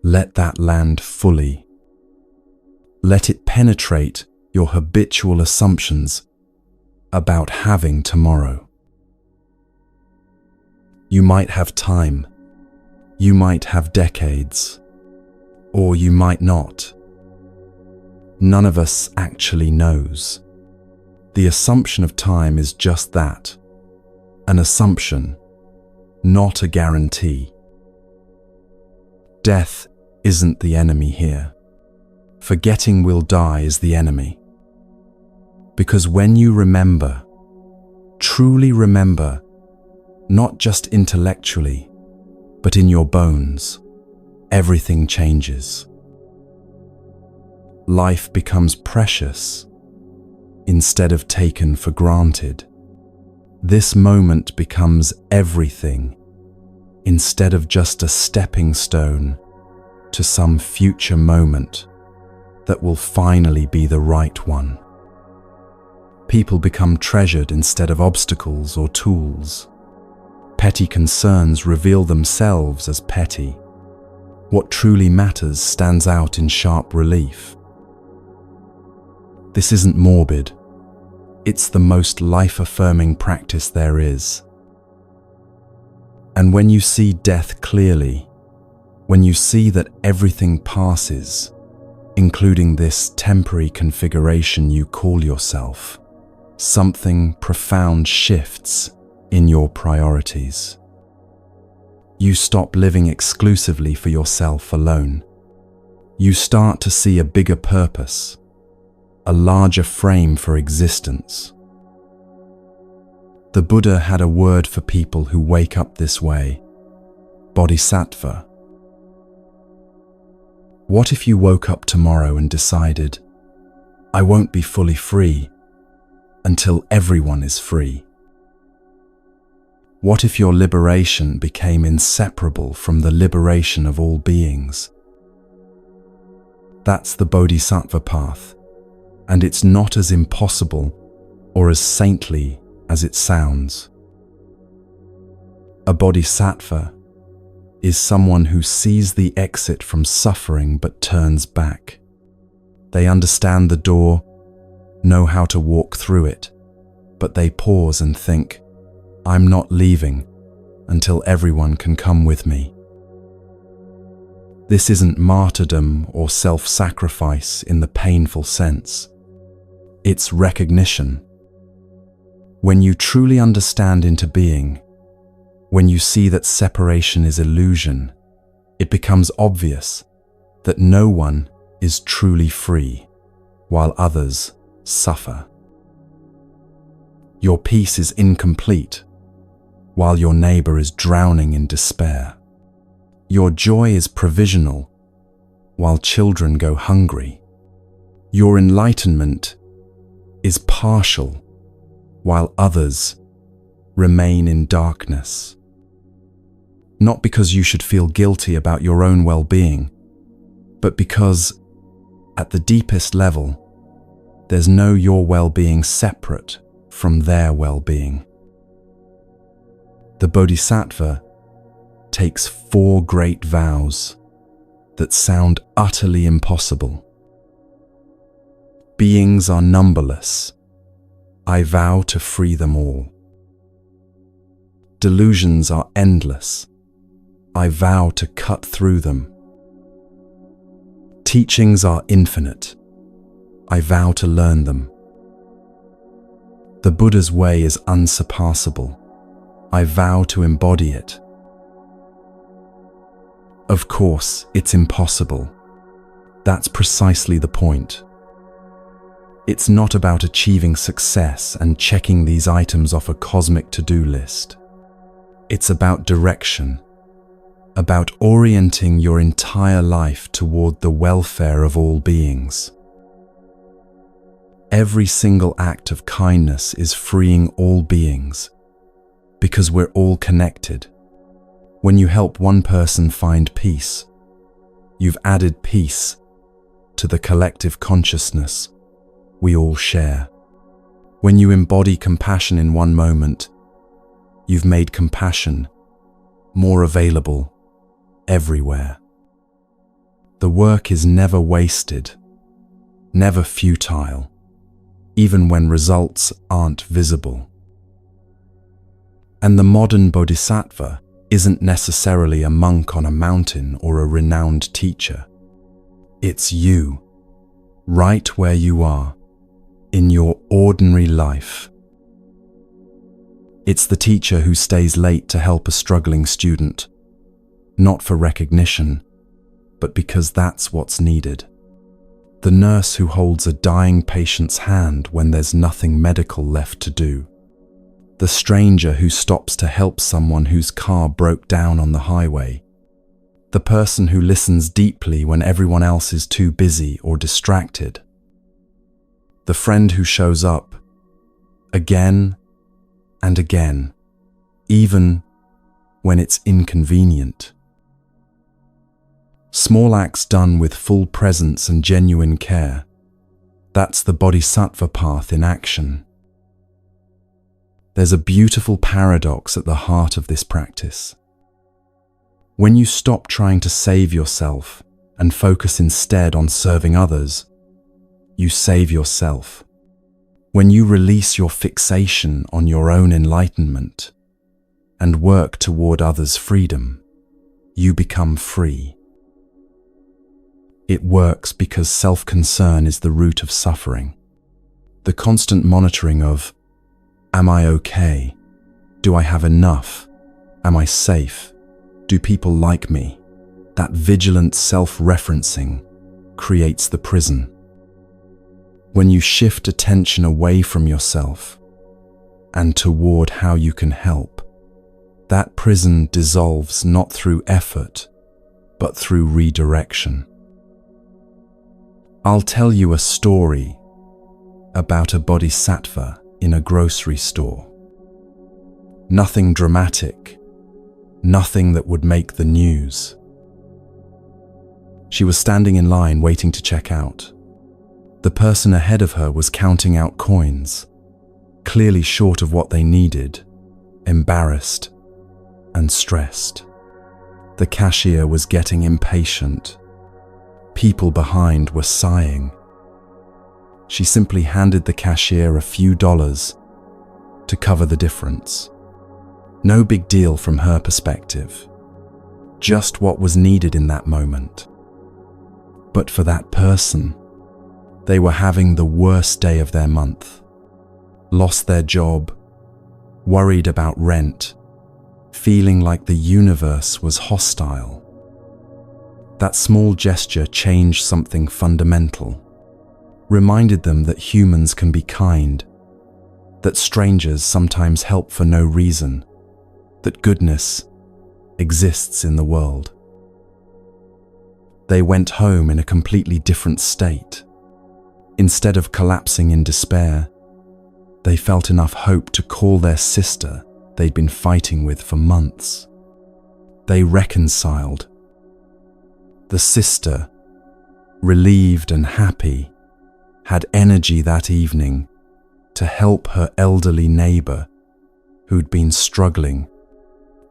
Let that land fully. Let it penetrate your habitual assumptions about having tomorrow. You might have time, you might have decades, or you might not. None of us actually knows. The assumption of time is just that, an assumption, not a guarantee. Death isn't the enemy here. Forgetting we'll die is the enemy. Because when you remember, truly remember, not just intellectually, but in your bones, everything changes. Life becomes precious instead of taken for granted. This moment becomes everything instead of just a stepping stone to some future moment that will finally be the right one. People become treasured instead of obstacles or tools. Petty concerns reveal themselves as petty. What truly matters stands out in sharp relief. This isn't morbid. It's the most life-affirming practice there is. And when you see death clearly, when you see that everything passes, including this temporary configuration you call yourself, something profound shifts in your priorities. You stop living exclusively for yourself alone. You start to see a bigger purpose, a larger frame for existence. The Buddha had a word for people who wake up this way: bodhisattva. What if you woke up tomorrow and decided, I won't be fully free until everyone is free? What if your liberation became inseparable from the liberation of all beings? That's the bodhisattva path, and it's not as impossible or as saintly as it sounds. A bodhisattva is someone who sees the exit from suffering but turns back. They understand the door, know how to walk through it, but they pause and think, I'm not leaving until everyone can come with me. This isn't martyrdom or self-sacrifice in the painful sense. It's recognition. When you truly understand into being, when you see that separation is illusion, it becomes obvious that no one is truly free, while others suffer. Your peace is incomplete, while your neighbor is drowning in despair. Your joy is provisional, while children go hungry. Your enlightenment is partial, while others remain in darkness. Not because you should feel guilty about your own well-being, but because, at the deepest level, there's no your well-being separate from their well-being. The Bodhisattva takes 4 great vows that sound utterly impossible. Beings are numberless. I vow to free them all. Delusions are endless. I vow to cut through them. Teachings are infinite. I vow to learn them. The Buddha's way is unsurpassable. I vow to embody it. Of course, it's impossible. That's precisely the point. It's not about achieving success and checking these items off a cosmic to-do list. It's about direction, about orienting your entire life toward the welfare of all beings. Every single act of kindness is freeing all beings, because we're all connected. When you help one person find peace, you've added peace to the collective consciousness we all share. When you embody compassion in one moment, you've made compassion more available everywhere. The work is never wasted, never futile, even when results aren't visible. And the modern bodhisattva isn't necessarily a monk on a mountain or a renowned teacher. It's you, right where you are, in your ordinary life. It's the teacher who stays late to help a struggling student, not for recognition, but because that's what's needed. The nurse who holds a dying patient's hand when there's nothing medical left to do. The stranger who stops to help someone whose car broke down on the highway. The person who listens deeply when everyone else is too busy or distracted. The friend who shows up again and again, even when it's inconvenient. Small acts done with full presence and genuine care. That's the bodhisattva path in action. There's a beautiful paradox at the heart of this practice. When you stop trying to save yourself and focus instead on serving others, you save yourself. When you release your fixation on your own enlightenment and work toward others' freedom, you become free. It works because self-concern is the root of suffering. The constant monitoring of, am I okay? Do I have enough? Am I safe? Do people like me? That vigilant self-referencing creates the prison. When you shift attention away from yourself and toward how you can help, that prison dissolves not through effort, but through redirection. I'll tell you a story about a bodhisattva in a grocery store. Nothing dramatic, nothing that would make the news. She was standing in line waiting to check out. The person ahead of her was counting out coins, clearly short of what they needed, embarrassed and stressed. The cashier was getting impatient. People behind were sighing. She simply handed the cashier a few dollars to cover the difference. No big deal from her perspective. Just what was needed in that moment. But for that person, they were having the worst day of their month. Lost their job, worried about rent, feeling like the universe was hostile. That small gesture changed something fundamental. Reminded them that humans can be kind, that strangers sometimes help for no reason, that goodness exists in the world. They went home in a completely different state. Instead of collapsing in despair, they felt enough hope to call their sister they'd been fighting with for months. They reconciled. The sister, relieved and happy, had energy that evening to help her elderly neighbor who'd been struggling.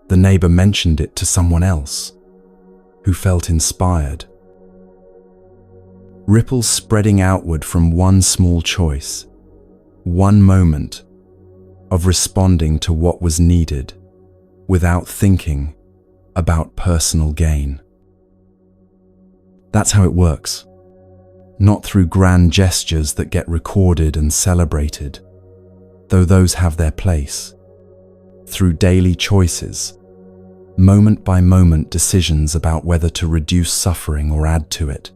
The neighbor mentioned it to someone else who felt inspired. Ripples spreading outward from one small choice, one moment of responding to what was needed without thinking about personal gain. That's how it works. Not through grand gestures that get recorded and celebrated, though those have their place. Through daily choices, moment by moment decisions about whether to reduce suffering or add to it.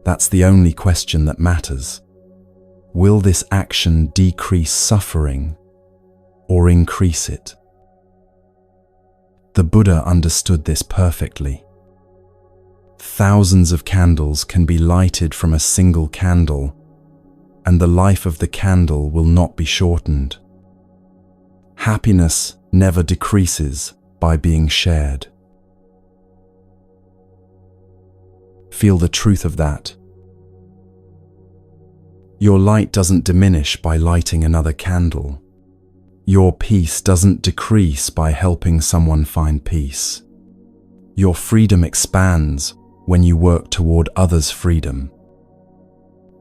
That's the only question that matters. Will this action decrease suffering or increase it? The Buddha understood this perfectly. Thousands of candles can be lighted from a single candle, and the life of the candle will not be shortened. Happiness never decreases by being shared. Feel the truth of that. Your light doesn't diminish by lighting another candle. Your peace doesn't decrease by helping someone find peace. Your freedom expands when you work toward others' freedom.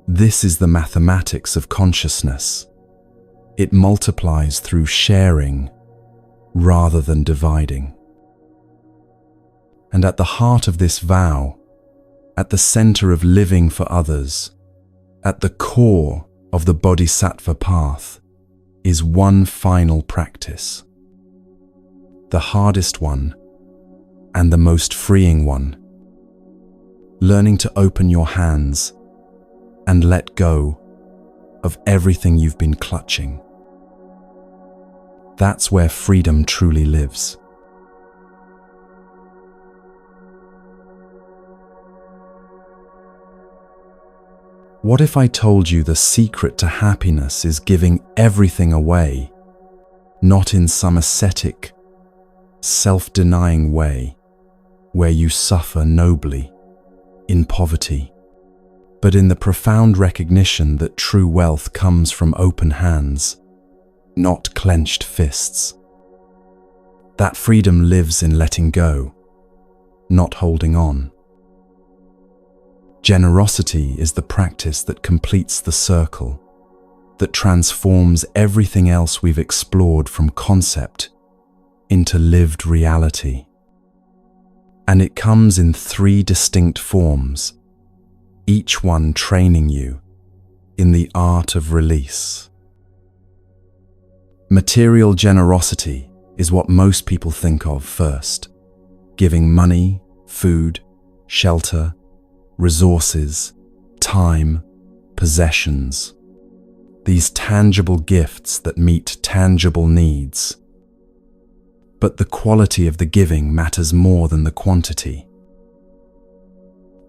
This is the mathematics of consciousness. It multiplies through sharing rather than dividing. And at the heart of this vow, at the center of living for others, at the core of the Bodhisattva path, is one final practice. The hardest one and the most freeing one. Learning to open your hands and let go of everything you've been clutching. That's where freedom truly lives. What if I told you the secret to happiness is giving everything away, not in some ascetic, self-denying way where you suffer nobly in poverty, but in the profound recognition that true wealth comes from open hands, not clenched fists. That freedom lives in letting go, not holding on. Generosity is the practice that completes the circle, that transforms everything else we've explored from concept into lived reality. And it comes in 3 distinct forms, each one training you in the art of release. Material generosity is what most people think of first, giving money, food, shelter, resources, time, possessions. These tangible gifts that meet tangible needs. But the quality of the giving matters more than the quantity.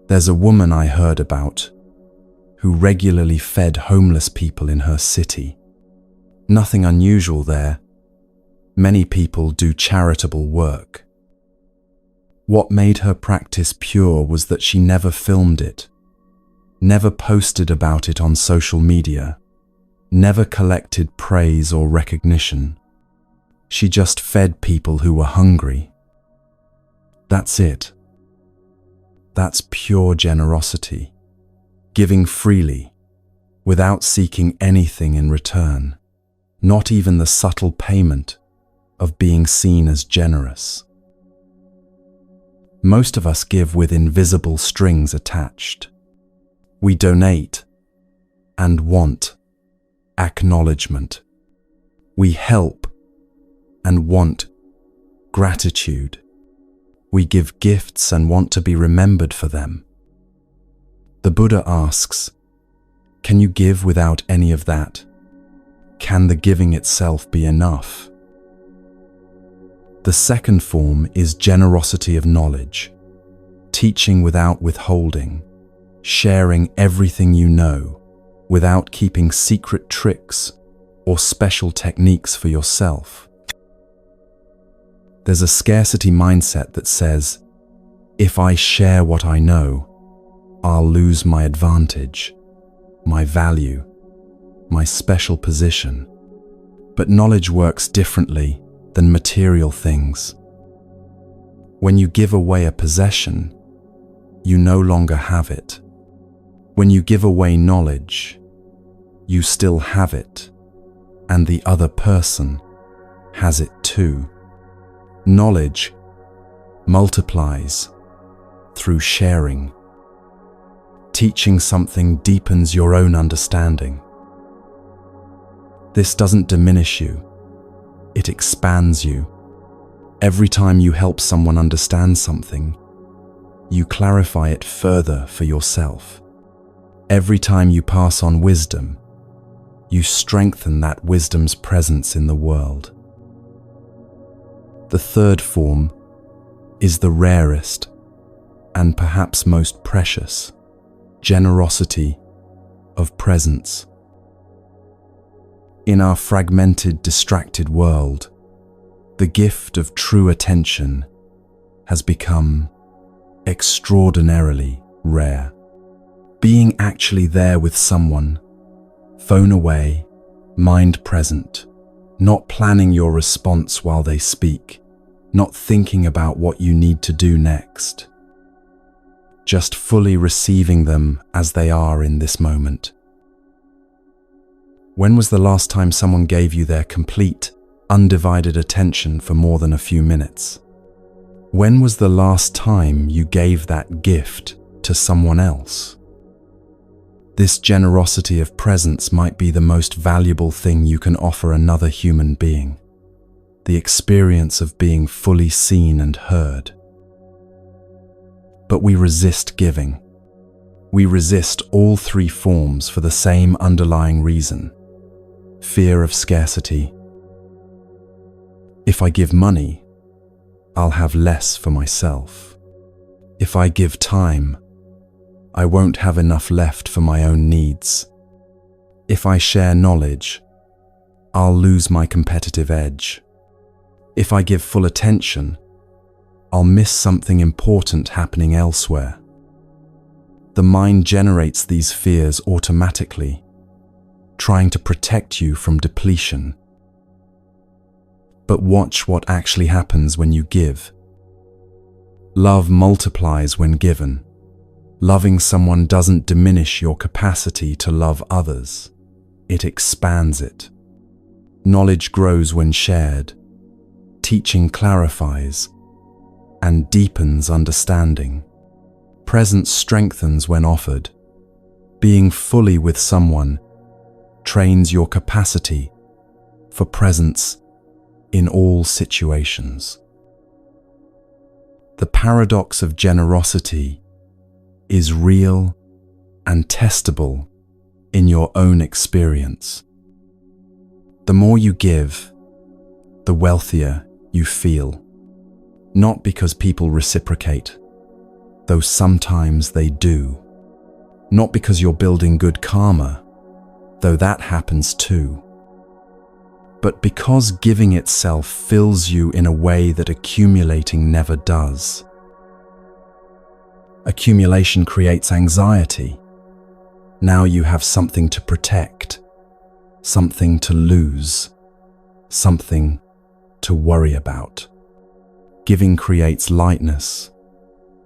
There's a woman I heard about who regularly fed homeless people in her city. Nothing unusual there. Many people do charitable work. What made her practice pure was that she never filmed it, never posted about it on social media, never collected praise or recognition. She just fed people who were hungry. That's it. That's pure generosity, giving freely, without seeking anything in return, not even the subtle payment of being seen as generous. Most of us give with invisible strings attached. We donate and want acknowledgement. We help and want gratitude. We give gifts and want to be remembered for them. The Buddha asks, can you give without any of that? Can the giving itself be enough? The second form is generosity of knowledge, teaching without withholding, sharing everything you know, without keeping secret tricks or special techniques for yourself. There's a scarcity mindset that says, if I share what I know, I'll lose my advantage, my value, my special position. But knowledge works differently than material things. When you give away a possession, you no longer have it. When you give away knowledge, you still have it, and the other person has it too. Knowledge multiplies through sharing. Teaching something deepens your own understanding. This doesn't diminish you. It expands you. Every time you help someone understand something, you clarify it further for yourself. Every time you pass on wisdom, you strengthen that wisdom's presence in the world. The third form is the rarest and perhaps most precious: generosity of presence. In our fragmented, distracted world, the gift of true attention has become extraordinarily rare. Being actually there with someone, phone away, mind present, not planning your response while they speak, not thinking about what you need to do next, just fully receiving them as they are in this moment. When was the last time someone gave you their complete, undivided attention for more than a few minutes? When was the last time you gave that gift to someone else? This generosity of presence might be the most valuable thing you can offer another human being, the experience of being fully seen and heard. But we resist giving. We resist all three forms for the same underlying reason: fear of scarcity. If I give money, I'll have less for myself. If I give time, I won't have enough left for my own needs. If I share knowledge, I'll lose my competitive edge. If I give full attention, I'll miss something important happening elsewhere. The mind generates these fears automatically, trying to protect you from depletion. But watch what actually happens when you give. Love multiplies when given. Loving someone doesn't diminish your capacity to love others. It expands it. Knowledge grows when shared. Teaching clarifies and deepens understanding. Presence strengthens when offered. Being fully with someone trains your capacity for presence in all situations. The paradox of generosity is real and testable in your own experience. The more you give, the wealthier you feel. Not because people reciprocate, though sometimes they do. Not because you're building good karma, though that happens too. But because giving itself fills you in a way that accumulating never does. Accumulation creates anxiety. Now you have something to protect, something to lose, something to worry about. Giving creates lightness,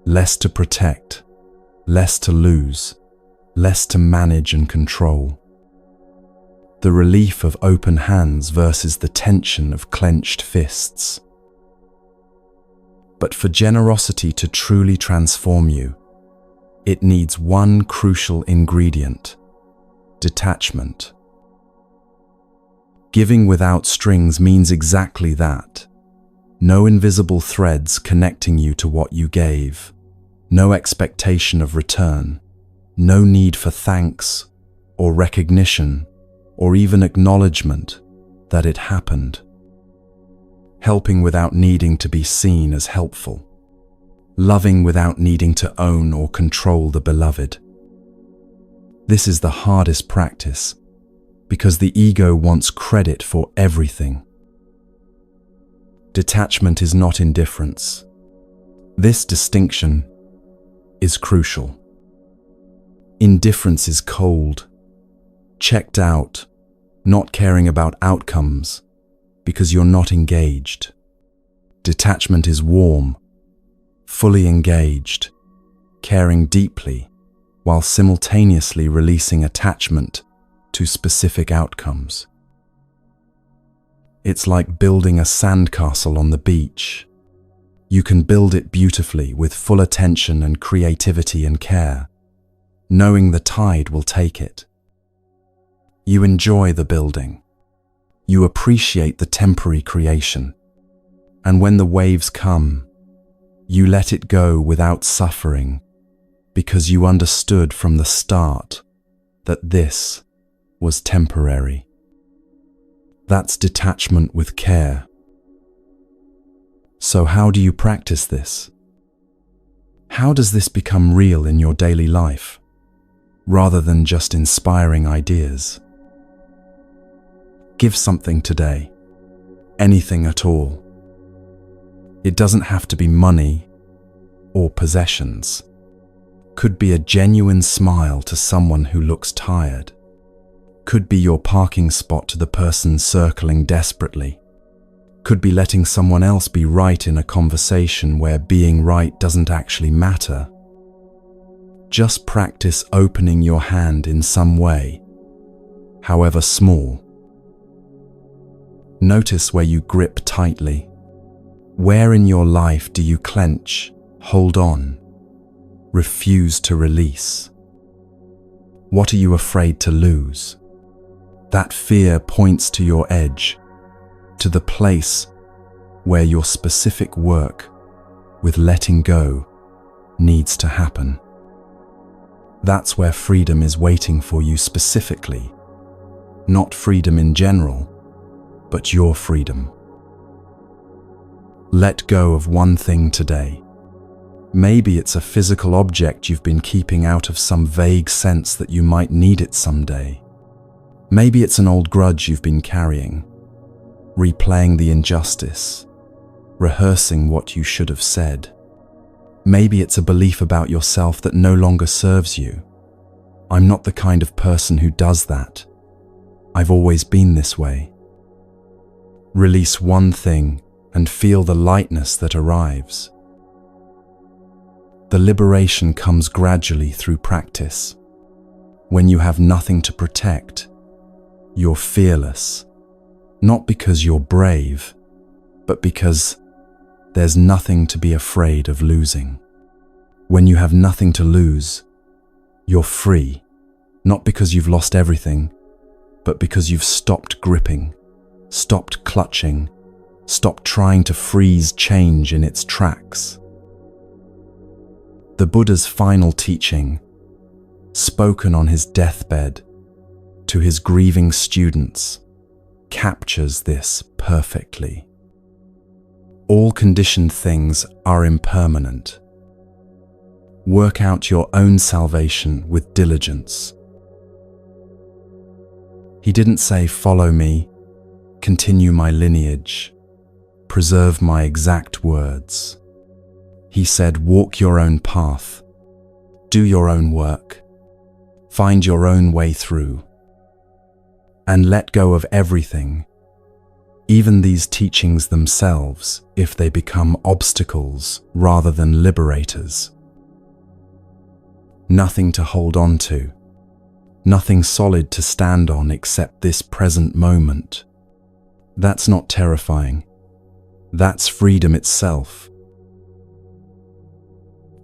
less to protect, less to lose, less to manage and control. The relief of open hands versus the tension of clenched fists. But for generosity to truly transform you, it needs one crucial ingredient: detachment. Giving without strings means exactly that. No invisible threads connecting you to what you gave. No expectation of return. No need for thanks or recognition or even acknowledgement that it happened. Helping without needing to be seen as helpful. Loving without needing to own or control the beloved. This is the hardest practice because the ego wants credit for everything. Detachment is not indifference. This distinction is crucial. Indifference is cold, checked out, not caring about outcomes because you're not engaged. Detachment is warm, fully engaged, caring deeply while simultaneously releasing attachment to specific outcomes. It's like building a sandcastle on the beach. You can build it beautifully with full attention and creativity and care, knowing the tide will take it. You enjoy the building. You appreciate the temporary creation. And when the waves come, you let it go without suffering because you understood from the start that this was temporary. That's detachment with care. So how do you practice this? How does this become real in your daily life, rather than just inspiring ideas? Give something today, anything at all. It doesn't have to be money or possessions. Could be a genuine smile to someone who looks tired. Could be your parking spot to the person circling desperately. Could be letting someone else be right in a conversation where being right doesn't actually matter. Just practice opening your hand in some way, however small. Notice where you grip tightly. Where in your life do you clench, hold on, refuse to release? What are you afraid to lose? That fear points to your edge, to the place where your specific work with letting go needs to happen. That's where freedom is waiting for you specifically. Not freedom in general, but your freedom. Let go of one thing today. Maybe it's a physical object you've been keeping out of some vague sense that you might need it someday. Maybe it's an old grudge you've been carrying, replaying the injustice, rehearsing what you should have said. Maybe it's a belief about yourself that no longer serves you. I'm not the kind of person who does that. I've always been this way. Release one thing and feel the lightness that arrives. The liberation comes gradually through practice. When you have nothing to protect, you're fearless. Not because you're brave, but because there's nothing to be afraid of losing. When you have nothing to lose, you're free. Not because you've lost everything, but because you've stopped gripping, stopped clutching, stopped trying to freeze change in its tracks. The Buddha's final teaching, spoken on his deathbed to his grieving students, captures this perfectly. All conditioned things are impermanent. Work out your own salvation with diligence. He didn't say, follow me, continue my lineage, preserve my exact words. He said, walk your own path, do your own work, find your own way through, and let go of everything, even these teachings themselves, if they become obstacles rather than liberators. Nothing to hold on to, nothing solid to stand on except this present moment. That's not terrifying. That's freedom itself.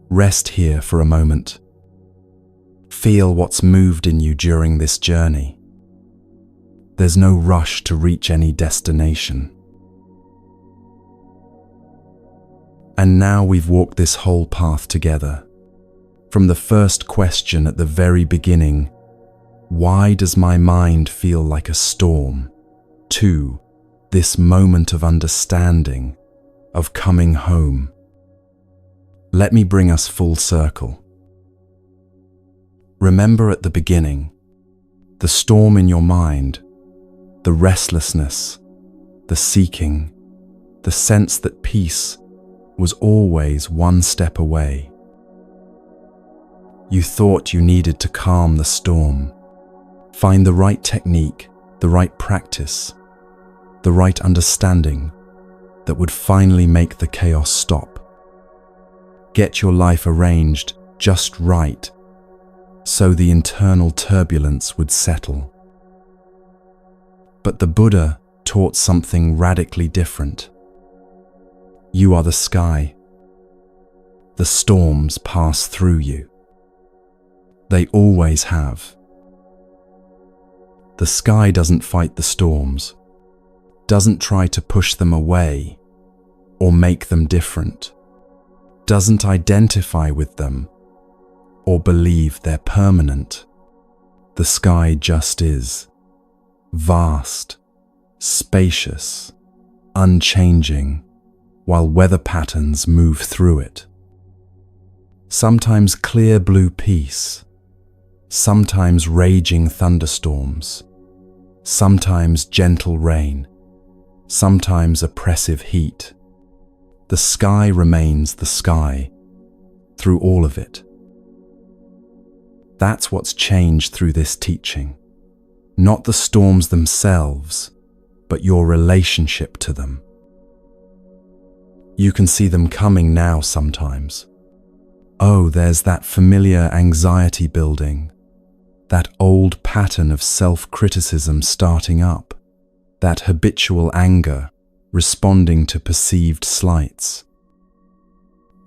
Rest here for a moment. Feel what's moved in you during this journey. There's no rush to reach any destination. And now we've walked this whole path together. From the first question at the very beginning, why does my mind feel like a storm? To this moment of understanding, of coming home. Let me bring us full circle. Remember at the beginning, the storm in your mind, the restlessness, the seeking, the sense that peace was always one step away. You thought you needed to calm the storm, find the right technique, the right practice, the right understanding that would finally make the chaos stop. Get your life arranged just right so the internal turbulence would settle. But the Buddha taught something radically different. You are the sky. The storms pass through you. They always have. The sky doesn't fight the storms, doesn't try to push them away or make them different, doesn't identify with them or believe they're permanent. The sky just is. Vast, spacious, unchanging, while weather patterns move through it. Sometimes clear blue peace, sometimes raging thunderstorms, sometimes gentle rain, sometimes oppressive heat. The sky remains the sky through all of it. That's what's changed through this teaching. Not the storms themselves, but your relationship to them. You can see them coming now sometimes. Oh, there's that familiar anxiety building, that old pattern of self-criticism starting up, that habitual anger responding to perceived slights.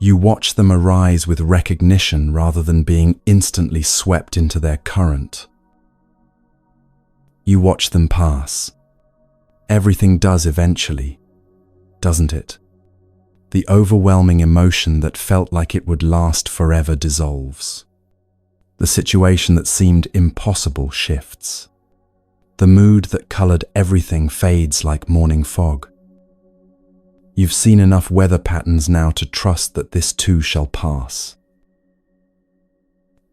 You watch them arise with recognition rather than being instantly swept into their current. You watch them pass. Everything does eventually, doesn't it? The overwhelming emotion that felt like it would last forever dissolves. The situation that seemed impossible shifts. The mood that colored everything fades like morning fog. You've seen enough weather patterns now to trust that this too shall pass.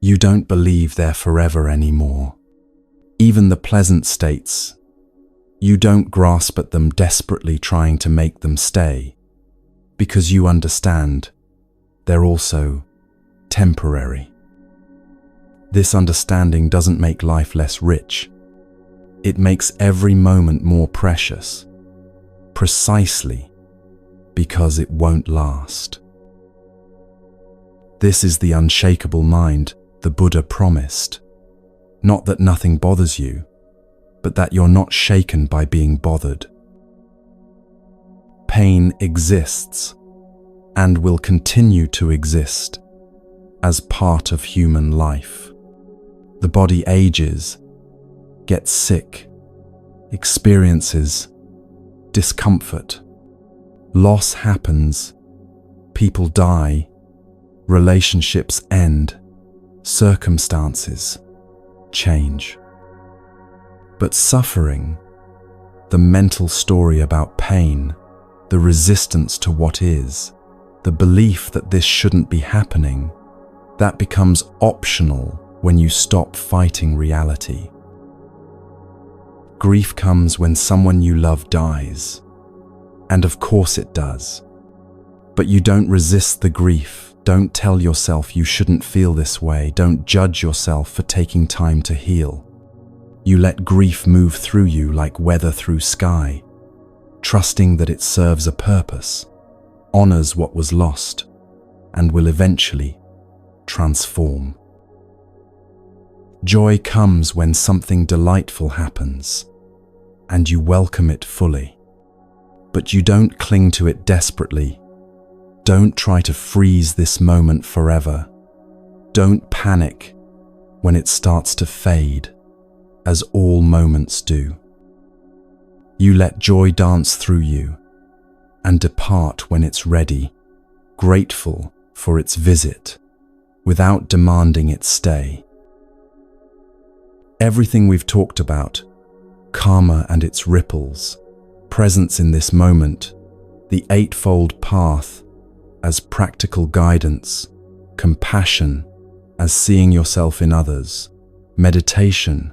You don't believe they're forever anymore. Even the pleasant states, you don't grasp at them desperately trying to make them stay, because you understand they're also temporary. This understanding doesn't make life less rich. It makes every moment more precious, precisely because it won't last. This is the unshakable mind the Buddha promised. Not that nothing bothers you, but that you're not shaken by being bothered. Pain exists and will continue to exist as part of human life. The body ages, gets sick, experiences discomfort. Loss happens, people die, relationships end, circumstances change. But suffering, the mental story about pain, the resistance to what is, the belief that this shouldn't be happening, that becomes optional when you stop fighting reality. Grief comes when someone you love dies. And of course it does. But you don't resist the grief. Don't tell yourself you shouldn't feel this way. Don't judge yourself for taking time to heal. You let grief move through you like weather through sky, trusting that it serves a purpose, honors what was lost, and will eventually transform. Joy comes when something delightful happens, and you welcome it fully. But you don't cling to it desperately. Don't try to freeze this moment forever. Don't panic when it starts to fade, as all moments do. You let joy dance through you and depart when it's ready, grateful for its visit, without demanding it stay. Everything we've talked about, karma and its ripples, presence in this moment, the eightfold path as practical guidance, compassion as seeing yourself in others, meditation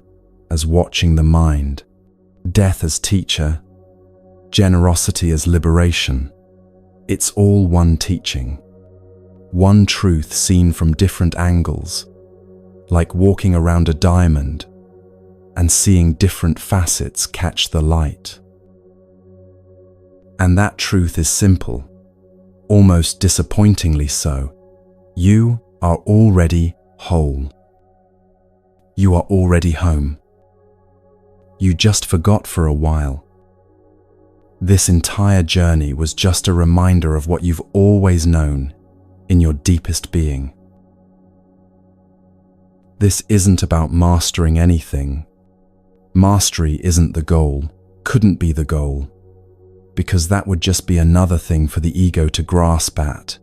as watching the mind, death as teacher, generosity as liberation. It's all one teaching, one truth seen from different angles, like walking around a diamond and seeing different facets catch the light. And that truth is simple, almost disappointingly so. You are already whole. You are already home. You just forgot for a while. This entire journey was just a reminder of what you've always known in your deepest being. This isn't about mastering anything. Mastery isn't the goal, couldn't be the goal, because that would just be another thing for the ego to grasp at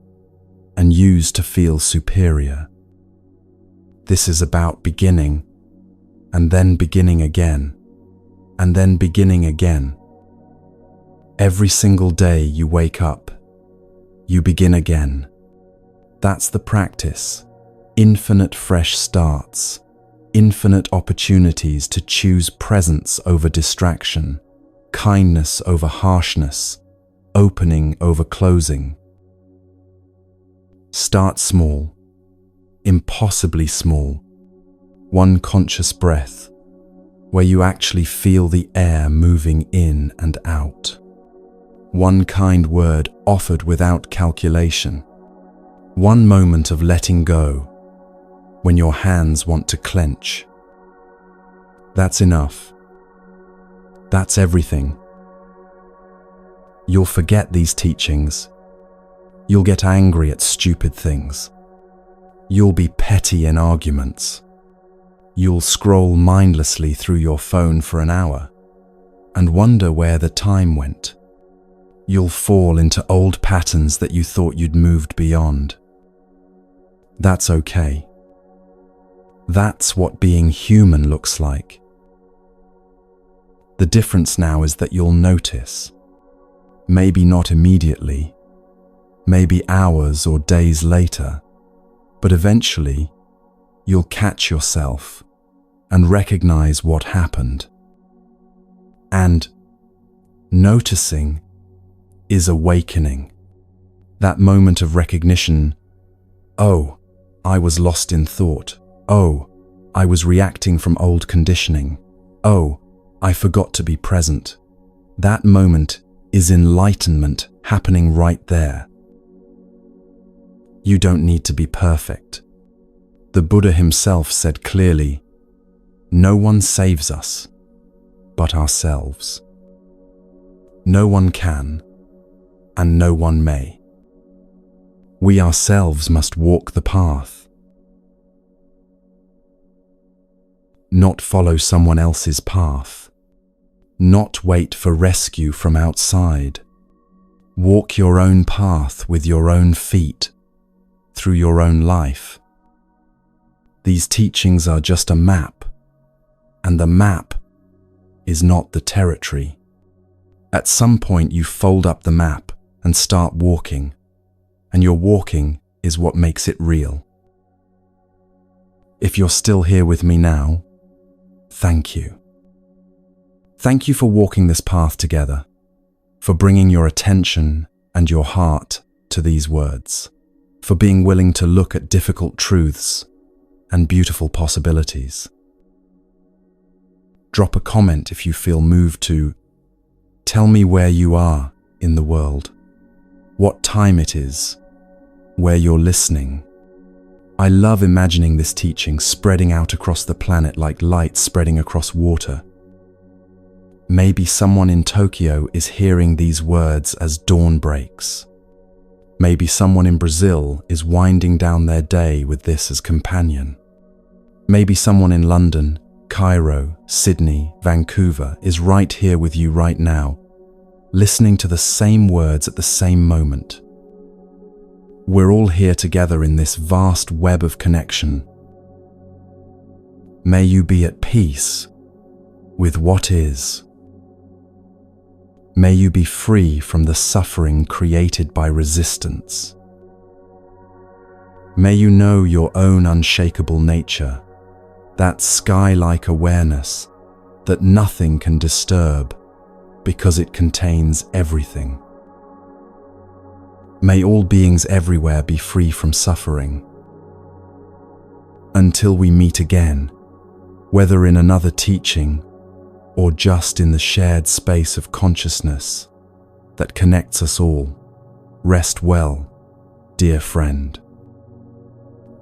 and use to feel superior. This is about beginning, and then beginning again, and then beginning again. Every single day you wake up, you begin again. That's the practice. Infinite fresh starts, infinite opportunities to choose presence over distraction, kindness over harshness, opening over closing. Start small, impossibly small. One conscious breath, where you actually feel the air moving in and out. One kind word offered without calculation. One moment of letting go, when your hands want to clench. That's enough. That's everything. You'll forget these teachings. You'll get angry at stupid things. You'll be petty in arguments. You'll scroll mindlessly through your phone for an hour and wonder where the time went. You'll fall into old patterns that you thought you'd moved beyond. That's okay. That's what being human looks like. The difference now is that you'll notice. Maybe not immediately, maybe hours or days later, but eventually you'll catch yourself and recognize what happened. And noticing is awakening. That moment of recognition. Oh, I was lost in thought. Oh, I was reacting from old conditioning. Oh, I forgot to be present. That moment is enlightenment happening right there. You don't need to be perfect. The Buddha himself said clearly, no one saves us but ourselves. No one can, and no one may. We ourselves must walk the path, not follow someone else's path, not wait for rescue from outside. Walk your own path with your own feet, through your own life. These teachings are just a map, and the map is not the territory. At some point you fold up the map and start walking, and your walking is what makes it real. If you're still here with me now, thank you. Thank you for walking this path together, for bringing your attention and your heart to these words, for being willing to look at difficult truths and beautiful possibilities. Drop a comment if you feel moved to tell me where you are in the world, what time it is, where you're listening. I love imagining this teaching spreading out across the planet like light spreading across water. Maybe someone in Tokyo is hearing these words as dawn breaks. Maybe someone in Brazil is winding down their day with this as companion. Maybe someone in London, Cairo, Sydney, Vancouver is right here with you right now, listening to the same words at the same moment. We're all here together in this vast web of connection. May you be at peace with what is. May you be free from the suffering created by resistance. May you know your own unshakable nature, that sky-like awareness that nothing can disturb because it contains everything. May all beings everywhere be free from suffering. Until we meet again, whether in another teaching or just in the shared space of consciousness that connects us all, rest well, dear friend.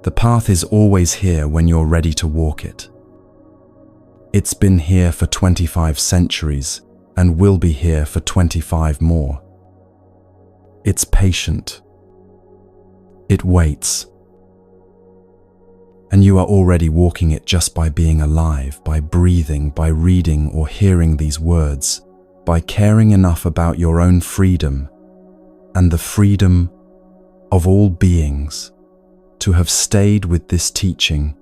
The path is always here when you're ready to walk it. It's been here for 25 centuries and will be here for 25 more. It's patient. It waits. And you are already walking it just by being alive, by breathing, by reading or hearing these words, by caring enough about your own freedom and the freedom of all beings to have stayed with this teaching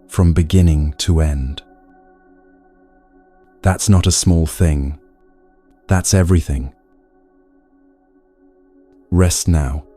from beginning to end. That's not a small thing. That's everything. Rest now.